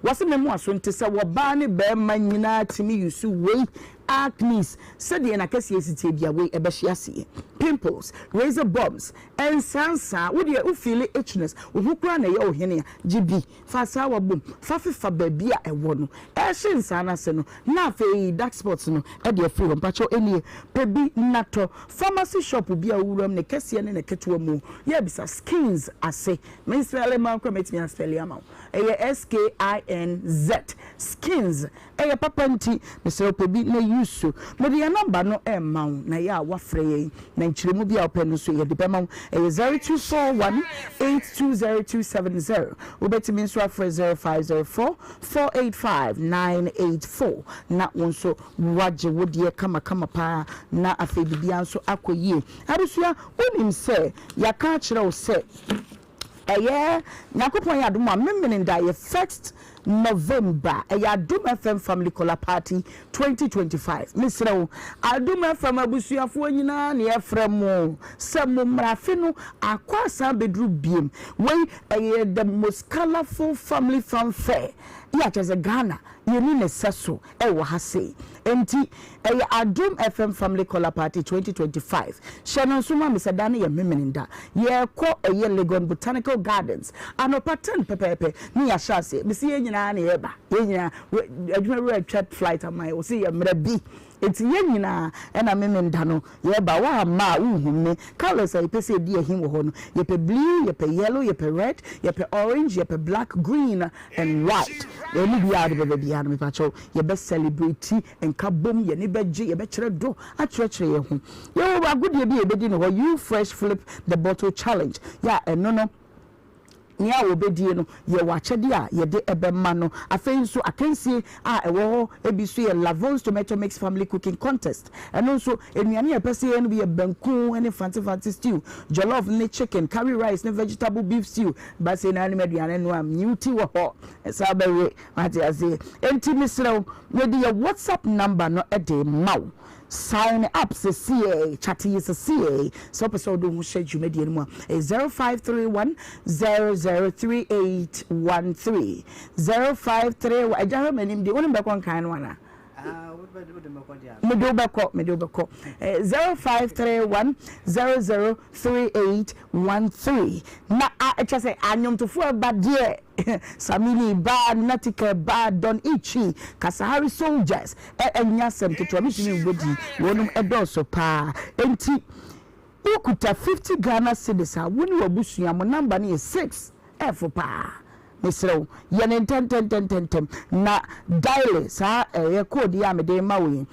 wase memu aso nte se wo ba ne be manyina timi yusu wei acne said na kase esite bia we ebehia se pimples razor bumps and sansa wo de u feel itchiness wo hukura na ye ohene gibi fa sa wa bum fa fifa babia ewo no e shinsa na se no na fe dark spots no e de free mpacho eni pebi nato pharmacy shop bia wuram ne kase ne ketewa mu ye bisa skins ase me spell ma kwa metimi spell ya ma e SKINZ skins e papa nti me se pebi na yusu me de number no e ma na ya wa frey na nchiremu bia open so ye de be ma 0241820270 obetimi nso afre 0504485984 na wonso waje wodie kama pa na afebibia nso akoyie adusua onim se yaka kire o se eye nyakopon ya dum a memmen da ye first November Adum FM Family Color Party 2025 Misrao Adum FM abusuafo nyina na yefremo semo mrafino akwasa bedru biem we the most colorful family fanfare ya cheze Ghana yeni ne seso ewo ha sei enti Adum FM Family Color Party 2025 Shannon Suma misadane ye memeninda ye ko Legon Botanical Gardens anopaten pepepe ni ya shase bisi ye nyina na yeba ye nyina adwuma re chat flight amai o see ye mrabi enti ye nyina na memenda no yeba wa ma uhunne colors ay pese di ehim wo ho no ye pe blue ye pe yellow ye pe red ye pe orange ye pe black green and white ye ni bia de be bia me pacho ye be celebrate en kabom ye ni beje ye be kire do a kire ye ho ye wo agudie bi ye be di no you fresh flip the bottle challenge ya no nia obedie no ye wachede a ye de ebema no afei so akansie a ewo ebiso ye Lavon's tomato mix family cooking contest eno so enuane ye pese ye no be banku ene fancy stew jollof ne chicken curry rice ne vegetable beef stew base na aduane no am newti wo ho sabawe mate ase enti misrew we de your WhatsApp number no e de maw sign up CA chatty is a CA so episode who said you made the 0531 003813 0531 I don't remember the one back on kind one Medobako 0531 003813 na I just say anyom to for bad dear Samili bad natika bad don ichi Kasahari soldiers enyasem ketwa mitimi bodi wonum edoso pa enti ukuta 50 Ghana cedis a woni wabusua mo number ne 6 F pa Misro yen 10 na dial sa code ya me de mawe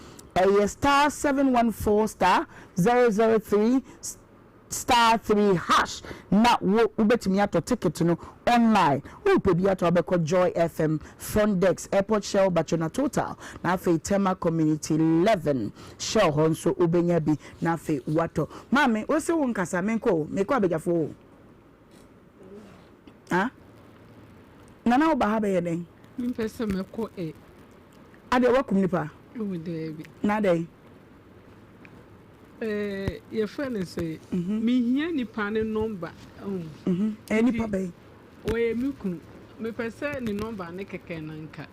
star 714 *003 *3 hash na wo ubetimi ato ticket no online wo pebi ato abeko Joy FM front desk airport shell bachona total na afi tema community 11 shell honso ubenya bi na afi wato mame wo se wo nkasa menko meko abejafo ha nana oba ha be yeden mpese meko ade wakum nipa o debi na dey your friend say me here nipa ne number nipa be o ye mikunu me pese ni number ne keke na nka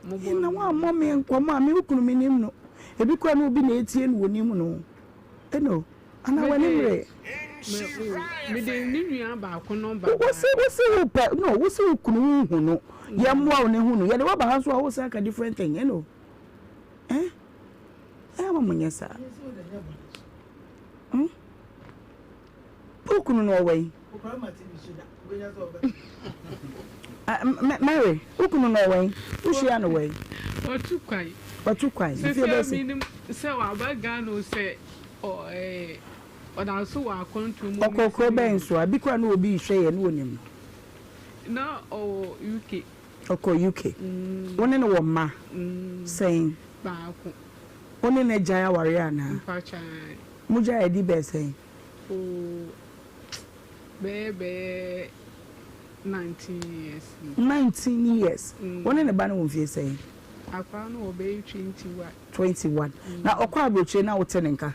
mo bo na wa mo me nkoma me ukunu me nim no ebi kwa no bi na etie no wonim no eno ana wani mre me de ni nua ba ko number wo se pe no wo se ukunu hu no ye mwa ne hu no ye de wa ba ha so wo se aka different thing eno ma munyesa ukunu no way Mary ukunu no way ushia no way otukwai se wa ba Ghana se oda so wa kontu mu okoko ben so abikwa no obi hwe ye no onim na UK UK woni no wo ma saying ba ko woni na jaya ware na mpacha muja edi be saying bebe 19 years woni ne ba no mfie saying akwa no obe 21 na okwa abroche na wote ne nka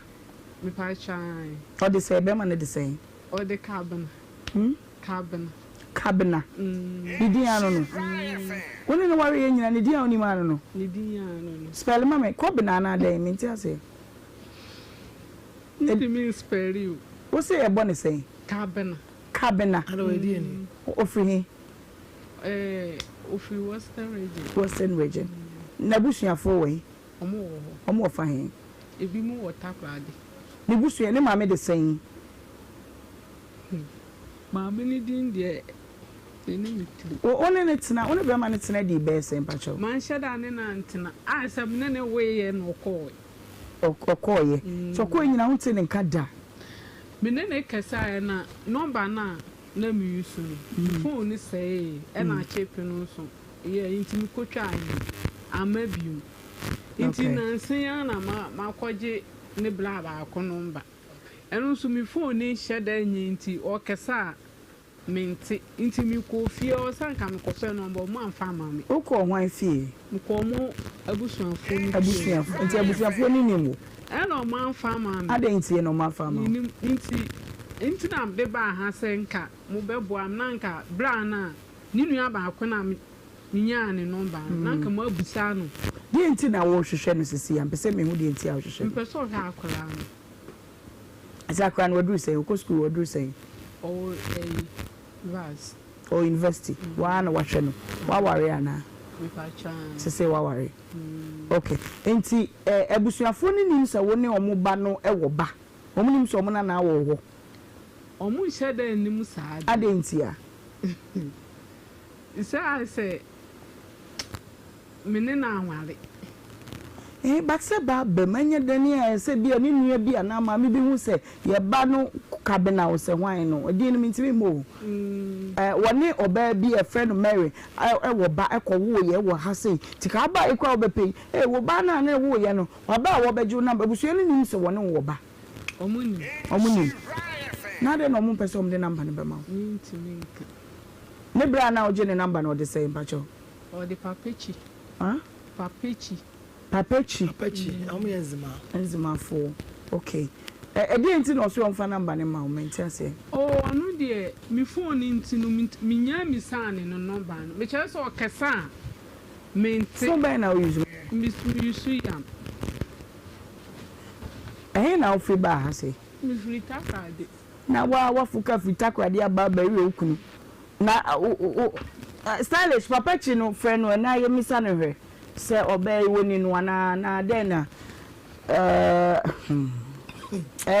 me pa chan o de say be ma ne de saying o de cabin Nidi ano no woni no ware nyina nidi ano ni ma no nidi ano no spell mama ko banana dey minti ase nidi mean spell you wo say e bone say cabin hello edi ni ofri ofri western region na busuafo we omo fa he ebi mu water krade ni busua ni mama de saying mama ni din de enimiti one ne tena one be ma ne tena di be say mpacho man shada ne na ntena asem ne we ye no okoye so ko nyina ho te ne nkada mene ne kasa na number na me use phone ni say e na chepe no so ye intimi kotwa amabiu inti na nsia na makoje ne bla ba ko number eno so mi phone ni shada nyi nti o kasa mente nti mi ko fie o sanka mi ko fe no mbo mo amfa ma mi o ko hwan fie mi ko mo abusuafo ni nti abusuafo ni ni mo e no mo amfa ma mi ade nti no mo amfa ma nti na de ba ha senka mo bebo am nanka bra na ni nua ba ko na mi nya ne number nanka mo abusa no de nti na wo hwehwe no sisi am pese me hu de nti a wo hwehwe mpeso ha akora no Zakran wadu say ko school wadu say o vas o university wa na wahwe no wa ware ana me pa chan se wa ware okay enti abusuafo ni nim se wo ne omo ba no e wo ba omo nim se omo na wo wo omo hye da nim saa ade enti a isa se mene na aware but se ba be manya dani a se bia ni nua bia na ma me bi hu se ye ba no kabena wo se hwan no odi ni ntimi mo woni oba bi e friend Mary e wo ba e ko wo ye wo ha se tika ba e kwa obepe wo ba na na wo ye no wa ba wo beju na babusu ni nim se woni wo ba omuni na de no mo pese om de number ne be ma ntimi nka ne bra na o je ne number no de say mpacho o de papechi Papechi. Enzima for. Okay. Enti no so on number ne ma o menti ase. Oh, anu de mi phone nti no mi nya mi san no number no. Me chere so okesa menti. So by now use. Mi use yam. Na o free ba ha se. Mi free takade. Na wa fuka free takade aba ba ri okunu. Na stylish Papechi no friend no na ye mi san no hwe. Se obey woni no na den na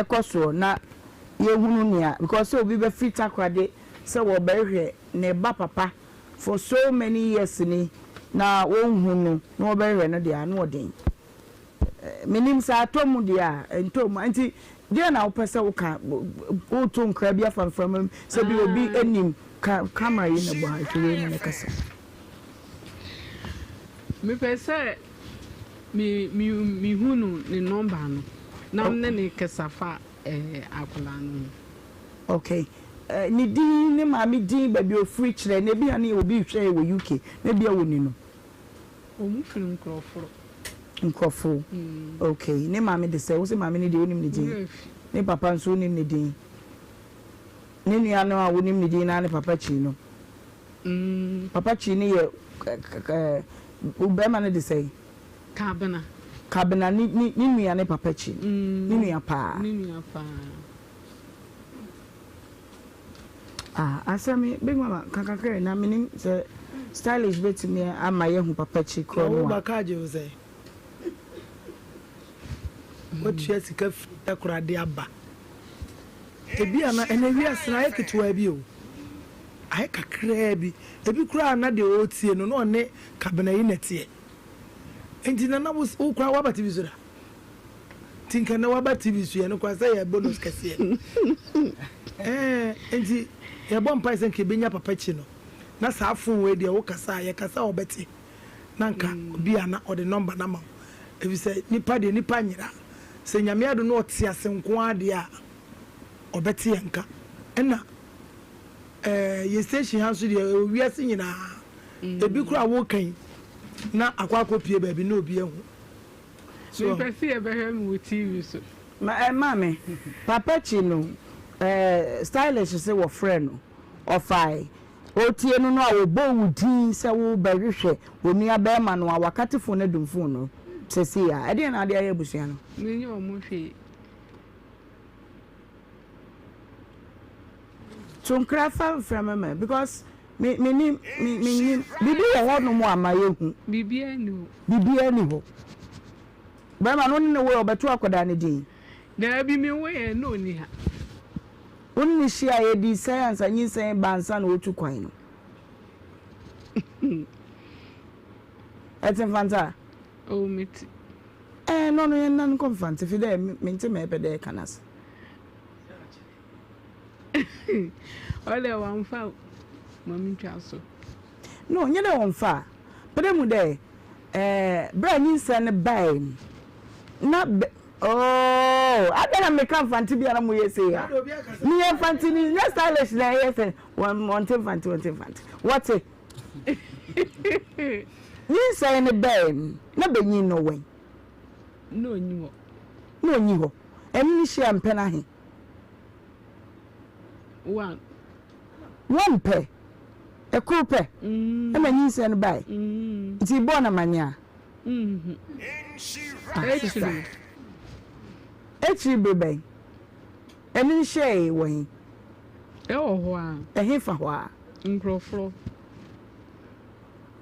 koso na ye hunu nia because obi be fit akwade se wo be hwe ne ba papa for so many years ni na wo hunu no be hwe no dia no odin minim sa tomu dia entom anti dia na wo pese wo ka wo to nkra bia from se bi obi enim camera yi na bo ha twe ne kasa me pese mi hunu ni number no na mne ne kesafa akola no okay ni din ne ma mi din ba bi o free kire na bi ani obi hwe wo UK na bi awoni no o mu firi nkrofo okay ne ma mi de se wo se ma mi ne de onim ne din ne papa nso onim ne din ne nua no a wonim ne din na ne papa chi no papa chi ne ye Ubema ne de say Kabena ni nua ne Papechi ni nua pa asami big mama kakakere na minim se stylish bit me amaye hu Papechi ko no ba ka je o say what you sika akura de aba ebi ana ene wi asra eketwa bi o ai kakra bi ebi kura na de otie no no ne kabena yi netie enti na wo kura wa ba TV zura tinka na wa ba TV su no kwa say ya bonus kase enti ya bom paisen ke benya Papechi no na sa afun we de wo kasa ya kasa obeti nanka obi ana o de number na ma ebi say nipa de nipa nyira se nyame ado no otie asenko ade a obeti yanka ena ye station hanso de wiase nyina ebi kura wo kan na akwa kopie ba bi na obi ehu so me pese e be hem with TV so mame Papechi no stylish se wo friend no ofai otie no no a wo bo wudi se wo ba hwehwe onua ba ma no a wakatifo na dumfo no sesi ya ade na ade ya busia no me nyo mo hwe Tunkra from me because me bibi e ho no mo amaye hu bibi ani ho ba ma no ne we obeto akoda ne din da bi me we no ni ha onni shia ye di science anyi sen bansa na otu kwan no etin fanta o meti no ye nan konfante fi de me nti me pe de kanas ole wan fa mami twaso no nye de wan fa pede mu de bra nyi sen ne bai na Oh, I don't make fancy be a moye say. Me and fancy ni stylish na yes one fancy. What it? You say in the bed, no be you no way. No you. No you. Emi share mpena he. One pe. A coupe. Ema nyi say no buy. Ti born amanya. Actually, baby. And in shay way. Oh, a hifa in Croflo.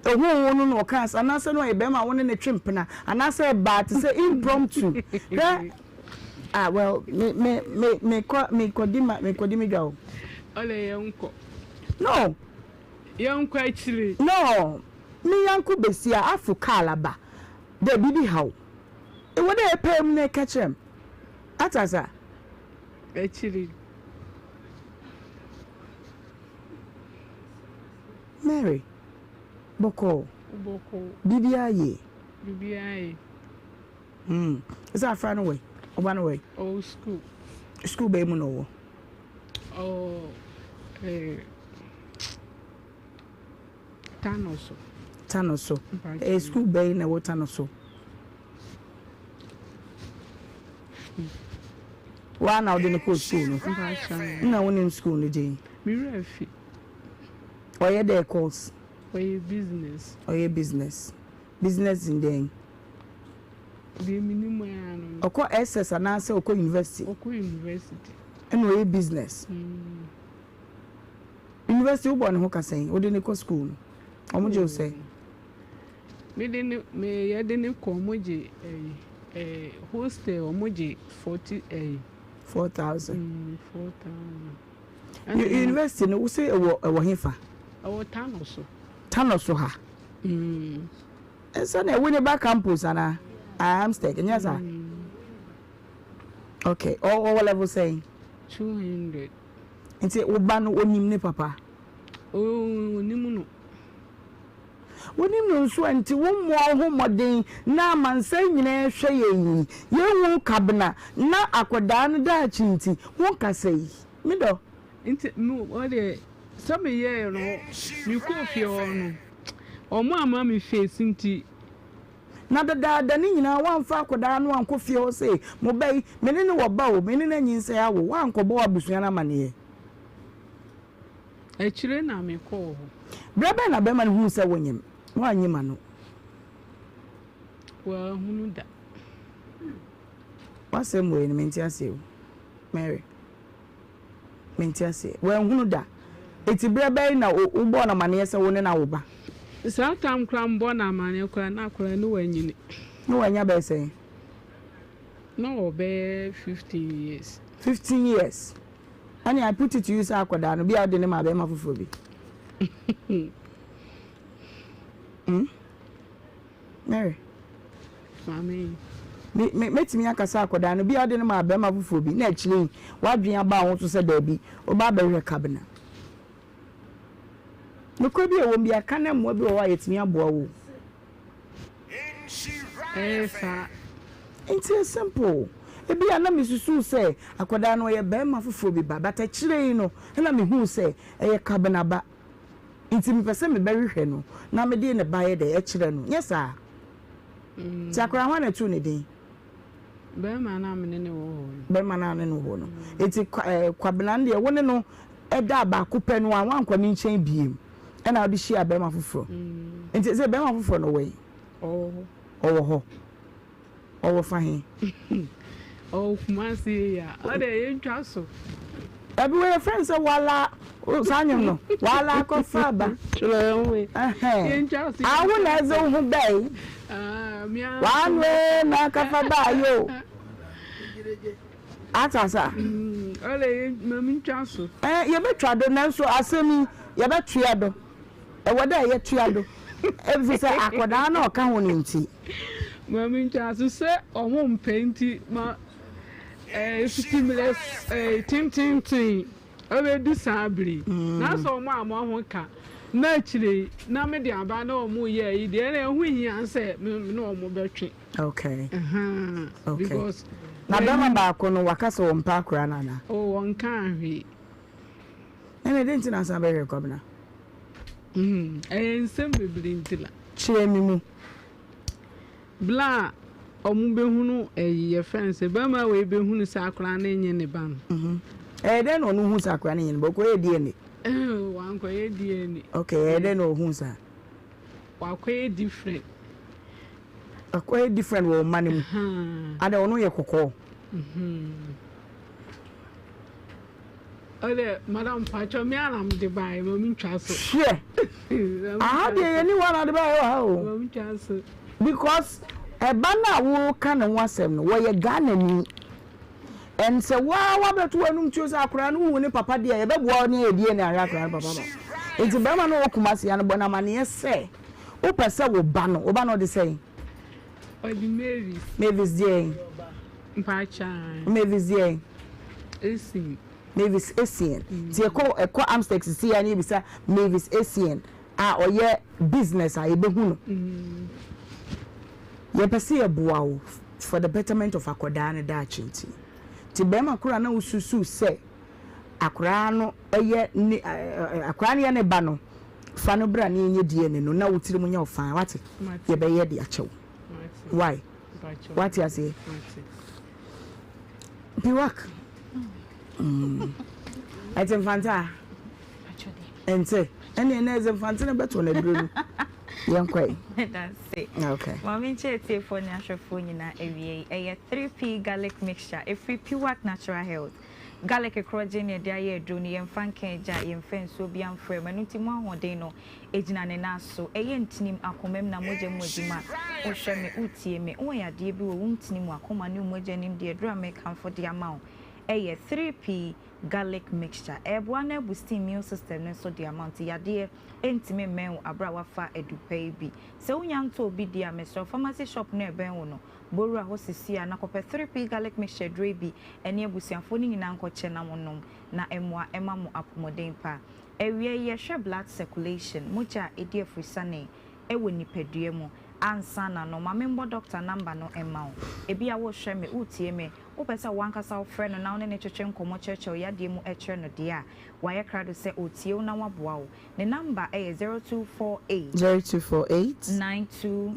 A woman no cast, and I said, no, I bear my one in a trimpana, and I said, but to say impromptu. Well, me Codima go. Ole, uncle. No, young quite chilly. No, me uncle Bessia, Afu Calaba. The baby how. It would a pay me catch him. Atasa. Actually, Mary. Boko. BBI. Is our friend away? One away. Oh, school. School baby no. Oh, Tanoso. A school bay in a Tanoso. One out in the cool school. No one in school, Jane. Mirafi. Or your day course. Or your business. Or your business. Business in day. The minimum. Or call SS and answer or university. Or university. And your business. University one who can say, or didn't go school. Or would you say? Me didn't come a hostel or moji 40 4,000. University no say a wahifa. Our town also. Town also ha. And so they win back campus and I am staking. Yes, sir. Okay, all level saying 200. And say Ubano Onimni Papa. Oh, Nimuno. Wonim no so anti wo mo ho modern na mansan nyina hwe yin ye wo kabna na akoda no da chinti wo kasai me do nti no o de some ye no mi ko fie no o mo ama mi face nti na da ni nyina wamfa akoda no anko fie ho sei mo bai me ne wo ba o me ne na nyinsa ya wo wanko bo abusua na mane e chire na me ko ho braba na be man hu se wonyem Why mano? Well, who knew that? What's the way in Mentiasi, Mary? Mentiasi. Well, who knew that? It's a brave now, who born a man, yes, I won't know. Sometimes cram born a man, you can not cry no when you know when you're say. No, be 15 years. 15 years. And I put it to use Aquadan, be out in my bema for Phoebe. Mary. Mammy. Make me a casaco no be out in my bema for be naturally. What being about to say Debbie or Barbara cabinet. No could be a won't be a cannon will be why it's me a bow. It's simple. It be a Mrs. Sue say, I could know a bema for Phoebe, but a chileno, and I mean who say a cabinet back. Inti mi pese me beri hwe no na me de ne baye de ekire no yes sir Sakura wana tu ne din be ma na me ne wo no eti kwabena de woni no eda ba kopɛ no a wankɔ ne nkyɛn biem ɛna ɔde hia be ma foforo enti se be ma foforo no wei ho fahin kuma si ya ade yentwa so everywhere friends are wala sanyum no wala ko faba chule I will as who bay one way na ka faba yo atasa ole mami twaso ye betwa do na so asemi ye betwa do e woda ye twa do every say akoda na oka ho nti mami twaso se omo mpenti ma stimulus tin obe du sabri na so mo amo ho ka na chire na me de aba na omo ye yi de na hu hia se no omo betwe Okay. Okay. Because na bema ba ko no wakasa wo mpa akra na. Oh, won kan hwe. Ene denti na san be record na. Ensem bebere ntila. Chire mi mu. Bla omu behunu ye friends bema we behunu sa akra na enye ne ban. Den no hu sa akra na enye bo ko e die ni. Wan ko e die ni. Okay, den no hu sa. Wa ko e different. Quite different wo money. I don't know your cocoa. Oh, Madam Pacho, me am the buy, Mommy Chasso. Sure. I had anyone at the buy, because a banner will can and was him where you gun and so, wow, what to one choose our crown who win papa dear, ever war near dear and our papa. It's a Bama no Kumasi and Bonamania say. Opa say will ban, Obano the same. Mavis J. Mavis J. Mavis Asian. See a call Amstex see any bisa Mavis Asian. Or ye business I be who. Ye pesi a boa for the betterment of Akodana Dachinti. Tibema Kura no susu say Akrano ye Akrania ne bano. Fano brani in your DNA no now utilimunya fine what ye be ye the actual. Why? What you say? Piwak. It's infanta. And say, any news infanta better on a blue. Young quay. That's it. Okay. Mommy chetty for natural phone in a 3p garlic mixture, a free Piwak natural health. Garlic crogenia dia droni and fanke ja in fence so be frame and ultima hodeno ejina ne naso entinim akomem na moje mojima o hwe me utie me o ya de bi wo untinim akoma ne moje nim de dra make am for the amount 3p garlic mixture ebo na boosting immune system ne so the amount ya de entime men abra wafa edupai bi se unyanto obi dia me so pharmacy shop na eben wo no boru a hosisia na kope 3p garlic mixture drebi ene abusianfo ni nyina nkoche na monom na emwa ema mo apomoden pa ewie ye hwe blood circulation moja edi afrisane ewo nipadua mu ansa na no mamembo doctor number no ema o ebi a wo hwe me utie me wo pesa wankasa wo frɛ no na wo ne twetwe nkomo kyerɛkyerɛ ya de mu ɛkyerɛ no de a waye krado sɛ otie wo na waboa wo ne number 0248 92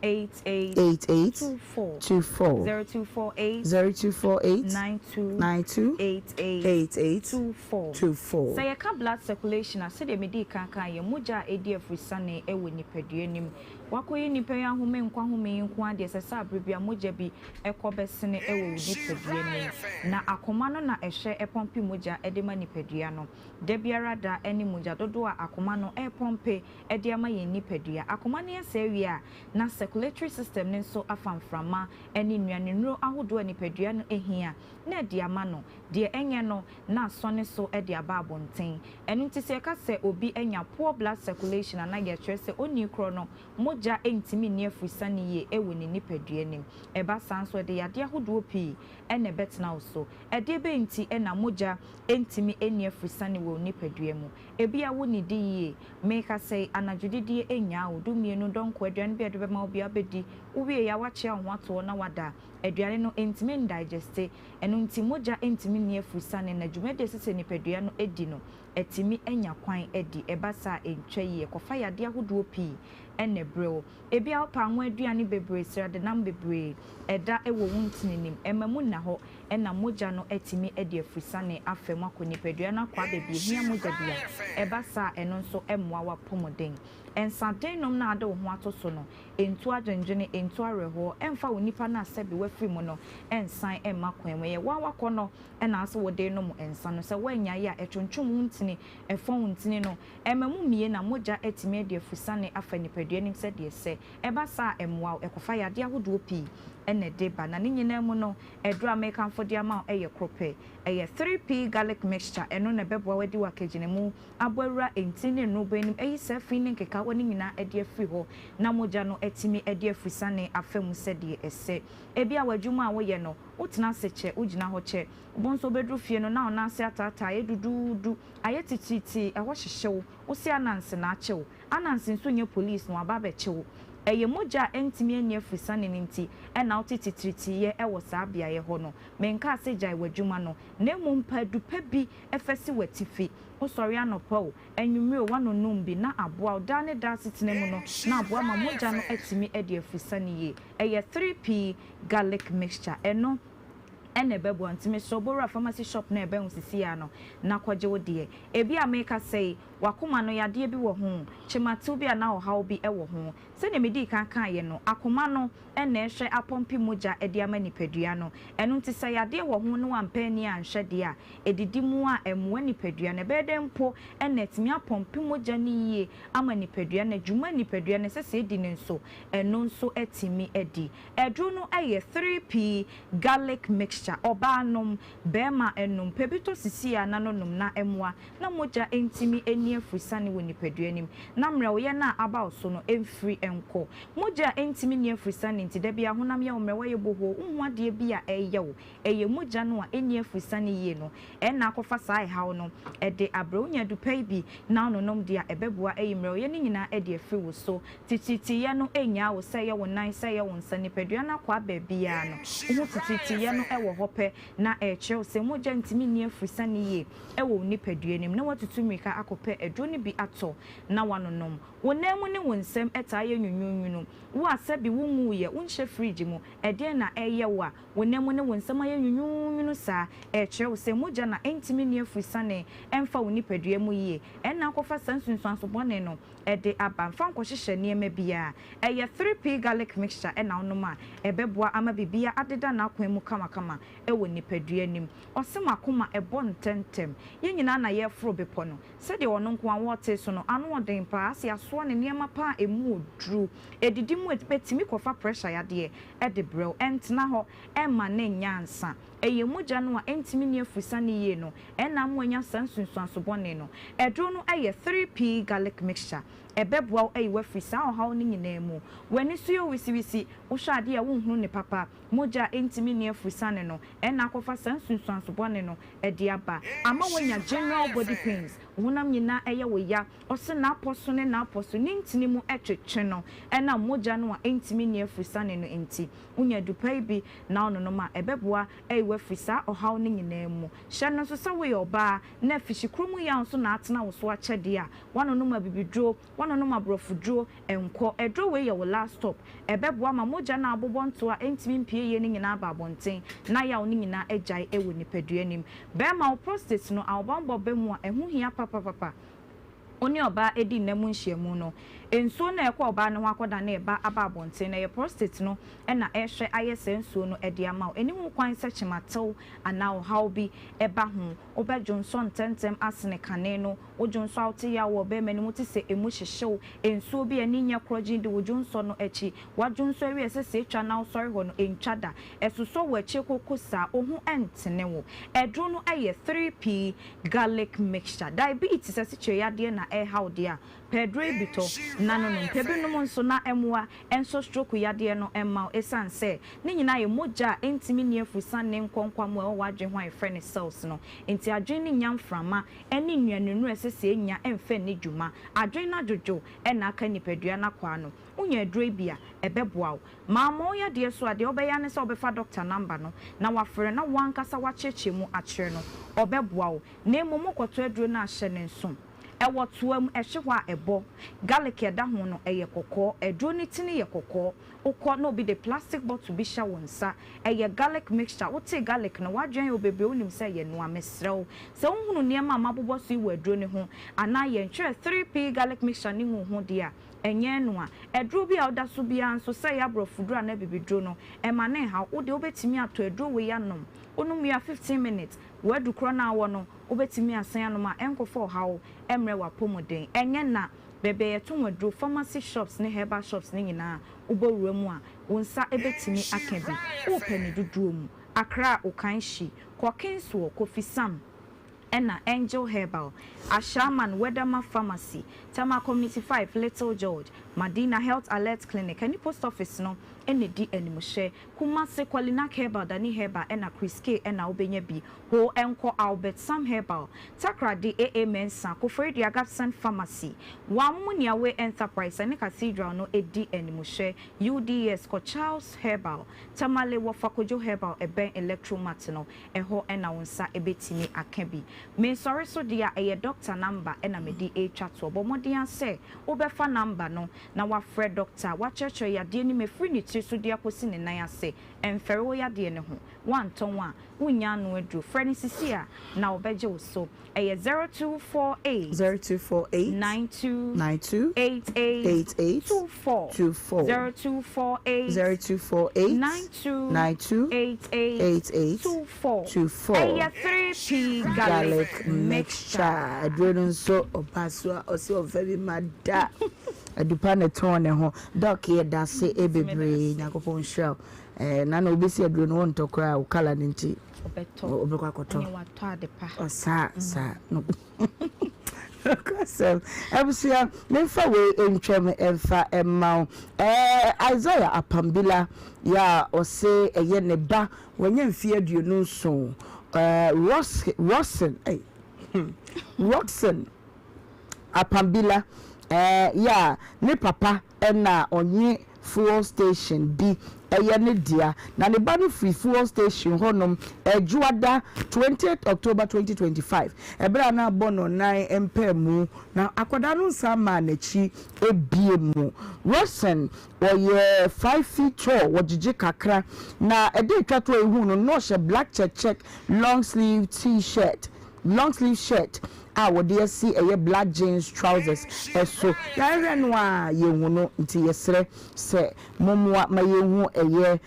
88 0248 92 88 say ka blood circulation ase de medi kankan ye moja edi afrisane ewo nipadua nim wakoye nipa ya home nkwa home nkwa de sɛ sa abribia moja bi ekobesene ewo nipadua nim na akoma no na ehwe epompi moja edema nipadua no de biara da eni moja dodo a akoma no epompe ede ama ye nipadua akoma ne ase a na circulatory system ne so afamframa eni nnuane nro ahodo nipadua no ehia na de ama no de enye no na asone so ede aba abonten enu nti se ka se obi enya poor blood circulation na ye twere se oni kro no moja entimi ne afusane ye ewo ne nipadua nim eba sanso de yade ahodo pi ene betna so ede be nti ena moja entimi eni afusane wo nipadua mu ebia wo ni di ye make say anadwudidie enya odumie no donko aduane bi ade be ma obi abedi uwie ya wache ho ato na wada aduane no entimi digeste eno nti moja entimi ne afusane na dwumede sese nipadua no edi no etimi enya kwan edi ebasa entwa ye kofa yade ahodo pi ene brew ebia opa anwa aduane bebre sira de nam bebre eda ewo wuntininim emamu na ho ena moja no etimi edi afusane afem akonipadua na kwa bebi hia moja bia ebasa eno nso emwa wa pomoden ensaden nom na ade ho ato so no entu adwenjene entu areho emfa wonipa na asebi wafiri mu no ensan emma kwanwe ye wawakọ no ena aso wode no mu ensa no se wanya ya etwontwom wuntini efon wuntini no emamu mie na moja etimi edi afusane afanipadua nim se de se ebasa emwa ekofa yade ahodo pi ene deba na nyina mu no edra make for the amount eye krope eye 3p garlic mixture eno na beboa wadi wakagine mu abawura entini no benim eye sefin nkeka woni nyina ede afiri ho na moja no etimi ede afusane afem se de ese ebia wadwuma a woye no utena seche ugina ho che bonso bedru fie no na ona se atata edududu ayetititi eho hyehyew wo se ananse na achew ananse nso nye police no aba be chew eye moja entimi eni afisa ne nti na otititritiye wo saa bia ye ho no menka asejai wadwuma no na mumpa dupa bi efesi watifi osori anopa o enwumre o wanonum bi na aboa da ne da sitene mu no na aboa ma moja no etimi edi afisa ne ye eye 3p garlic mixture eno ene bebo antime sobora pharmacy shop na ebe nsisi ya no na kwaje wodie ebi ameka sei wakoma no yade bi wo ho chimatu bi na ohaw bi e wo ho se ne medi kan ye no akoma no ene ehwe apompi moja edi ama nipadua no eno nti se yade wo ho no wampani anhwede a edidi mu a emwa nipadua ne bede mpo ene etimi apompi moja ni yie ama nipadua na dwuma nipadua ne sese edi ne nso eno nso etimi edi edru no eye 3p garlic mixture obanom bema enum pebito sisi a nanonom na emwa na moja entimi eni afrisane woni peduanim na mra wo ye na aba oso no emfri enko moja entimi ni afrisane nti da bia honam ye mra wo ye boho unwade bia eyewo eye moja no a eni afrisane ye no na akofa sai hawo no de abronya dupai bi na nonom dia ebeboa mra wo ye ni nyina de afri wo so tititi ye no enya wo se ye wo nan se ye wo nsane peduana kwa ba bia no wo tititi ye no wo hope na eche se moja ntimi ni afrisane ye wo ni peduanim na watutumika akope edroni bi ato na wanonom wonemu ne wonsem etaye nwunwunu wo asabi wonwu ye wonhye fridge mu ede na eye wa wonemu ne wonsem aye nwunwunu sa eche se moja na entimi ni afrisane emfa woni pedua mu ye na akofa sansunsuanso bone no ede abanfa nkohyehyɛ niema bia eye 3p garlic mixture na onoma ebeboa ama bibia adeda na akwan mu kama ewo nipadua nim osemakoma ebo ntentem ye nyina na ye fro bepo no se de ono nko anwote so no ano oden pa ase aso ne niema pa emu odru edidi mu etimi kofa pressure yade ede brew entna ho emma ne nyansa eye moja no a entimi ne afusane ye no na mwanya sansunsuanso bone no edro no eye 3p garlic mixture ebeboa eyiwa frisa ohaw ni nyina mu wani suyo wisiwisi wo hwade a wonhunu ne papa moja entimi ne afusane no na akofa sansunsuanso bone no ede aba ama wanya general body pains wonam nyina eye wo ya ose na aposo ne na aposo ni ntini mu etwetwe no na moja no a entimi ne afusane no enti unya dupai bi na ono no ma ebeboa eyiwa frisa ohaw ni nyina mu hye no so sawe oba na fishikrumu ya nso na atena wo so akyede a wano no ma bibidro wano no ma brofudro enko edro we ye wo last stop ebeboa ma moja na abobonto a entimi mpie ye ni nyina aba abonten na ya wo ni nyina agyae ewo nipaduanim be ma wo prostate no awbambo be mu a ehu hia papa oni oba edi nnamu nhyiamu no ensuo na ekwa oba ne ho akoda na eba aba abonten na ye prostate no na ehwe ayese nsuo no edi ama enimu kwan se chimatew ana how bi eba ho oba Johnson tentem asne kane no o Johnson outi ya wo be mani muti se emu hyehyew ensuo bi ani nya krogin de wo Johnson no echi wa Johnson wi ese se etwa na sorry ho no entwada esuso wo echi kokosa ohu entene wo edro no aye 3p garlic mixture diabetes ase cheyade na how dia pedro bito nanonom pebinum nso na emwa enso stroke yade no emma esan se ne nyina ye moja entimi ne afusan ne nkonkwam e wadwe ho efre ne cells no enti adwen ne nyamframa ene nnuanenu esese enya emfe ne dwuma adwen na jojo na aka nipadua na kwa no unya adre bia ebeboa ma mo ya de so ade obeya ne se obefa doctor number no na wafre na wankasa wacheche mu akere no obeboa na emu koto adro na ahye ne nso ewo tuam ehwehwa ebo garlic eda ho no eye kokko edro ni tini ye kokko ukọ no be the plastic bottle bi sha wonsa eye garlic mixture wote garlic no wadwen obebe onim se ye no amesrew se unhunu niema mabobo so iwo edro ni ho ana ye ntwe 3p garlic mixture ni ho dia enye no a edro bi a oda so bia nso se ya brofudro na bibidro no ema ne ha wo de obetimi ato edro we ya nom onum ya 15 minutes wadu kro na wo no obetimi asan anoma enkofo hawo emre wa pomoden enye na bebe yeto wadro pharmacy shops ne herbal shops ne nyina ubowura mu a wonsa ebetimi akabi opani duduo mu akra okanshi kokenso kofi sam ena Angel Herbal, Ashaman Weatherma Pharmacy, Tama Community 5, Little George, Madina Health Alert Clinic any post office no ene di animuhye Kumase Kwalina Herbal Dani Herbal ena Chris K ena obenya bi ho enko Albert Sam Herbal Takra di AA Mensa Kofredi Agapsan Pharmacy Wamunia We Enterprise ene Cathedral no edi animuhye UDS Ko Charles Herbal Tamale Wafakojo Herbal eben electromatino eho ena wonsa ebetimi akabi me sorry so dia eye doctor number ena medi e chatwo bomodian se obefa number no na wa fred doctor wa cheche ya de ni me free ni so dia kosi ne nan ase emfere wo ya de ne ho wanton a unya no adru frɛ ne sisia na obeje wo so eye 0248 92 88 24 0248 92 88 24 eye 3p garlic mixture adwenu so opaswa osi very mada adupa ne ton ne ho doc ye da se ebebre nyakopon show na na obesi adwenu won tokra ukala nti obekwa koto ni wato adepa sa no Kasem ebusia memfa we entwem emfa emma Isaiah Apambila ya ose eye ne ba wanya mfie aduonu so Roxon Apambila ya ne papa na onye fuel station bi eye ne dia na ne ba no free fuel station honom ejuada 28th October 2025 ebra na bono 9 empemu na akoda no nsama na chi ebie mu Rosen oye 5 feet tall wojije kakra na ede twato ehu no no she black check long sleeve t-shirt a wode see a black jeans trousers so ya no a yehu no nti yesre se momwa mayehu eye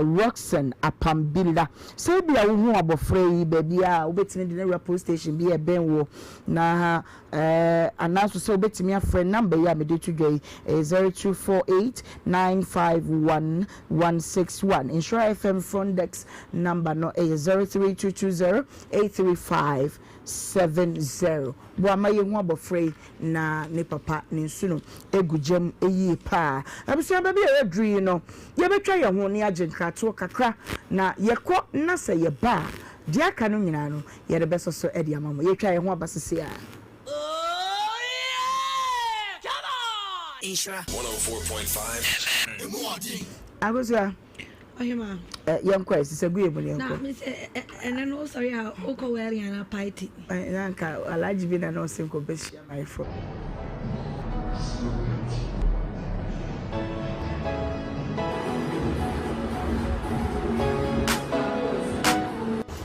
Roxon Apambila so bia wo hu abofra yi ba bia obetimi de na police station bia benwo na anaso so obetimi afre number ya me de tudwai 0248 951 161 Insure FM front desk number no 03220 835 70 bo amaye hu abofra na ne papa ne nsuno egugem eyi pa abusia ba bia edru no ye betwa ye ho ne nkrato kakra na yekọ na se ye ba dia aka no nyina no ye de beso so edi amamo ye twa ye ho abasese a Nhyira 104.5 Agosia Ohemaa yanko esegu ebu yanko na me say no sorry how oko wearing an party nanka alaji bi na no sinko besia my friend.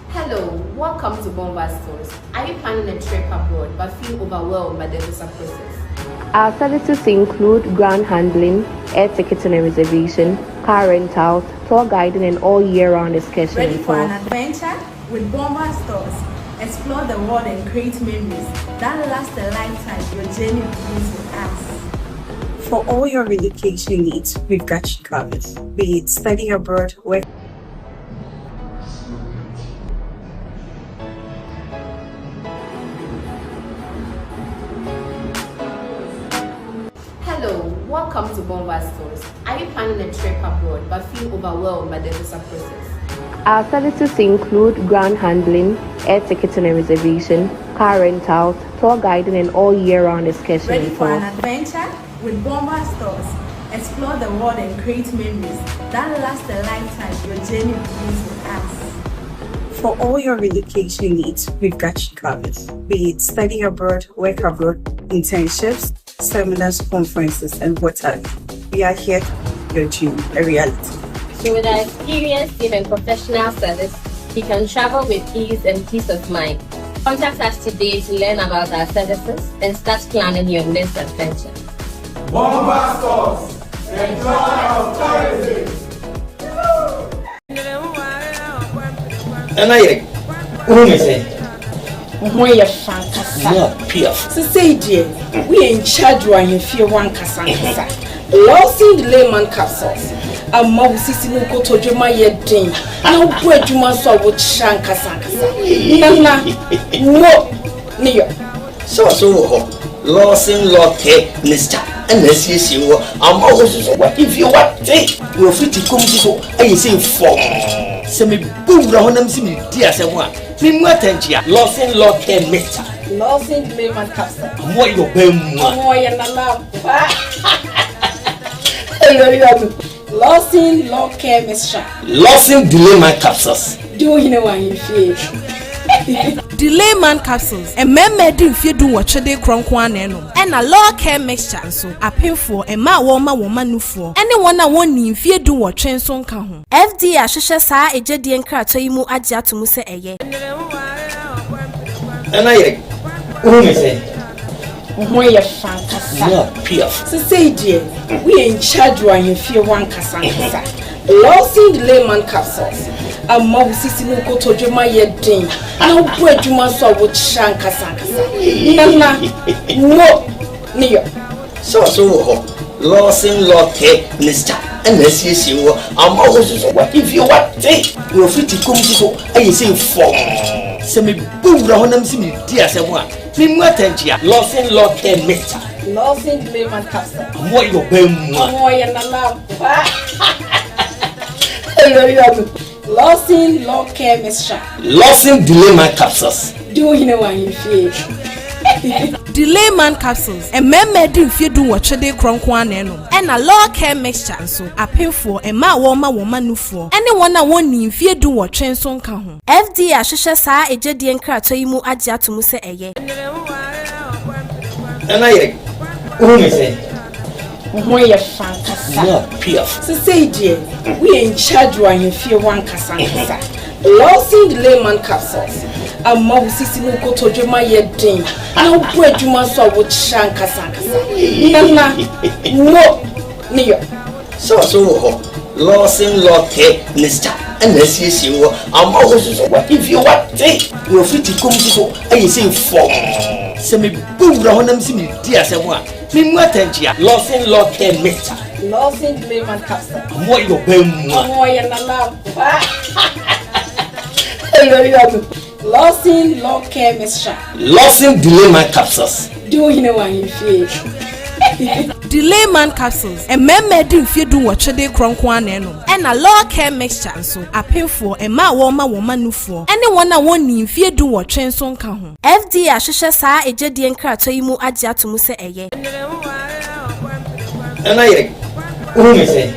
Hello, welcome to Bomba Stores. Are you planning a trip abroad but feel overwhelmed by the visa process? Our services include ground handling, air ticketing and reservation, car rentals, tour guiding and all year-round excursions. Ready for an adventure? With Bomba Stores, explore the world and create memories that last a lifetime. Your journey begins with us. For all your education needs, we've got you covered. Be it study abroad, work. Welcome to Bomba Stores. Are you planning a trip abroad but feel overwhelmed by the visa process? Our services include ground handling, air ticketing and reservation, car rentals, tour guiding and all year-round excursions. Ready for an adventure? With Bomba Stores, explore the world and create memories that last a lifetime. Your journey begins with us. For all your education needs, we've got you covered. Be it study abroad, work abroad, internships, seminars, conferences, and what have you. We are here to make your dream a reality. So with our experienced team and professional service, you can travel with ease and peace of mind. Contact us today to learn about our services and start planning your next adventure. Bomba Stores, enjoy our tourism. And I who is it? When you're fantastic. So say, dear, we in charge when you feel one casanga. Losing the layman capsules. A mouse is in go to Juma yet ding. No bread you must saw with shanka sanka. Nana, no, near. So, Losing Lotte, Mr. and let's see you. I'm always what if you what take your free to come to I say for semi boom round them see me dear someone. Attention, Lawson Law Care Mixture. Lawson Layman Capsule. More your bem. More and love. Lawson Law Care Mixture. Lawson Delay My Capsules. Do you know why you feel? Delay Man Capsules. A member didn't feel do what they cronkwan and a law care mixture so a pay for a ma woman no for anyone I want in fear do what train song can. FD Ashisha sa a jedi and crato you mo adia to muse a ye. And I say, why you fantastic? So say, dear, we in charge when you feel one cassansa. Lawson Delay Man Capsules. A mob sissy no go to my yedding. No bread you must saw with shanka sanka. Nana, no, near. So, Lawson Law Care Mixture. And let's see you. I'm always what if you what take your free to come to I say for semi boom round them see me dear someone. Attention, Lawson Law Care Mixture. Lawson Layman Capsule. More your bem. More and love. Lawson Law Care Mixture. Lawson Delay My Capsules. Do you know why you feel? Delay Man Capsules. A member didn't feel do what they cronkwan and a law care mixture so a pay for a ma woman no for anyone I want in fear do what train song can. FD Ashisha sa a jedi and crato you mo adia to muse a ye. And I say, why you fantastic? So say, dear, we in charge when you feel one cassansa. Lawson Delay Man Capsules. A mob sissy no go to my yedding. No bread you must saw with shanka sanka. Nana, no, near. So, Lawson Law Care Mixture. And let's see you. I'm always what if you what take your free to come to I say for semi boom round them see me dear someone. Attention, Lawson Law Care Mixture. Lawson Layman Capsule. More your bem. More and love. Lawson Law Care Mixture. Lawson Delay My Capsules. Do you know why you feel? Delay Man Capsules. A member didn't feel do what they cronkwan and a law care mixture so a pay for a ma woman no for anyone I want in fear do what train song can. FD Ashisha sa a jedi and crato you mo adia to muse a ye. And I say,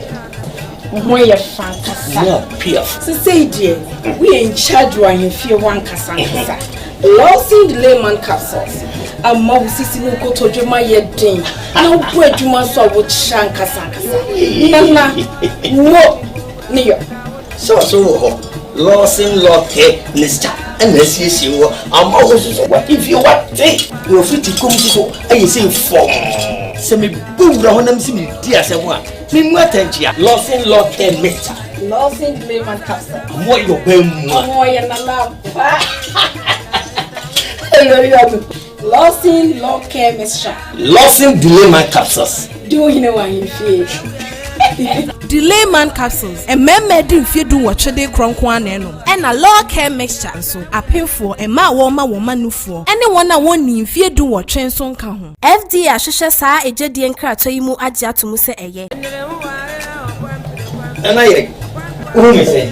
why you fantastic? So say, dear, we in charge when you feel one cassansa. Lawson Delay Man Capsules. A mob sissy no go to my yedding. No bread you must saw with shanka sanka. Nana, no, near. So, Lawson Law Care Mixture. And let's see you. I'm always what if you what take your free to come to I say for semi boom round them see me dear someone. Attention, Lawson Law Care Mixture. Lawson Layman Capsule. More your bem. More and love. Lawson Law Care Mixture. Lawson Delay My Capsules. Do you know why you feel? Delay Man Capsules. A member didn't feel do what they cronkwan and a law care mixture so a pay for a ma woman no for anyone I want in fear do what train song can. FD Ashisha sa a jedi and crato you mo adia to muse a ye. And I say,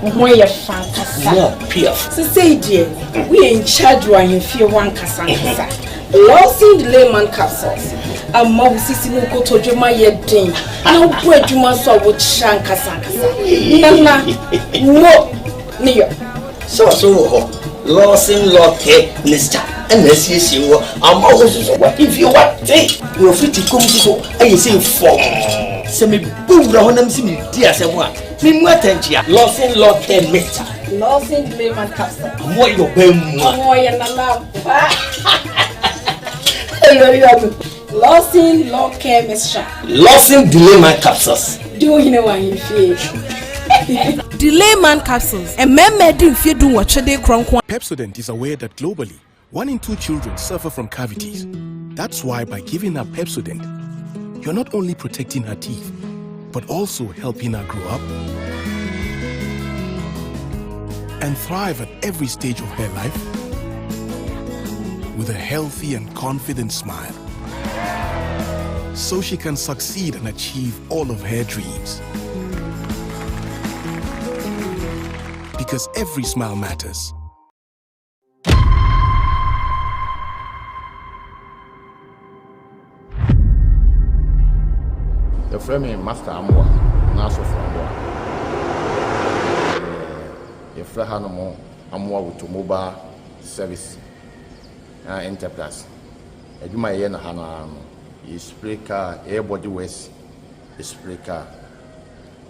why you fantastic? So say, dear, we in charge when you feel one cassansa. Lawson Delay Man Capsules. A mob sissy no go to my yedding. No bread you must saw with shanka sanka. Nana, no, near. So, Lawson Law Care Mixture. And let's see you. I'm always what if you what take your free to come to I say for semi boom round them see me dear someone. Attention, Lawson Law Care Mixture. Lawson Layman Capsule. More your bem. More and love. Lawson Law Care Mixture. Lawson Delay My Capsules. Do you know why you feel? Delay Man Capsules. A member didn't feel do what they cronkwan. Pepsodent is aware that globally 1 in 2 children suffer from cavities. That's why by giving her Pepsodent, you're not only protecting her teeth, but also helping her grow up and thrive at every stage of her life with a healthy and confident smile. so she can succeed and achieve all of her dreams. Because every smile matters. The frame Master Amwa, Naso Framboa. The Frahanamo Amwa with mobile service enterprise. A Juma Yen Hana is spray car, airbody waste, is spray car.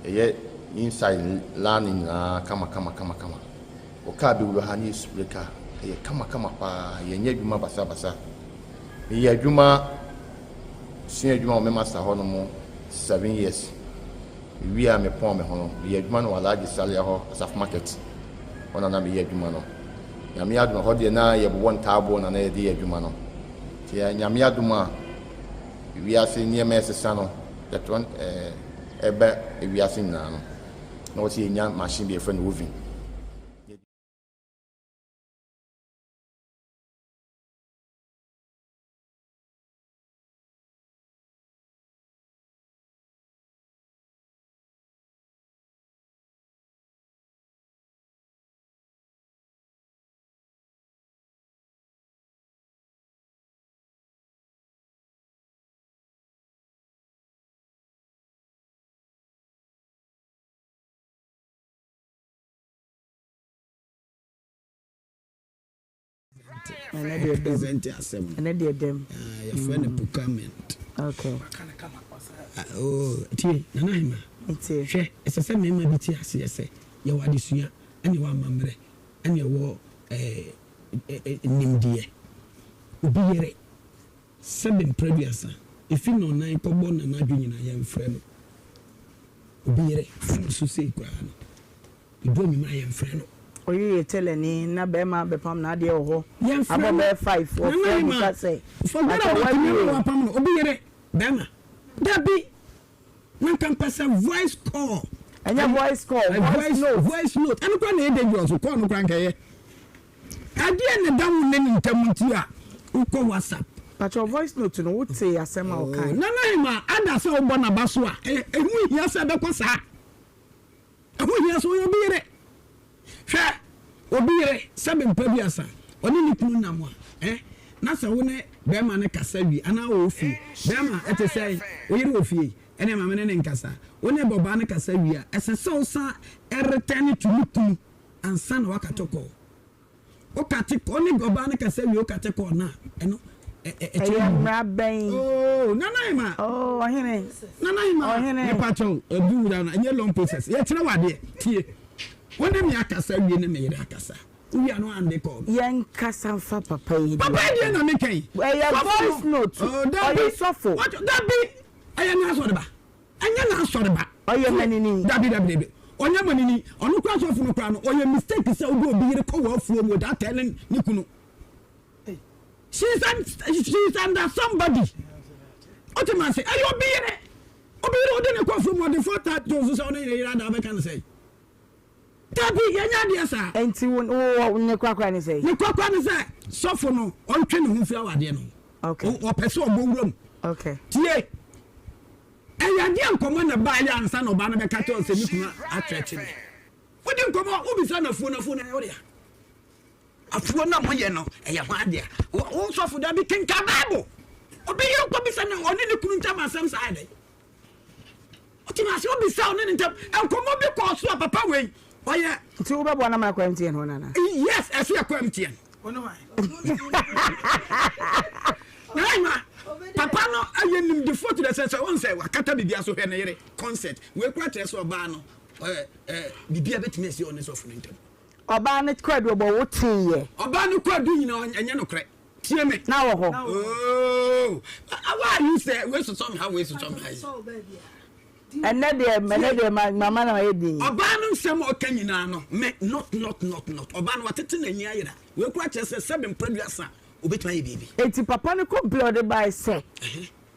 A yet inside landing, kama. Okabi will have new spray car, a kama pa, ye Juma Basa. Ye Juma, Senior Juma Master Honomo. 7 years. We are me pon me hono. We adwuma no large salary ho as market. Ona na me adwuma no. Nyame adwuma ho de na ye bo ntabo na na ye de adwuma no. Ti nyame adwuma we are seeing near mesesa no. That one ebe we are seeing na no. Na what ye nya machine be friend moving. And then they present assembly. And then they them. Your friend procurement. Okay. Oh, tie nanaima. Hwe, ese se mema bi tie ase ese. Ye wade sua, ene wa mamre. Ene wo nimdie. Obi yere. Seven previous. If you know nine kobo na nadwini na ye mfre no. Obi yere so sei kwa no. Ido mi ma ye mfre no. Oyi tell ni na be ma be pam na de ho. Abo be 5 or 4 muka say. Forget about me pam no. Obi yere be ma. Dabi. Man can pass a voice call. And your voice call. Voice note. And kwa na e dangerous ko no kwa nkaye. Ade na damu ne ntamunti a uko WhatsApp. But your voice note no would say asema o kai. Na ma ada say obo na baso a ehu hia say be ko sa. Ehu hia so obi yere. Hwe obi yere sebe mpa bi asa. Oni ni kunu na mo na se wo ne be ma ne kasa wi ana o fi. Be ma ete say o yere o fi. Ene ma me ne nkasa. Oni boba ne kasa wi a ese so sa return to mutu ansa na wakatoko. O katiko ni boba ne kasa wi o katiko na eno oh nanaima oh ahene nanaima ahene pacho edu da na nye long process ye tire wade tie wona mi akasa wie ne me yere akasa wi ano ande ko yen kasa fa papa yi papa die na me kan voice note oh sofo dabi aya na so de ba anya na so de ba oye manini dabi onya manini onu kwa so fu no kwa no oye mistake se obi obi yere ko wa fu mo that telling ni kunu she's under somebody. Ultimately, say, are you obedient? Obedient, then you come from what the 4,000 so only I can say. Tapi, yanya sir. And see one ne kwakwa say. Ne kwakwa say. So for no, on train who feel what no. Okay. Or person boom. Okay. Tie. And ya dia come na ba ya ansa no ba na be catch on say me attract me. What dem come on, obi say na phone na ore. Afuo na mo ye no e ye ho ade wo so fu da bi kenka bible obi ye ko bi sa na oni ne kunu ntam asem sa ade oti ma se obi sa oni ntam enkomo bi ko so papa we oye ti wo be bo na ma kwa mtn ho na na yes esu ya kwa mtn ono why na papa no aye nim default the sense won say wakata bibia so hwe na yere concert we kwa tre so ba no bibia betime esi oni so fu ntam oba ne kwadu obo wotiye oba ne kwadu nyina enye no kre tie me na wo ho oh why you say we so somehow and de mama na e din oba no nsem o kanyina no me not oba no watete na nyi ayira we kwa chese 7 producer obetuma ye bibi enti papa ne ko blood by say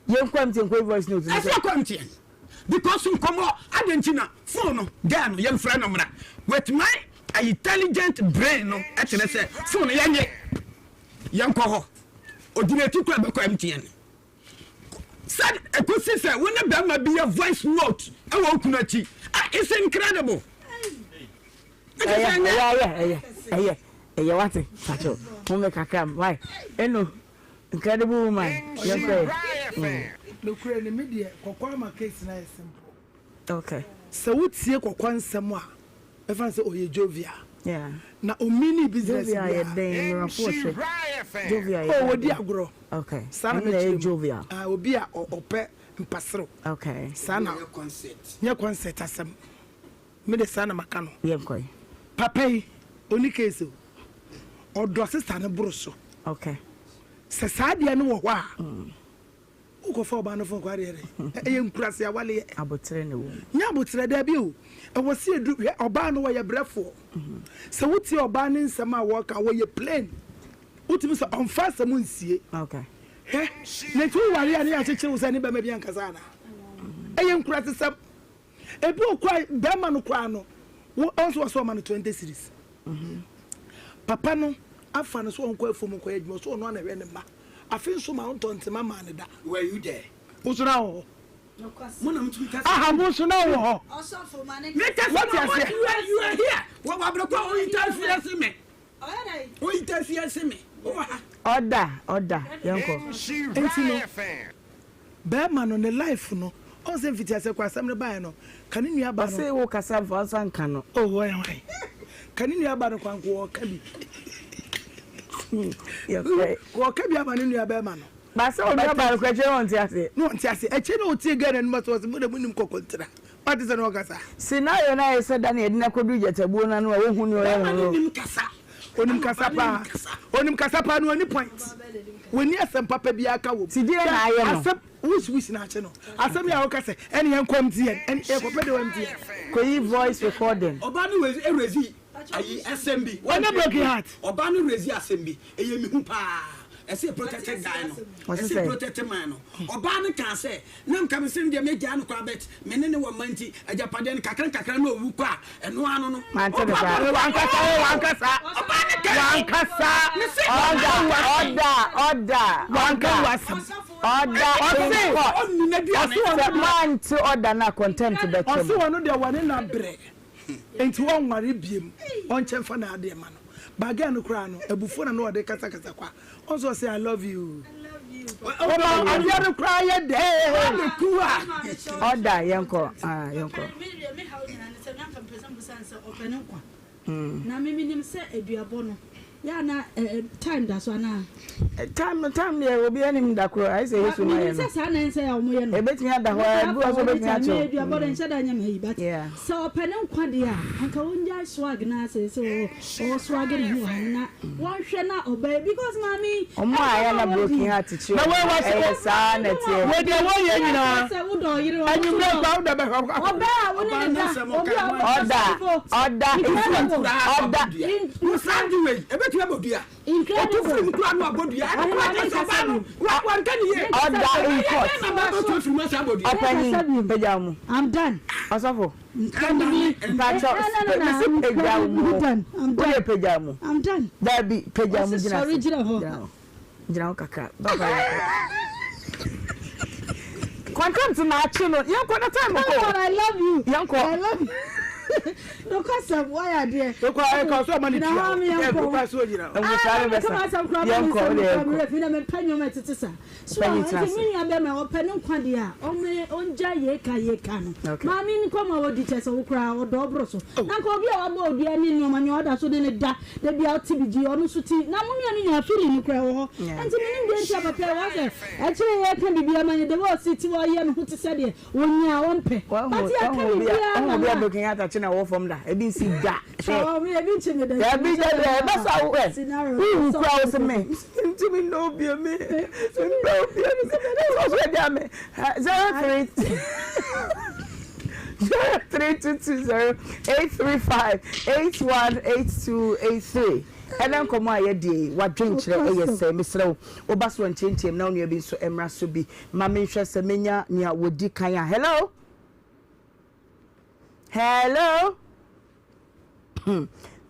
yen kwamti en ko voice note no asa kwamti because nkomo adentina phone no ga no yen fra no mra with my intelligent brain no actually say phone yenye yanko ho odinatu kwa be kwa mtn said ekusi say when be ma be a voice note e wo kunachi it's incredible yeah what Pacho mo me kakam why eno incredible woman no kure ne media kokwa ma case na simple okay so wutie kokwa nsem a e fa say oye jovia yeah na o mini business ya den report jovia oh wodi agro okay sana me jovia obi a ope mpasero okay sana concert asem me de sana makano yemkoi papai oni case odo sister ne broso okay se sadia ne wo hwa uko fa oba no fon kware eye nkurase awale abotre ne wo nya abotre da bi o e wo se edu oba no wo ye brefo se wuti oba ne nsem a wo ka wo ye plain utimi so on fa sam nsie okay he ne tu ware ani a cheche wo se ne be ma bi ankasa na eye nkurase sam ebi okwa be ma no kwa no wo onso so ma no 20 series papa no afa no so onko afom ko adwuma so no na we ne ma afin so ma onto ntema ma ne da were you there usura ho no mtu kasa aha musuna ho osofo ma ne you are here what abro ko o interference me o interference me order yanko entino be ma no ne life no on se fiti ase kwa asem ne ba no kan nua ba no say wo kasa fa san kan no oh why kan nua ba no kwan ko ka bi ko ka bi aba ne nua ba ma no ba se o ba ko che won ti ase no ti ase e che no o ti gane no maso mu de munim kokontra what is no kasa scenario na e se da na e dina kodu jetabu na no wo hu ni o ye no onim kasa pa no any point woni asem papa bi aka wo ti die na aye no asem wis na che no asem ya wo kasa ene yan kwam ti en e ko pede wam ti ko yi voice recording oba no rezi ayi SMB wana broken heart oba no rezi SMB eye mi hu pa ese protected guy no ese protected man no oba no kan say na nka me sin de me gya no kwa bet me ne wo manti ajapade no kakran na owu kwa eno ano no wankasa man to order na content bet oso wono de wane na bre enti won ware biem on chemfa na ade ma no baga no kra no ebufo na no de kasa kwa also say I love you I am cry a day order yanko na mimi nimse eduabo no ya na time da so na time there obi anim da kro I say yesu na ye no say na say ya omoye no ebetimi ada ho ebu so betimi acho eduabo den say da nya mai but so opene nkwa de a anka wonja swag na say so o swag ni hu na won hwe na oba because mami omo aya na broken heart chi na we was sa na tie we de wo ye nyina say wo do yire anyu me ba wo da be oba woni ni order ebetumi abodua otufiri mkura no abodua I'm done. Asafo. I'm done. Dabi pejamu jina. Sorry jina Jina kaka. Quantum to natural. You got time. I love you. I love you. No custom why are there? So I call so many people. So you know. So me abe me open nkwade a onja ye ka no. Ma mi nko ma wodi tese wo kra wo do bro so. Na ko obi a wa ba odua ni no ma nya oda so de ne da bi out bigi onu so ti. Na mu ni nya feel ni kra wo ho. Enti mi ni de ntia papa wa se. E kire ye ka bibia ma ni de wo si ti wo ye no hu ti se de wo nya wo mpe. But ya ka bibia obi adokin ata na wo from da e bin si da oh me e bin chime da e bin da e ba sa wo who crowd se me nti me no bi me so so dia me 03220835818283 enen komo ayede wa dwenkyere eyese mesrew obaso nchentem na onua bi so emra so bi ma menhwe se menya nia wodi kan a hello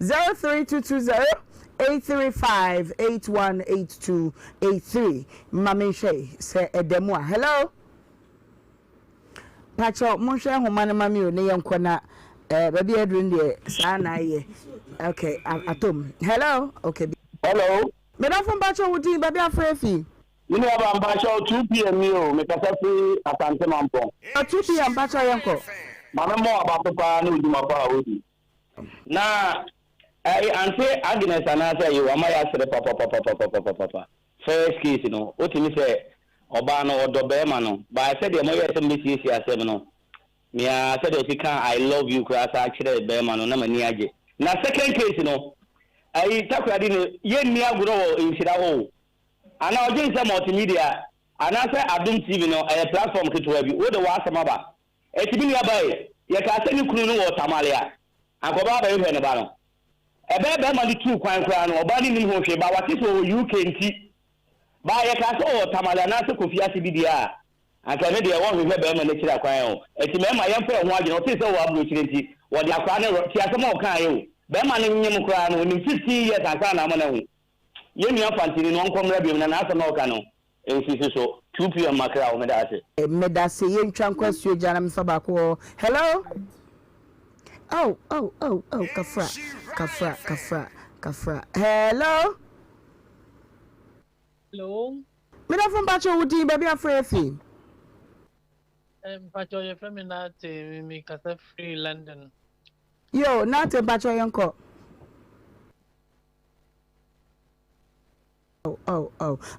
03220835818283 Mame Shay say edemo hello pacho mo hwe homa ne mami o ne yenko na baby edrin de sa na ye okay atom hello okay hello me don from pacho wudi baby afrefi you know about pacho 2 p.m. yo me kasa fi asante mampo 2 p.m. pacho yenko mama mo aba papa na uduma pa wodi na ante Agnes anasa yo amaya sere papa first case no otimi say oba no odobe no ba say de mo yese mbisi asem no me a say de sika I love you class akire be ma no na mani age na second case no takwadi no ye ni aguro wo insira ho ana oje say multimedia ana say Adum TV no platform ketwa bi wo de wa asema ba etibi ni abai ye ka say ni kunu no wo tamalia akoba ba ye ne ba no ebe ma di 2 kwan kran no oba ni nim ho hwe ba wati so UK nti ba ye ka so tamala na se kofi ase bidia aka ne de won hwe be ma na kira kwan o eti me ma ye mfa ho age no te se wo abro kire nti wo de akwa ne ti ase ma o kan ye o be ma ne nyem kra no ni 50 years aka na mo na hu ye mi afantini no nkomra bi na ase ma o kan no ensisi so 2 p.m. makra o me da ase ye ntwa nkwasuo jana me fa ba ko hello oh kafra hello me da from pacho wudi baby afrefi pacho ye from na te mi kasa free London yo na te pacho yenko Oh,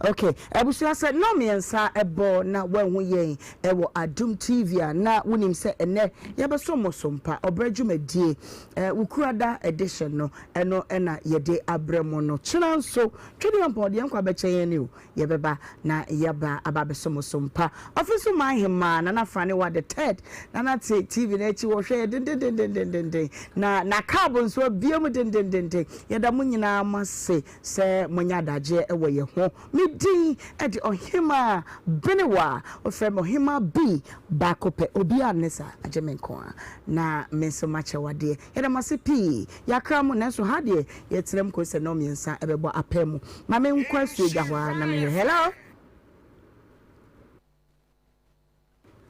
okay. Abusia said no me ensa ebo na wanhu yen ewo Adum TV na wonim se ene ye be so mosompa obradwumadie ukurada edition no eno na ye de abremo no chira nso twede yampode yankwa beche yen ni o ye beba na yeba ababe so mosompa ofisu mahema na frane wa the third na te TV na echi wo hwe den na carbon nso biom den ye da munyina mase se munyadaje ewo ye ho midi edi Ohemaa Benewaa ofrem Ohemaa B bakope obi anesa ajemenko na menso mache wade yeda mase pi yakram na so hade yetrem ko se no miensa ebebo apemu ma me nkwasu egya ho na me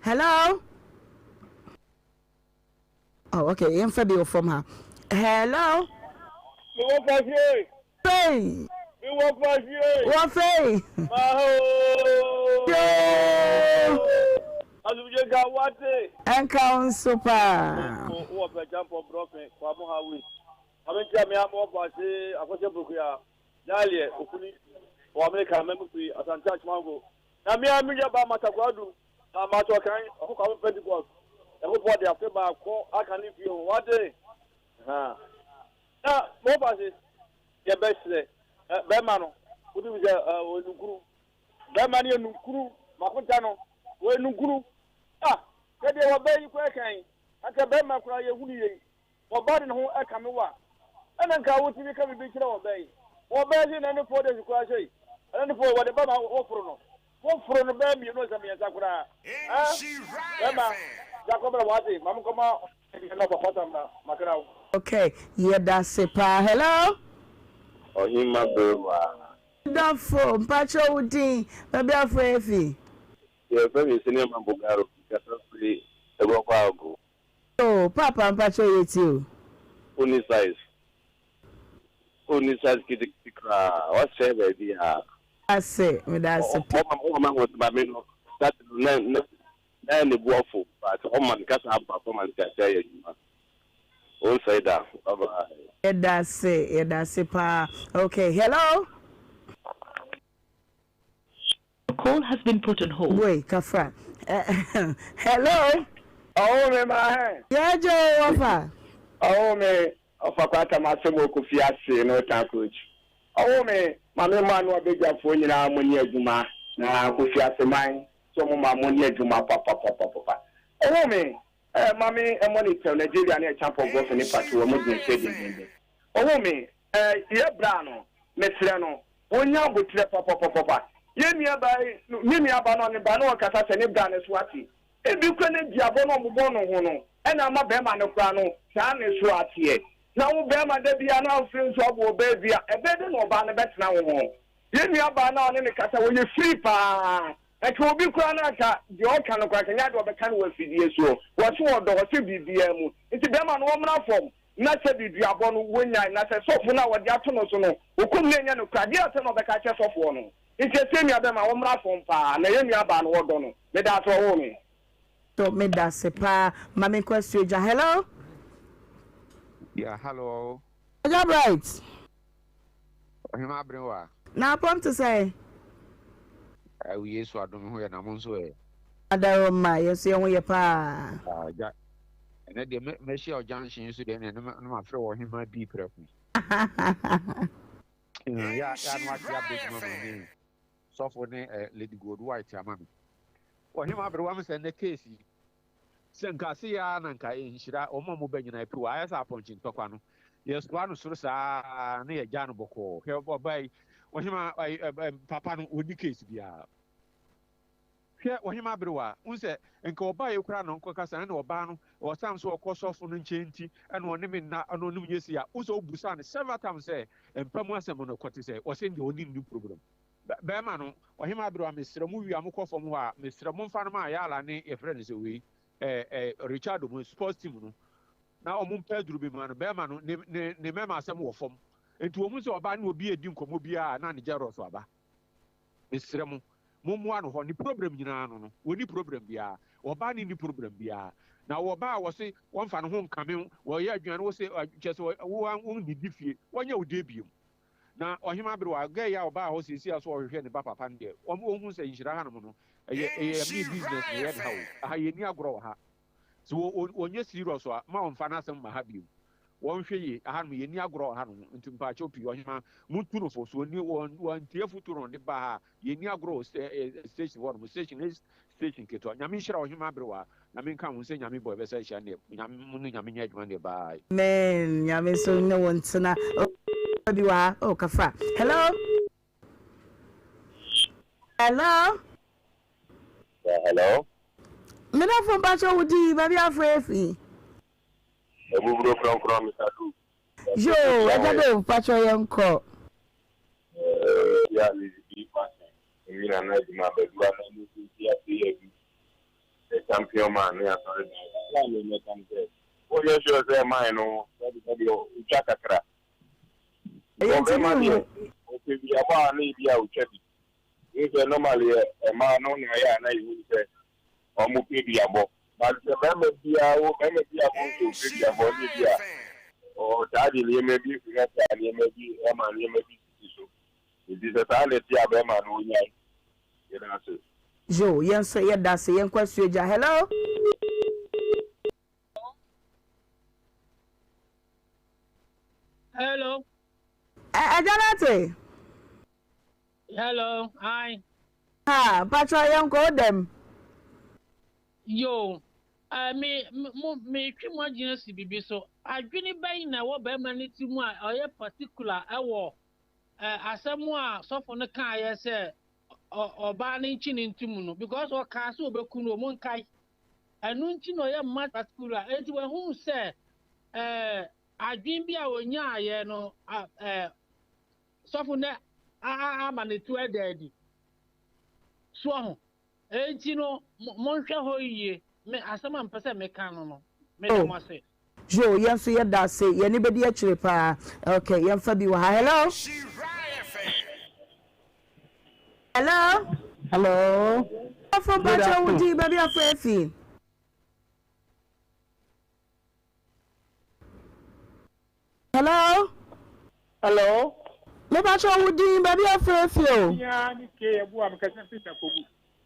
hello oh okay yemfa be from her hello hey what say? Encounter super. What a jump of broken. Kwamuhawi. I mean, Jamie, I'm up. I say, I was a book here. Dalia, Ukuni, or America, memory, as I'm touch mango. Now, me, I'm about Matagadu. I'm out of kind of how Pentecost. I hope what they have to buy. I can leave you one day. Now, what is your best day? Bemano, who is a Nukuru? Bemani Nukuru, Makutano, where Nukuru? They were very quick. I can bet my cry a woody or body who I come away. And then I would become a big bay. Or better than the photos you cry say. And for whatever I offer no. What for the baby, you know, some years Sakura. Emma, Jacoba Wati, Mamma, and of a bottom, Macau. Okay, yeah, that's it. Hello. Ohemaa Benewaa. That phone, Pacho Udin, baby afrefi. Yeah, very senior Mambogaro, free a walk out. Oh, Papa and Pacho with you. Only size kitty cry. What's your idea? I say, that's a woman was my men. That's the waffle, but woman can't have performance. I tell you, all say that. That's it, pa. Okay, hello? The call has been put on hold. Wait, Kafra. Hello? Oh, me, my hand. Yeah, Joe, Wafa. Oh, me. Of a quarter, my son, Kofiasi, no tankage. Oh, me. My man, what big up for you now, Monia Juma. Now, Kofiasi mine. Some of my Monia Juma, papa. Oh, me. Mammy, a monitor, Nigeria, and a champ of golf in the party, or moving trading. Oh, me. Yeah, Brano, Metrano. When you would trap papa. Ye nearby, Mimi Abanon and Bano Catas and Ibran Swati. If you couldn't Diabono Mubono, and I'm a Bema no Crano, San is Swati. Now, Bema, there be an old friends of Baby, a better no Banabet now. Ye nearby now in the Casa, will you free pa? It will be Kranaka, the old kind of Krakanya of the kind of video. What's what the BBM? It's a Beman woman from. Not said the Diabon when I not a soft now what the afternoon, who couldn't know Kradia of the catches of one. It's a same other my woman from Pa, Naomi Aban Wardono, but that's all me. So, me that's a pa, Mammy question. Hello? Yeah, hello. Is that right? Ohemaa Benewaa. Now, prompt to say. Yes, I don't know where I'm on so. Adaroma, you see, on your pa. And then the Messiah Junction used to then, and I'm afraid Ohemaa be prepping. Yeah, I'm not a big woman. So for Lady Good White, Mammy. Ohemaa Benewaa send the case. Senkasia Nanka in Nhyira, or Momo Benjamin, I as a punching Tokano. Yes, one of Sursa near Jan Boko. Here by Ohemaa Papa would the case be out. Here, Ohemaa Benewaa, unse, and go buy your crown on Cocasan or Bano, or some sort of course of Unchanty, and one name not anonymous. Also, Busan several times say, and Pamuasamon of Cotise was in the only new problem. Bermano, Ohemaa Benewaa, Mr. Movie Amuko from Wa, Mr. Monfanama Yala, a friend is away. Richard sports team now Pedro Bimano Bermano ne mema some of them and to almost a band will be a dinko mobia and Jaro Swaba. Mr. Mumwan on the problem you know, when the problem be or banning the problem be now Oba was say one fan home coming, well, yeah, you know, say just one only defeat 1 year debut. Now, Ohemaa Benewaa, gay about house is here, so here in the Papa Pandia, almost a Nhyira. A business, how you near grow her. So, when you're serious, Mount Fanasam Mahabu. One fee, I had me near grow her into Pachopi, Ohemaa, Mutuno for so new one tearful on the bar, ye near grow station one station is station kit. Yamisha Ohemaa Benewaa, Namin come and say Yami boy, Versation, Yamin money by. Man, Yamin so no one sooner. Oh, Kafra. Hello? Hello? Hello? Me not from Pacho Woody, baby, I'm free. A move from Mr. Yo, I got to Pacho young call. Yeah, this is you know, my bedroom, a champion man. Yeah, sorry. Oh, yes, you're there, mine. Oh, Chakra. Normally, a man on the say, or Mupidiabo. But the member be our or daddy, you may be, and you may be a man, you may be so. It is a talent, Yabaman, who you know. Joe, yes, sir, yeah, that's a young question. Hello? Hello. Janate. Hello. Hi. Ah, Pacho young call them. Yo. Me twi mo si bibi so. Adwene bayi na wo ba maniti mu a oye particular ewo asemu a sofo ne kan ye se oba ne nchi ne ntimu no because o ka so obeku no mo nkai. Anu nchi no ye ma particular. Enti we hu se adwene bi a onya aye no sofo ne ama ne to edadi. So ho. Enti no mo nhwe ho yie. Me asama mpese me kan no me dem ase jo yen so ye da se ye ni bedi a chire pa okay yen fa bi wa hello from Pacho Woody baby afefi hello me Pacho Woody baby afefi o ya ni ke ebu am ka san pita ko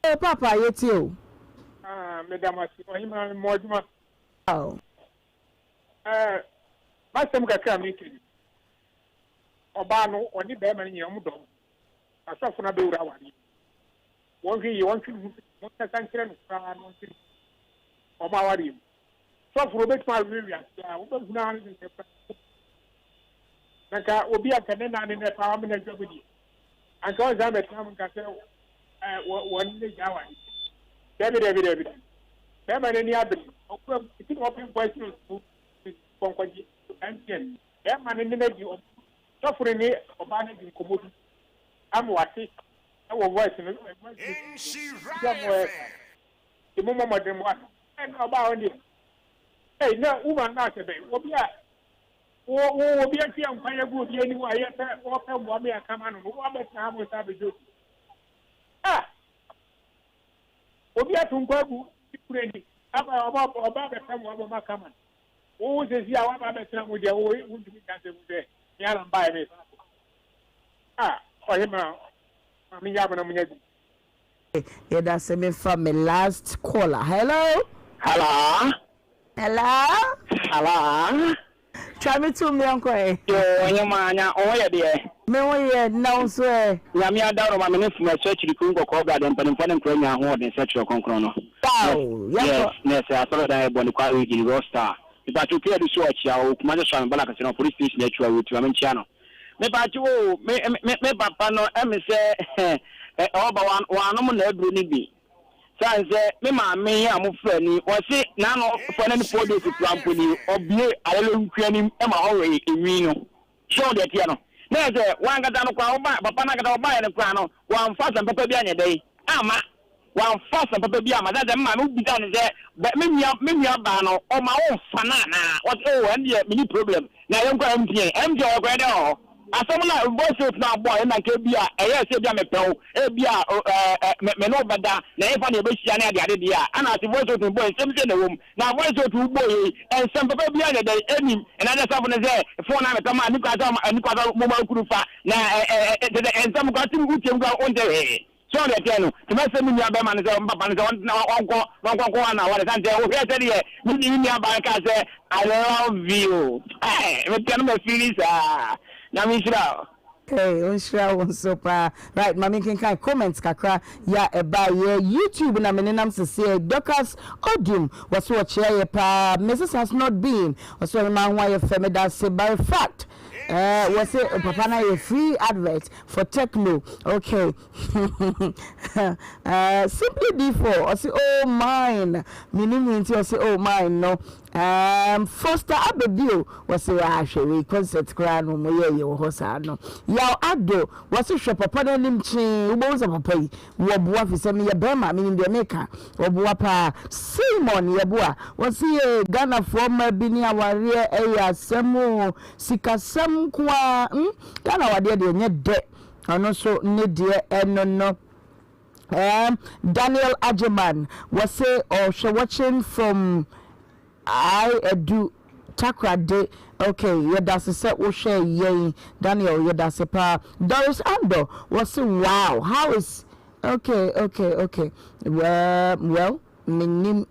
eh papa yeti o Madam, Ohemaa Moduma. Oh. Masem kakra meeting. Obano, oni be man yam do. Asafo na be wura wani. Won hwi won twi mo tasankire no fra no nti. Oma wari. Sofo be twa wi ya, wo be guna ni se pa. Naka obi akane na ne ne pa am na dwabudi. Anka o za metam nka se won ne jawani. David. Bema ni abri. Okwa iti open voice to konkwaji. Antien. Bema ni neji sofure ni obane di komodu. Amwase. our voice in the moment of them one. And about it. Hey, no, woman, not a day. What be at? Or be a young fire good anyway. Walk up, one may come on. What better time was I do? Ah! What be at Umbabu? About the time of my command. Oh, this year, what about the time with your way? Wouldn't be cancer with the Yalan by me. Ah, Ohemaa. I mean, yeah, that's me from my last caller. Hello? Hello? Hello? Hello? Try me to me, Uncle. Yo, man, oh, yeah. Me, oh, no, sir. Yamia down my minute from a church, you couldn't go back and put in front of Premier Horde and such a concrono. Yes, I saw that I bought the car with the roster. If I took care of the short, I'll come to Balaka police station nature with Ramen channel. Maybe me papa no say about one no be. So me ma me am frani o se na no for na 4 days to company obie alelu kwani e ma ho we ewi no show de tie no na say wan gata no kwa oba papa na gata oba ne kwa no wan fa san papa bi anya dai ama wan fa san papa bi ama da ma me bi da ne say me nua ba no o ma wo fa na what oh and me ni problem na yen kwa mp o kwa de Asamuna voice na boy na ke bia eye se bia mepew e bia me no bada na e fa na be hia na ade ade dia ana ati voice to boy sem se na wom na voice to boy en sem papa bia na dey enim na na safu na say phone na metama ani kwata mo ma kuru fa na en sem kwa tim utem kwa on dey so de tiano ti ma se mi nya be ma na say papa na say na wankɔ na wale sante o hia se de mi nya ba ka say I love you me tiano me feel sa Nhyira. Hey, Nhyira won so pa. Right, mami can comments kakra ya eba ye YouTube na menenam se Docas Odum was watch here pa Mrs has not been. Was so man why feme that say by fact. Was it papa na a free advert for Techno. Okay. Simply D4 or say oh mine. Meaning or say oh mine no. Foster Abedio was a actually concert crown no mo ye hosa no yaw ado was a shop papa na nim chi ubo a papa wo boa fi se me ye bema me de meka wo boa pa Simon ye boa was ye Ghana from bi ni aware asemu sikasem kwa Ghana wade de nye de ano so ne de eno no Daniel Ajeman was say or she watching from I do Takra de okay, yeah, that's a set will share yay Daniel, yeah, that's a pa Doris Ando was saying wow, how is okay. Well, minim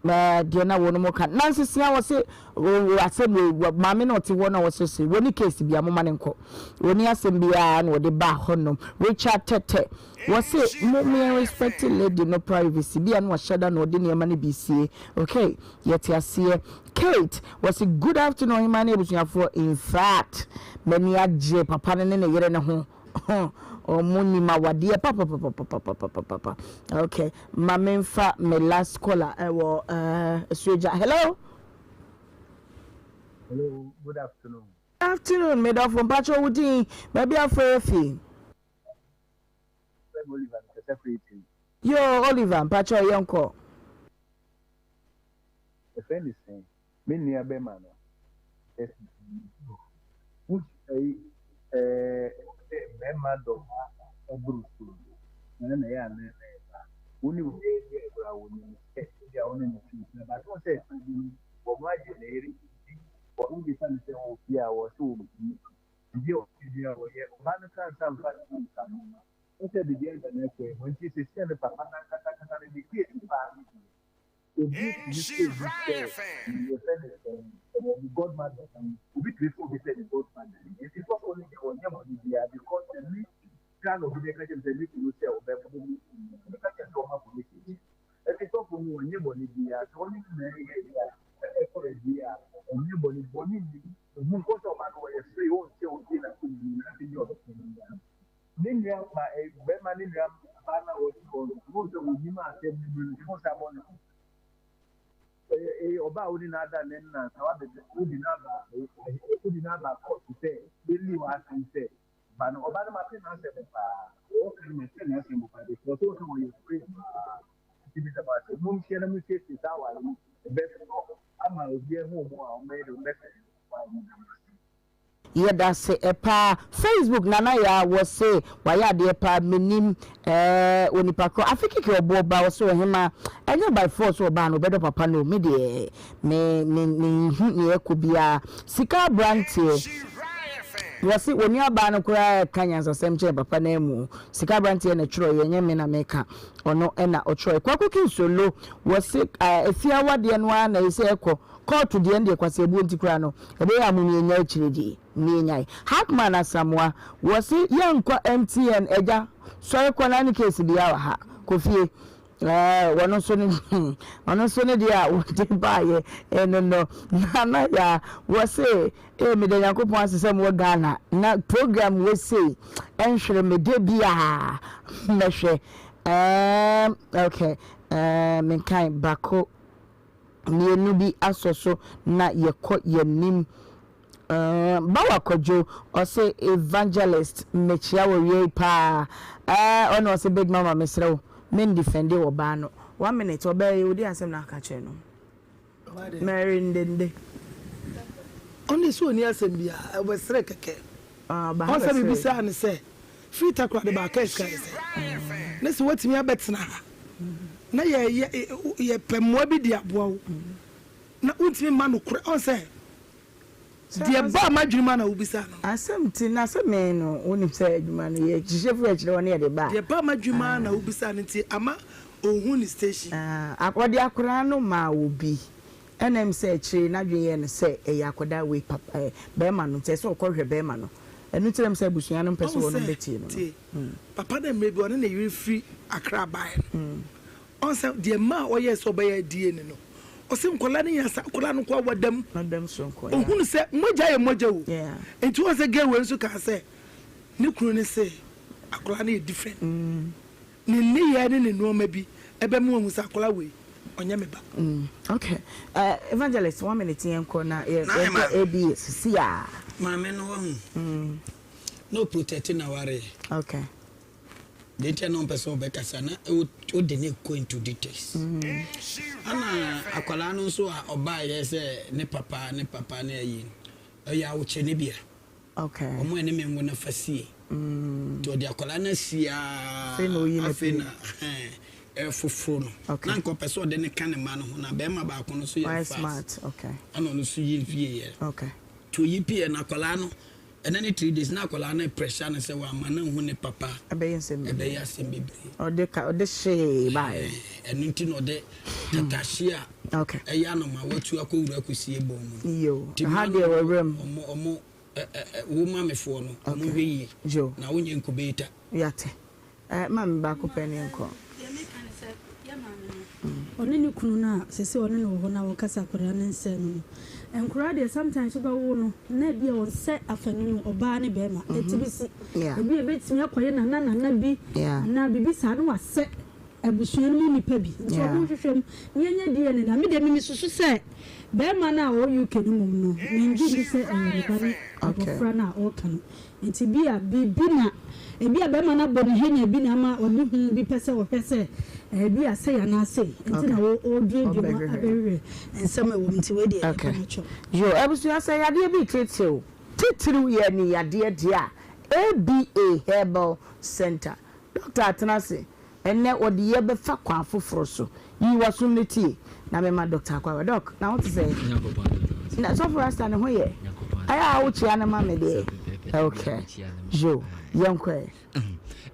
Diana won more can Nancy Sia was say assembly mammy not one was say when case be a woman and co when you assembly and what the bar honum Richard Tete was it more respected lady no privacy be and was shadow no dinner money BC okay yet you see Kate was a good afternoon in my neighborhood for in fact many a j papa and a year and a home or money ma wadia papa okay mama fa me last caller Sweja hello good afternoon made off from Pacho Woodin maybe a fair fee yo Oliver Pacho Yonko the friend is saying me near Bemana which Bema do Bruce and I am only with the only but don't say for my generation for who be something of fear or so you man can some instead the game the next way when she says send the papa and the kids the godmother we before we said the godmother it is not only the one because the least kind of the question the least you say over for the question to have police it is not for one year body the only for a year on your body who goes up and way free on so in your then you have a beman in your partner was most of him said for someone ọba odi na ada ne nna na wade odi na ba court say believe what I say but ọba na ma pe na say pa what kind of thing I can buy? Because what can you free? It is about the moon share and we is our best. I'm a dear home or made a message. Yeda se epa Facebook nana ya was say waya de epa minim onipako afiki ke obo ba wo so hema enye by force oba no bedo papa no me de me ekobia sika brantie wasi woni aba no kura kanya sasem che papa na emu sika brantie na churo yenye me na meka ono na ochro kwako kinsolo wasi efia wade no na ise ekọ call to the end of Quasebu Antiquano, a day I'm in your chili, Ninyai. Hackman as someone was it young MTN Edja, so I call any case the hour, Kofi. One on Sunday, what did buy and no, Nana ya was say, me the Yanko wants some more Ghana. Now program will say, and should me debia measure. Okay, mankind bako. Nienu bi asoso na yekọ yenim bawa kojo o say evangelist mechia wo wie pa ono o say big mama mesrew men defend wo ba no 1 minute obey odi asem na aka che no Mary ndende oni so ni asem bia we sere keke ba on say bibisa ne say free takwa de ba ka iska say ne so watimi abetena na ye pemwa bi dia boa na untimi ma no kure on say dia ba madwuma na ubisa no asem ti na se me no onim say adwuma no ye chichefu akire won ye de ba dia ba madwuma na ubisa no ti ama ohun ni station akwade akura no ma obi enem say akire na dwen ye no say e yakoda we papa be ma no say so okohwe be ma no enu tirem say busua no pese wo no beti no papa na maybe one na you free akra buy on say the ma o yes obey die ni no o se nkola ni yasa kola no kwa wadam so nko ohun se moja ye moja wo enti o se get we nso ka say ni kunu ni say akola na different ni ye ni no ma bi ebe mu ohun se akola we onye me ba okay evangelist 1 minute yen ko na ABS sia ma me no wo no protecting our okay. They tell no person be kasana o de ne go into details. Ana akwala no so oba ye say ne papa na yi. Ya wo che ne bia. Okay. Omo ene me ngo na fasie. To de akwala na sia. Fe no yi na foforo no. Na nko person de ne kan ma no ho na be ma ba ko no so ye fast. Smart, okay. Ana no so yi vie ye. Okay. To yi pie na akwala no and then 3 days na akwala na pressure na say wa ma na hu ne papa abeyin sem bibre o de she bai enu nti no de tatashia okay eya no ma watu akowura akusie bom yo ha de wawram omo wo ma mefo no omo hweyi jo na wonye nkobeta yate mam ba ko peni nko oni ni kunu na sese oni no ho na wo kasa kora ne nse no enkura de sometimes so go no na bia won se afanu oba ne be ma etibisi ebi ebetimi akoye na bi na bibi sa no wase abusuan mu nipa bi so mo hwehwem nyenye die ne na me de mi susu se be ma na o UK no mum no ngi bi se ayere abofra na o kan enti bia bibi na ebi a be ma na bo ne henya bi na ma oni hu bi pese wo pese ebi ase ya na ase enti na o dwedwe ma abere ensem e wo mti we de yo abusua say yade bi titiriw ye ni yade dia ABA Herbal Center Dr. Atanase enne odi ye be fa kwa foforo so yi waso neti na me ma Dr. Akwa doc na what say na so for us na ho ye aya wo chia na ma me de okay yo yonkwe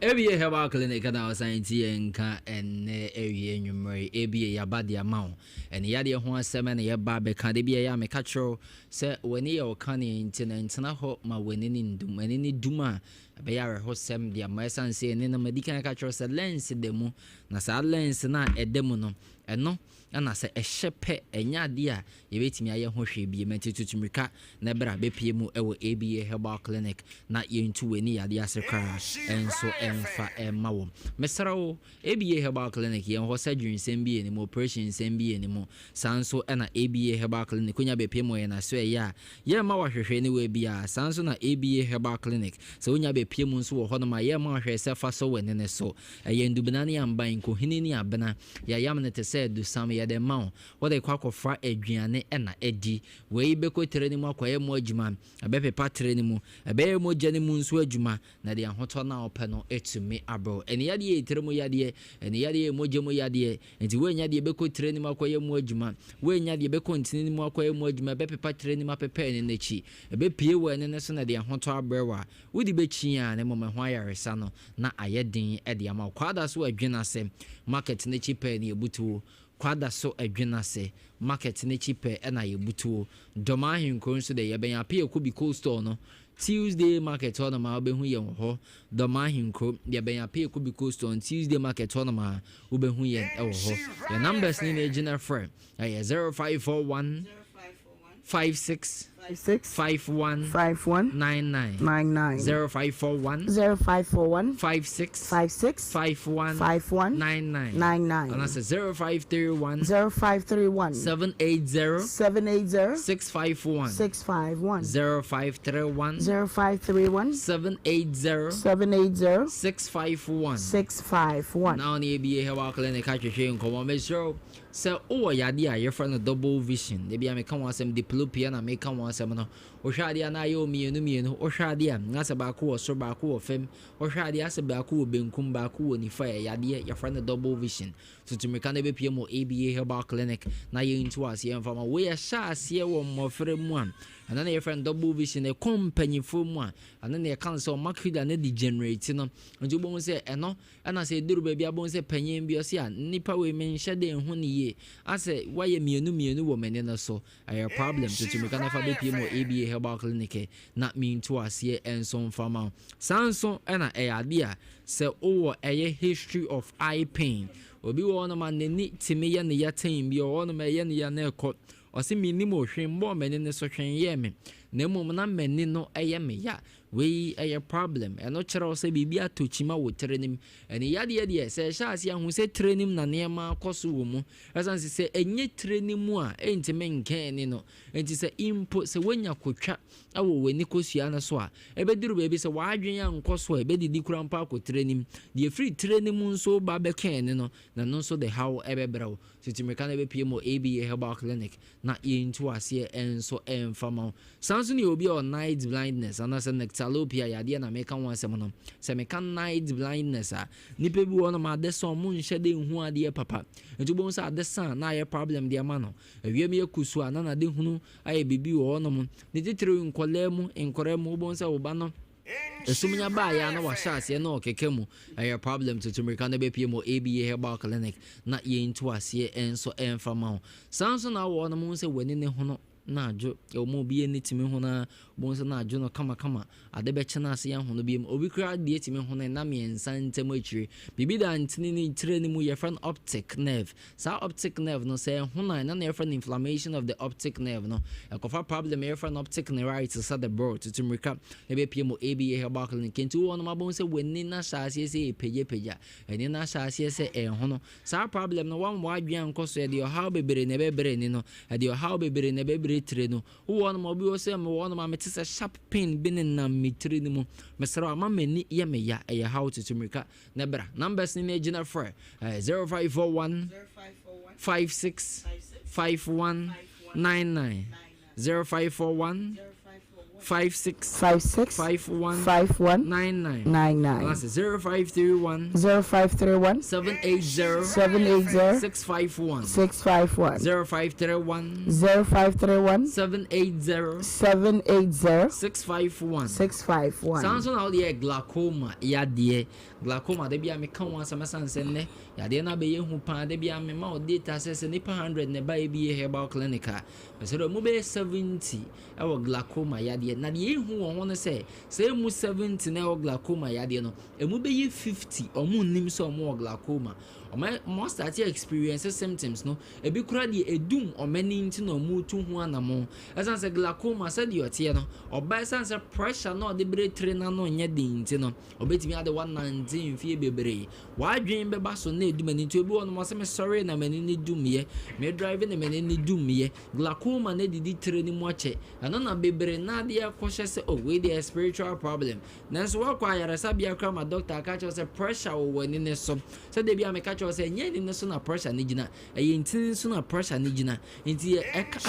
Every Herbal Clinic at our science enka and area numero ABA yabadi amount and yadi ho semen ya babe kan de bia ya me catcho say when you can international ho ma wenini ndum enini duma be ya ho sem dia ma san say ne na medical catcho say lens demu na sa lens na edemu no ɛno ana sɛ ɛhyɛpɛ ɛnya ade a yɛbɛtumi ayɛ ho hwɛ bi mɛtetutumrika na bra bɛpie mu ɛwɔ ABA Herbal Clinic na yɛntu w'ani ade ase kra ɛnso ɛmfa ɛma wo mesra wo ABA Herbal Clinic yɛn hɔ surgery nsɛm bi ɛnim operation nsɛm bi ɛnim sanso ɛna ABA Herbal Clinic konya bɛpie mu yɛn aso ɛyɛ a yɛma wahwehwɛ ne wɔ bia sanso na ABA Herbal Clinic sɛ wonya bɛpie mu nso wɔ hɔ no ma yɛma wahwɛ sɛ fa so wɔ ne so ɛyɛ ndubena ne amban kohini ne abena yɛyam ne te sɛ dusam yɛde ma wo wɔde kɔ akɔfra aduane ɛna ɛdi wei bɛkɔ tere ne mu akɔyɛ mu adwuma ɛbɛpepa tere ne mu ɛbɛyɛ mu gya ne mu nso adwuma na de ahotɔ na ɔpɛ no ɛtumi abrɛ ɛne yadeɛ tere mu yadeɛ ɛne yadeɛ mogya mu yadeɛ nti woanya deɛ bɛkɔ tere ne mu akɔyɛ mu adwuma woanya deɛ bɛkɔ ntini ne mu akɔyɛ mu adwuma ɛbɛpepa tere ne mu apɛpɛ ne n'akyi ɛbɛpie wɔ ɛne ne so na de ahotɔ abrɛ wa wodi bɛkyi a ne mmɔmɛ ho ayaresa no na ayɛ den ɛde ama kwada so adwene ase market ne chi pɛ ne ebutuo kwada so adwene ase market ne chi pɛ na yebutuo doma ahinkro nso de yɛbɛn apia ko bi cold store no Tuesday market on ma obehu yen ho doma ahinkro yɛbɛn apia ko bi cold store Tuesday market on ma obehu yen ɛwɔ ho the numbers ni na gina frɛ 0541 56 51 99 0541 56 51 99 and that's 0531 780 651 0531 780 651 now the ABA Herbal Clinic atwehwe nkomo mesro so yade a your friend double vision they be make one some diplopia na make one some no ohwade na ayo mienu ohwade a ngasa ba ko so ba ko fem ohwade ase ba ko benkum ba ko ni fa yade your friend double vision so to make na be pie mo ABA Herbal Clinic na ye into ase ye mfa ma we ya sha ase wo mmofre mu am and your friend double vision a company for mu and then your cancel market na degenerate no nti bo say eno na say duru ba bia bo say panyin bi o say nipa we menhye de hu ni ye ase waye mienu wo mene no so a problem to make na fa be pie mo ABA Herbal Clinic na me into ase enso mfama sanso na ade a se owo eye history of eye pain obi wo no man ni timi ye ne yaten bi wo no ma ye ne ya na ekọ osi minimo hwembo mene ne so hwen ye me na mum na mene no eye me ya we eye problem eno kire se bibi atochima wo trenim ene yade se sha ase ahu se trenim na nema akoso wo mu esanse se enye trenim a entime nken ni no enti se impo se wanya kotwa awo weni kosua na so a ebediru bebi se waadwen ya nkoso ebedidi kura mpa ko trenim de free trenim nso ba be ken ni no na no so the how ebebrawo so timeka na be pie mo ABA Herbal Clinic na yintu ase enso emfama sanso ni obi on night blindness anase nectalopia yade na meka won asem no se meka night blindness a nipa bi won ma de so mo nhye de hu ade papa nti bo nsa ade san na ye problem de ma no awiem ye kusu ana na de hunu aye bibi wo no mo ne titire nkolemu enkoremu bo nsa wo ba no esumunya ba ya na wa shase na okekemu aye problem to America na be pie mo ABA Herbal Clinic na ye ntu ase enso emfama sanso na wo no mo nsa wani ne ho no na adwo omo bi enitimi ho na bonso na adwo no kama ade be chena ase ya ho no bi obi kra de etimi ho na me nsantem akire bibi da ntini ni tire ni mu ye friend optic nerve sa optic nerve no say ho na ye friend inflammation of the optic nerve no ekofa problem ye friend optic neuritis at the broad to America e be pie mo ABA Herbal Clinic nti wo no ma bonso wani na shase se peja eni na shase se ho no sa problem no wan wa adwan koso e de how bebere ne bebere ni no e de how bebere ne bebere tire no wo no ma bi wo se me wo no ma me tse sharp pain bin na me tire ni mu mesra ma mani ye me ya e how to America na bra numbers ni gina for 0541 56 51 99 0541 56 51 99 that's 0531 780 651 0531 780 651 sounds on all the glaucoma yade glaucoma de bia me kan wan samasanse ne yade na be ye hu pa de bia me ma o data se nipa 100 ne ba ABA Herbal Clinic a so mo be 70 e wo glaucoma yade na de hu won no say mu 70 na wo glaucoma yade no emu be ye 50 omu nim so omu glaucoma mo start experience symptoms no ebi kura de edum omani nti no mu tu ho anamo esan se glaucoma said the otie no oba esan se pressure no de bretre na no nya de nti no obetimi ade 119 fie bebre wa adwen beba so na edumani nti obi wono mo se me sorry na mani ni dumye me drive na mani ni dumye glaucoma na didi tre ni mo ache ano na bebre na de akohye se oh we the spiritual problem nanso wa kwa yaresa bia kra ma doctor ka che se pressure wo wani ne so se de bia me ka che se nya ni ne so na pressure ni gina eye ntin so na pressure ni gina nti aka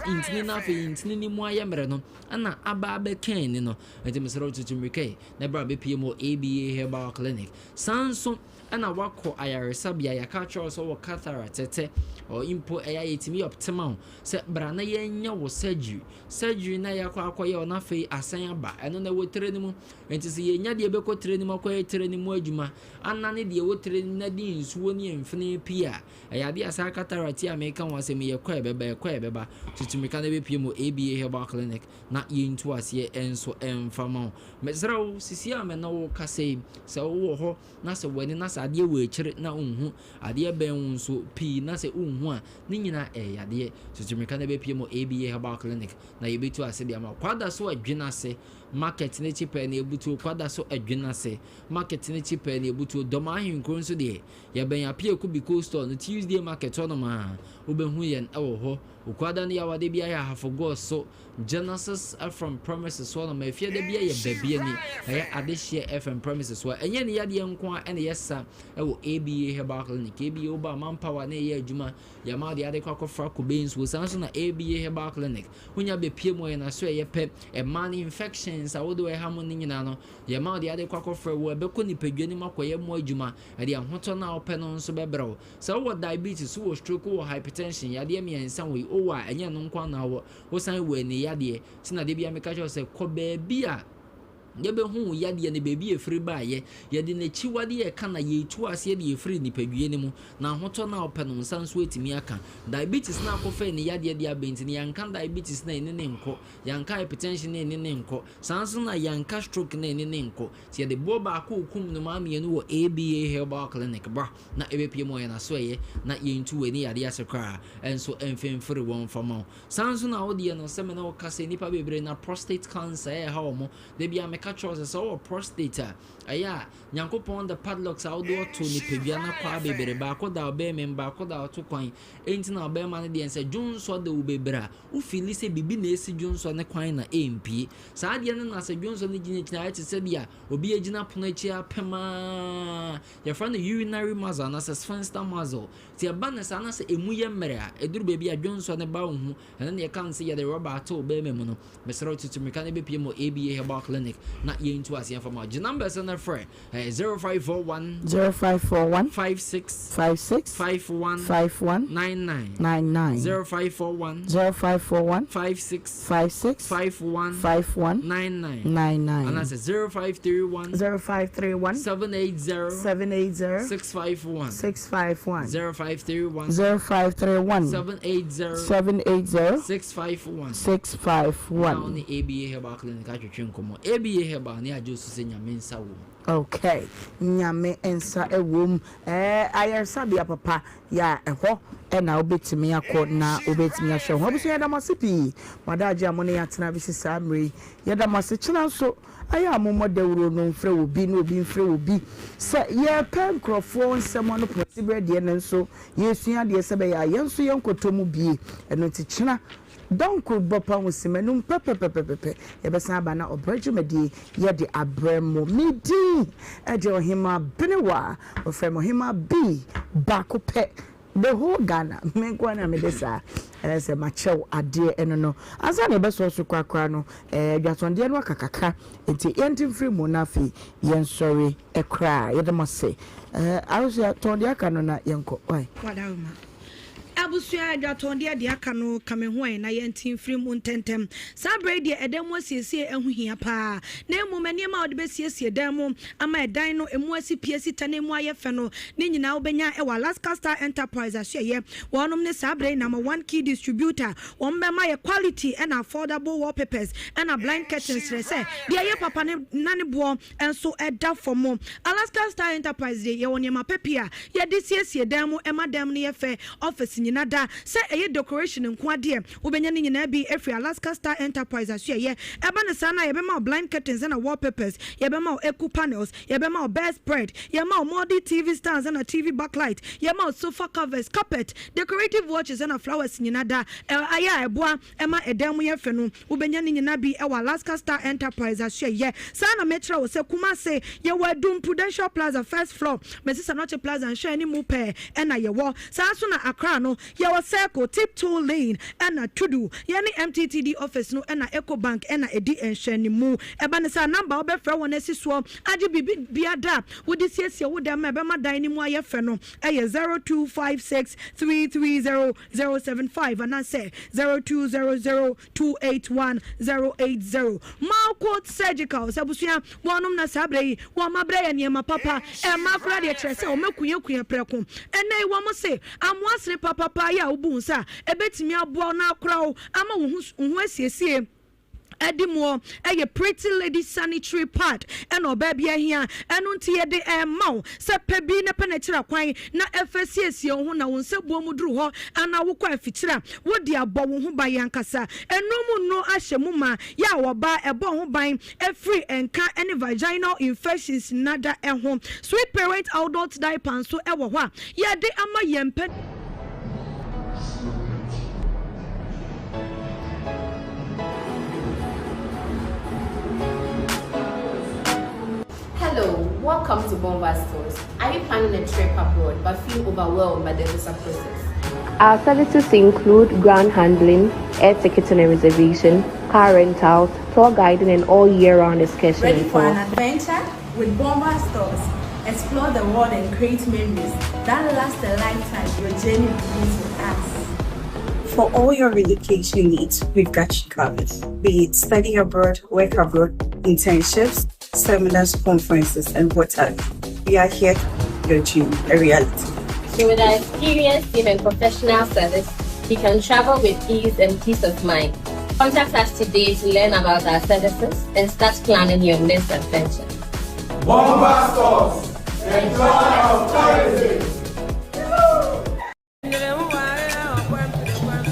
ntin na fe ntin ni mu ayemre no ana aba be kan ni no nti mesero tutumrike na bra be pmo ABA Herbal Clinic sanso ana wako ayaresa bia ya ka che so wo cataract tete or impo eya yetimi optimal se bra na yenya wo surgery na yakwa akoye na fe asan aba eno na wo tere ni mu nti se yenya de be ko tere ni mu akoye tere ni mu adwuma anane de wo tere ni na di nsuo ni emfene pia eya de asa cataract ya me kan wase me yekwa ebeba tutumika na be pmo ABA Herbal Clinic na yentu ase enso emfama mesrawo sisi ame na wo kase se wo ho na se wani na sa de we kire na unhu ade ben nso pi na se unhu a ni nyina yade tutumika na be pmo ABA Herbal Clinic na yebetu ase de ama kwada so adwena se market ne chipe na ebutu kwada so adwena se market ne chipe na ebutu doma ahinkro nso de ye ben apia ku bi store no Tuesday market ono ma obehu yen ewo ho ukwada ne yawade bia ya hafogo so Genesis FM Promises one ma fie de bia ye babie ni adehye FM Promises wa enye ne yade nko a ene yesa ewo ABA Herbal Clinic ABA oba manpower na ye adwuma ya ma de ade kwakofra ko beans wo sanso na ABA Herbal Clinic hunya be pie mo ye na so ye pe e man infections awodo e hamo ni nyina no ya ma de ade kwakofra wo be ko ni padwani makoye mo adwuma ade ahoto na ope no nso bebrɛ so wo diabetes wo stroke wo hypertension ya de miensa wo owa enye no nkwa na wo san wo ni yade tina de bia me ka cho se ko baabi a yebe hu yade ne baabi efiri baaye yade ne chiwade ye kana ye tu ase de efiri ni padwie ne mu na hoto na ope no nsanso etimi aka diabetes na akofa ne yade de abenti ne yanka diabetes na ne nko yanka hypertension ne nko sanso na yanka stroke ne nko ti yade bo ba ko kum no ma me no wo ABA Herbal Clinic bra na ebe pie mo ye na so ye na ye ntu we ni yade asekra enso enfemfiri won fama sanso na wo de no se me na wo kase nipa bebre na prostate cancer ha wo mo de bia catch us so prostate aya nyankopon the padlocks outdoor to ni pedua na kwa bebere ba ko da obe memba ko da to kwan enti na obe ma ne de ense dwonso de ubebra u fili se bibi na esi dwonso ne kwan na MP saa de ne na se dwonso ne gyina ati se bia obi agina pono achi apema ya fra na urinary muscle na se sphincter muscle ti aba na sa na se emu ye mmere a eduru be bia dwonso ne ba hu ene ne kan se ya de rubber to obe memu no mesero tutumika ne be pmo ABA Herbal Clinic na yentu ase afama the numbers on the front 0541 56 51 99 0541 56 51 99 and that's 0531 780 651 0531 780 651 now the ABA Herbal Clinic atwetwe nkomo ABA Herbal ne ajosu se nyame nsa wo okay nyame ensa ewom ayersa bia papa ya eho na obetimi akọ na obetimi ahwe ho obuso yada masipi madaje amone ya tena bisi samri yada masichina so aya amomo dawuro no mfre obi no obi mfre obi se ye pen crofo nsemo no possible de ne nso yesua de se be ya yenso yenkotomu bie eno tichina don't could bopa wusimenum pepepepepe yebesa aba na obrejumedi ye de abremo midi eje Ohemaa Benewaa ofrem Ohemaa B bakope the whole Ghana menko na medesa se machew ade eno no asa na beso so kwakra no dwatonde no akakaka enti yentim free mu na fi yen sorry ekra yedemase I was tonde aka no na yenko why wadawma abusua adwaton de aka no kame ho na yentin free mu ntentem sabre de edem asiesie ehuhia pa na emumani ma ode besiesie demo ama edan no emu asipiesi tane mu ayefe no ne nyina obenya e wa Alaska Star Enterprise ahye wonom ne sabre number 1 key distributor wombema ye quality and affordable wallpapers and a blind curtains say de ye papa ne nane bo enso eda for mo Alaska Star Enterprise ye woni ma pepia ye de siesie demo e madam ne ye fe office nyina da say eye decoration nko ade obenya ne nyina bi efri Alaska Star Enterprise ahye ye eba ne sana ye be ma blind curtains and wallpapers ye be ma eku panels ye be ma bedspread ye ma modern TV stands and a TV backlight ye ma sofa covers carpet decorative watches and a flowers nyina da aya eboa ema edam ye fe no obenya ne nyina bi e wa Alaska Star Enterprise ahye ye sana metra wo se kuma se ye wadum Prudential Plaza first floor Mrs. Anoche Plaza and share ni mu pe na ye wo sa so na Accra no ye wo circle tiptoe lane na tudu ye ni MTTD office no na Eco Bank na edi enhwe ni mu eba ne sa number wo be fra won asiso age biada wo di siesie wo dem ebe ma dan ni mu aye fe no 0256330075 and I say 0200281080 Malcourt Surgical sabusia wonum na sabre wo mabre ye ma papa e ma fra de trese o mekuye preko ene wo mo se amwasre papa ya obunsa ebetimi abo na akra ama wo hu asiesie Edimo, a pretty lady sanitary pad, and or baby here, and until the mau, Sapebina penetra quine, na FSCS, your one, won't say Bomudru, and I will quite feature. What dear Bob who buy Yankasa, and no Ashemuma, Yawa buy a bomb buying a free and car any vaginal infections, nada at home. Sweet parent outdoor diapers, so ever what? Ya de ama yempen. Hello, welcome to Bomba Stores. Are you planning a trip abroad but feel overwhelmed by the visa process? Our services include ground handling, air ticketing and reservation, car rentals, tour guiding, and all year-round excursions. Ready for an adventure? With Bomba Stores, explore the world and create memories that last a lifetime. Your journey begins with us. For all your relocation needs, we've got you covered. Be it study abroad, work abroad, internships, seminars, conferences, and whatever. We are here to make your dream a reality. So with our experienced team and professional service, you can travel with ease and peace of mind. Contact us today to learn about our services and start planning your next adventure. Bomba Stores, enjoy our tourism.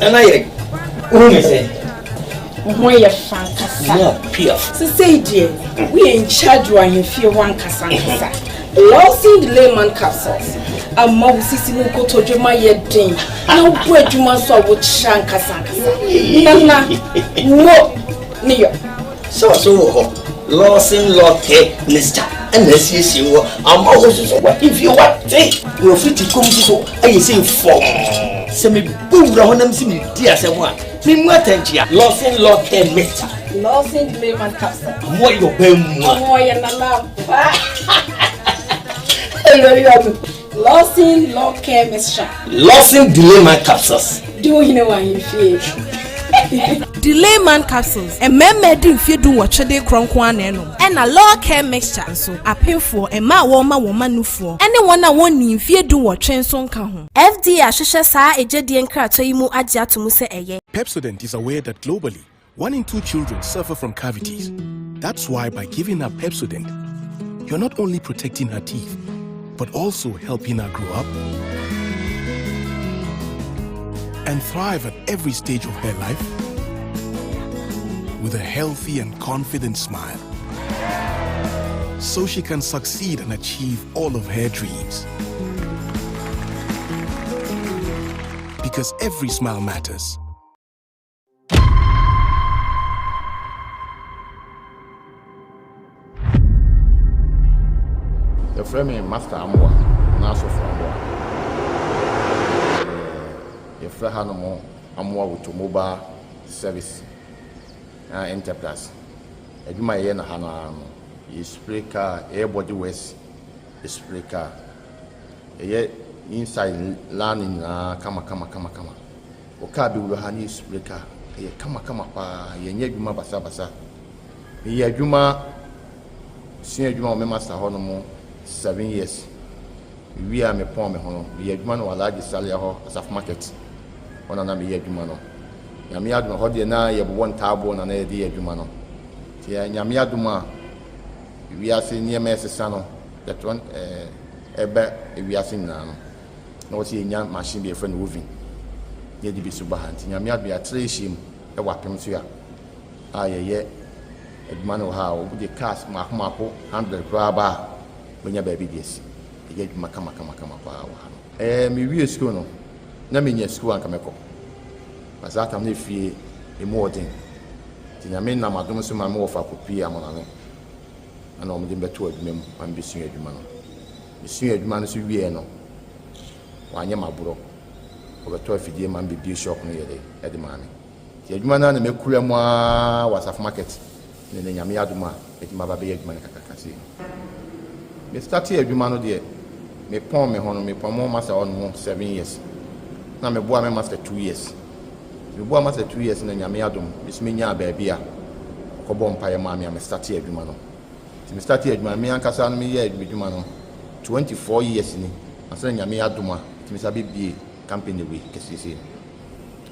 And I say, When you're fantastic. So say, dear, we in charge when you feel one cassansa. Losing the layman capsules. A mouse is in Koto Juma yet ding. No bread you must have with Shanka Sanka. Nana, no, near. So, losing Lotte, Mr. And this is you. I'm always what if you want take your free to come to I say for semi boom round them see me dear someone. Me what losing Lotte, Mr. Losing the layman capsule. What your bem? Oh, you're not Losing law care mixture. Losing delay my capsules. Do you know what you feel? Delay man capsules. And men do fear do what they cronk one and a law care mixture. So I pay for a ma woman no for. Anyone I want in fear do what trains on can. FD Ashisha sa a jedian kratoimu adja to muse eye. Pepsodent is aware that globally, 1 in 2 children suffer from cavities. That's why by giving her Pepsodent, you're not only protecting her teeth, but also helping her grow up and thrive at every stage of her life with a healthy and confident smile, so she can succeed and achieve all of her dreams. Because every smile matters. The frame Master Amwa, Naso Framboa. If the Hanamo Amwa with Mobile Service Enterprise. Eduma Yen Hana is spray car, airbody waste, spray car. inside learning kama oka bi wuro ha ni spreka ye kama pa ye nya adwuma basa ye adwuma sin adwuma o me master ho no mo 7 years we are me pon me ho no ye adwuma no large salary ho asaf market ona na me ye adwuma no ya me adwuma ho de na ye bo ntabo na ye de ye adwuma no ti ya nya me adwuma we are sin ye me sesa no that one ebe we are sin na no na o ti nya machine be friend woven ye di bi so ba hanti nya me adwuma treshim e wapem so ya ye adwuma no ha o de cars mako 100 kwa ba benya ba bi des ye adwuma kama pa wa me wie school no na me nya school an kameko bazata me fie e modern ti nya me na madom so ma me wo fa kopi amona no ana o me de beto adwuma mu an bi sun adwuma no bi sun adwuma no so wie no wa nya maburo o beto afidie man bi shop no ye de mane ti adwuma na me kura mu a wasaf market ne nya me adwuma adwuma ba be adwuma kaka si me start adwuma no de me pon me hono me pon mo master on 7 years na me boa me master 2 years me boa master 2 years na nya me adum bismi nya ba bia ko bom pa ye ma me start adwuma no ti me start adwuma me ankasa no me ye adwuma no 24 years ni asa nya me aduma ti me sabe bie company we kesisi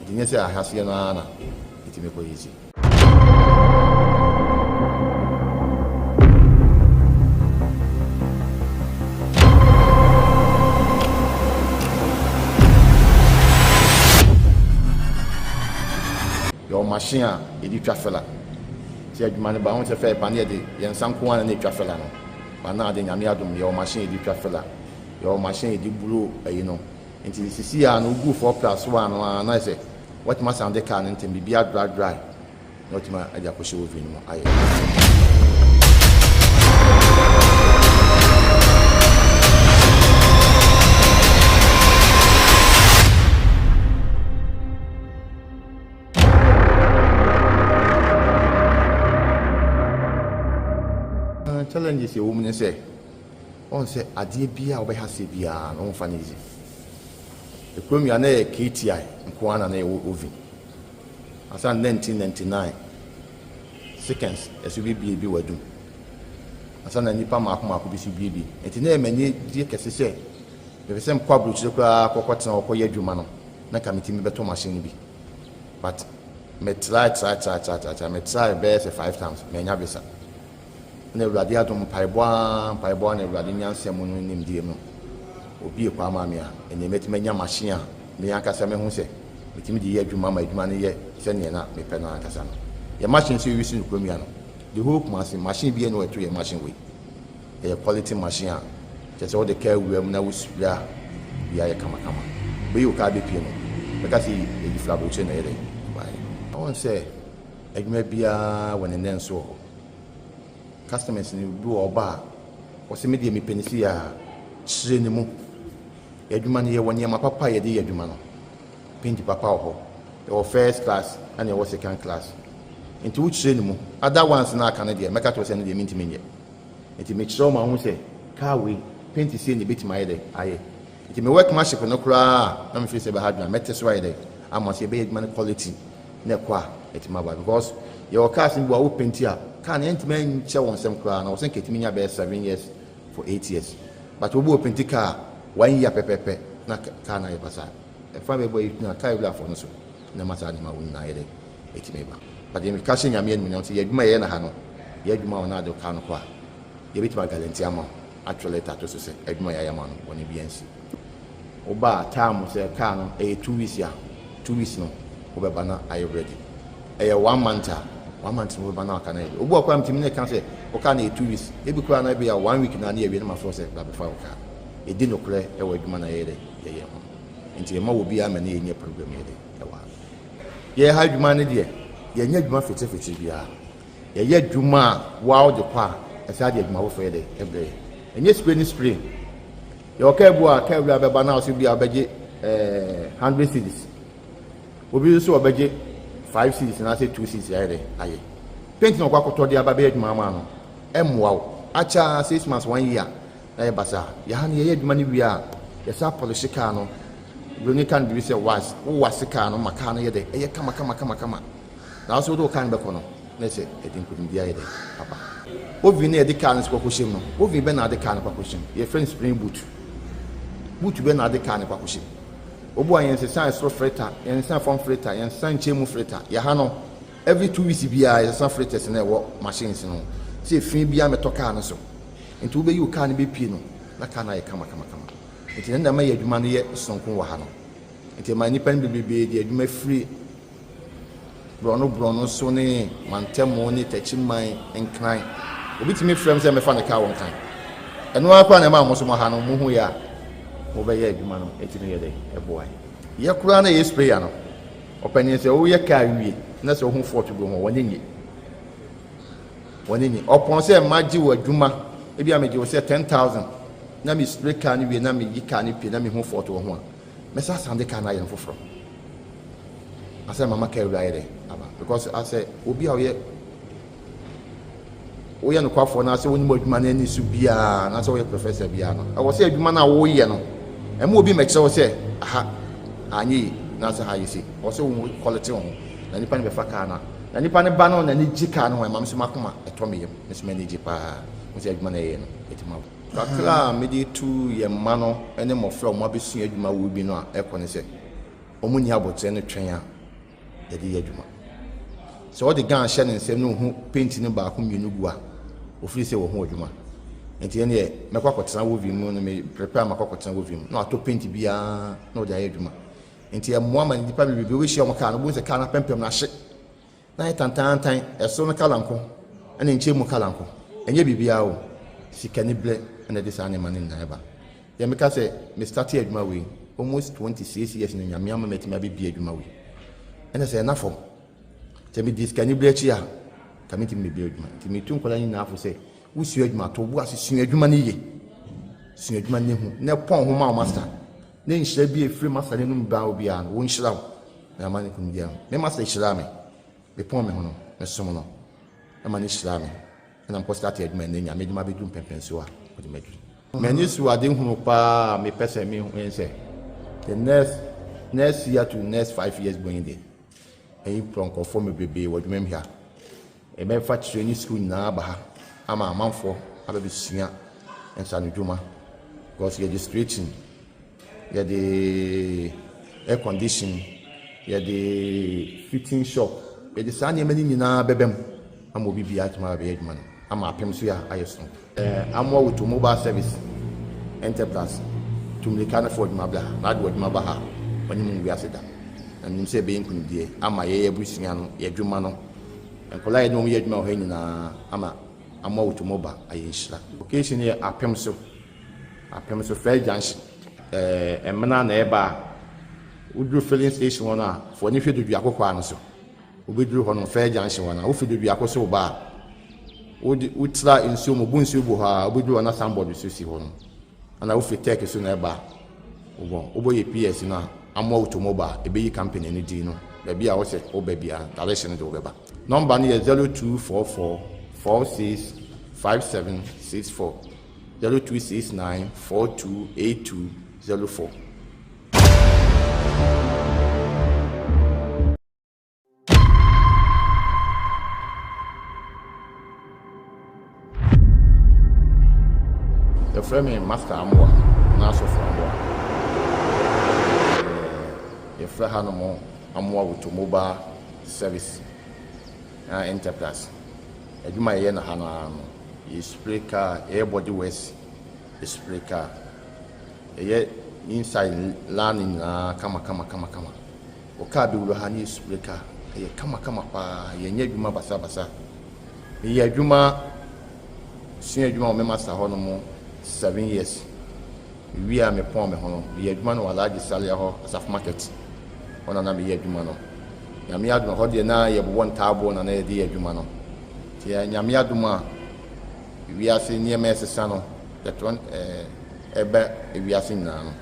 ti nya se ahase no ana ti me ko yisi your machine edi twafela ti adwuma ne ba won se fe pa ne de yen sanko an ne twafela no ba na de nyame adum your machine edi twafela your machine edi bulo ayi no nti sisi ya no gu 4+1 no na se what ma sound de car nti bibia dry not ma aja ko show vini mo ayi challenges you women say on say adie bia obe hase bia no mfa nizi the premier na KTI nko ana na oven asa 1999 seconds esubi bi wadum asa na nipa mako bi su bi enti na emanye die kese se be se mkwa bru chire kwa kokotena okoye adwuma no na committee me beto machine bi but me try me try be 5 times me nya bisa na ewurade adom paiboa na ewurade nyansem no nim die no obi e kwa maame a ene metima nya machine a me akasa me hu se metimi di ye adwuma ma adwuma no ye se ne na me pe na akasa no ye machine so wisi no kromia no the whole machine bi e no eto ye machine we ye quality machine a just all the care we na wusua bia ye kama be you ka be pie no because e di flabo che na ye bai I want say adwuma bia when nen so customers ni do oba o se me de me penisi ya chire ni mu adwuma ni ye woni ma papa ye de adwuma no pinti papa ho your first class and your second class into which chire ni mu other ones na aka na de make to say na de minti menye enti me chire ma hu se car we pinti se ni beti ma ye de aye enti me work machine no kra na me fi se be hardware mete so ye de am say be adwuma quality na kwa eti ma ba because your cars ni bo pinti a can entman che won sem kra na wosen ketimi nya be 7 years for 8 years but we open the car 1 year pepepe na car na e basa e fa be boy na car bla for no so na masa ni ma won na yede etime ba but dem ka she nya me ni so ye dwuma ye na ha no ye dwuma wona de car no kwa ye bitima guarantee ama actually tato so se dwuma ya ma no woni biansi oba time se car no e 2 weeks ya 2 weeks no obeba na are you ready e 1 month 1 month we ba na kana e obu akwa mtimi ne kan se o ka na 2 weeks e bi kura na be ya 1 week na na ye wi na ma force ba be fa o ka e di no kure e wa adwuma na ye de ye ho nti e ma wo bi ama na ye nya program ye de e wa ye ha adwuma ne de ye nya adwuma fete bia ye ye adwuma wa o de kwa e sa de adwuma wo fa ye de e bre enye spray ye o ka ebu a ka ebu be ba na o se bia obeje 100 cedis obi so obeje 5 cities na say 2 cities aye aye paint no kwa koto dia ba be adwuma ma no emwa wo acha 6 months 1 year na ye basa ya ha ne ye adwuma ne wi a Yes, I polish a car. You can be say was a car, no macana, a kama. Now, so do can be cono. Let's say, I think couldn't be either, Papa. What we near the car is Pacushim. What we been at the car of Pacushim. Your friend spring boot. Boot been at the car of Pacushim. Oboy and science for freighter, and some from freighter, and some chemo freighter. Yahano, every 2 weeks, is some freighters in their work machines. See, Fibia Metocano so. And to be you can't be pino. La can I come. It's in the may money yet, Sonko Wahano. It's my nippon be you may free. Bruno, Sonny, Mantemoni, touching my incline. Obit me friends and me find a car one time. And no one among Mosumahano, Muhuya. Over here, man, 18 years a boy. Yakurana is piano. Opinions, oh, ya carry, that's all who fought to go one in it. One in it. Upon say, Maji or Juma, maybe I made you say 10,000. Nami split can be Nami, you can't pay Nami who fought to one. Messa Sunday can I am for. I said, Mamma carry there. Because I said, we'll be out here. We are no quite for now, so when more money needs to be an answer, Professor Biano. I was saying, man, and we'll be make sure say, aha, I need, that's how you see. Also, quality on, and you pan the facana, and you pan a banon and Jicano, and Mamma Makuma, a Tommy, Miss Manijipa, with the money in it. Kakla, midi 2 year mano, and then more from what be seen, you will be no, Equanese. Omunia bots and a trainer, the Diaduma. So all the gun shining say no who painting about whom you know, or say or Juma. And the end, my cockets are with him, may prepare my cockets with him, not to paint be no diaduma. And the woman, the public will wish your can with a can of pempem nash. Night and time, a son of Calanco, and in Chimo Calanco, and ye be out, see cannibal and a disanimal in Naiba. Yamaka say, Mr. Tiadmawi, almost 26 years in Yamma met my baby Mawi. And I say, enough for. Tell me this, can you bless ya? Committing me build man. To me, 2 colony enough to say, who's your man to was sing a humanity? Sing a human who never pon whom master. Then shall be a free master in bow beyond, won't shall. The money come down. They must say shalame. The poor man, a summoner. A man is shalame. And I'm posted my name. I made my bedroom pempensua for the medal. Many who are doing who pa me person me when say the next year to next 5 years going there. And you conform a baby, what you here. A man fetch training school in Nabaha. I'm a man for a baby singer and San Juma. Because you're the stretching, you're the air conditioning, you're the fitting shop, you're the sunny many in our baby. I'm will be at my bed man. I'm a Pemsuya, I assume. I'm more with mobile service enterprise to make can afford my blah, not what my baha when you mean that. And you say being could be I'm a Bruciano, a Jumano, and collide no yet more hanging I'm more to mobile, I insure. Occasionally, a pemso fair junction, a man eba would do filling station one for if you do Yaco so. We drew on fair junction one, who do Yaco so bar. Would start in some Bunsubuha, we do another somebody to see one. And I will take a sooner bar. Oboy PS now. I'm more to mobile, a big company in the Dino. Baby, I was at Obebia, direction to Weber. Number near 0244 465764 0269 428204. The frame master Amwa, Naso for Amwa. If I had no more, I'm more with mobile service enterprise. I do my yen hana is spray car, airbody west, is spray car. Yet inside landing, kama. Okabi will hani spray car, kama pa, ye nyeduma basa. Ye juma, senior juma, me master honomo 7 years. We are me pome hono, ye juma no large salary as of market. On na be adwuma no nyame adwuma ho de na ye bo ntaabo na na ye de adwuma no ti nyame adwuma wi ase niam esesa no that one ebe wi ase na no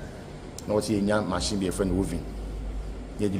na wo ti nya machine be friend woven ye di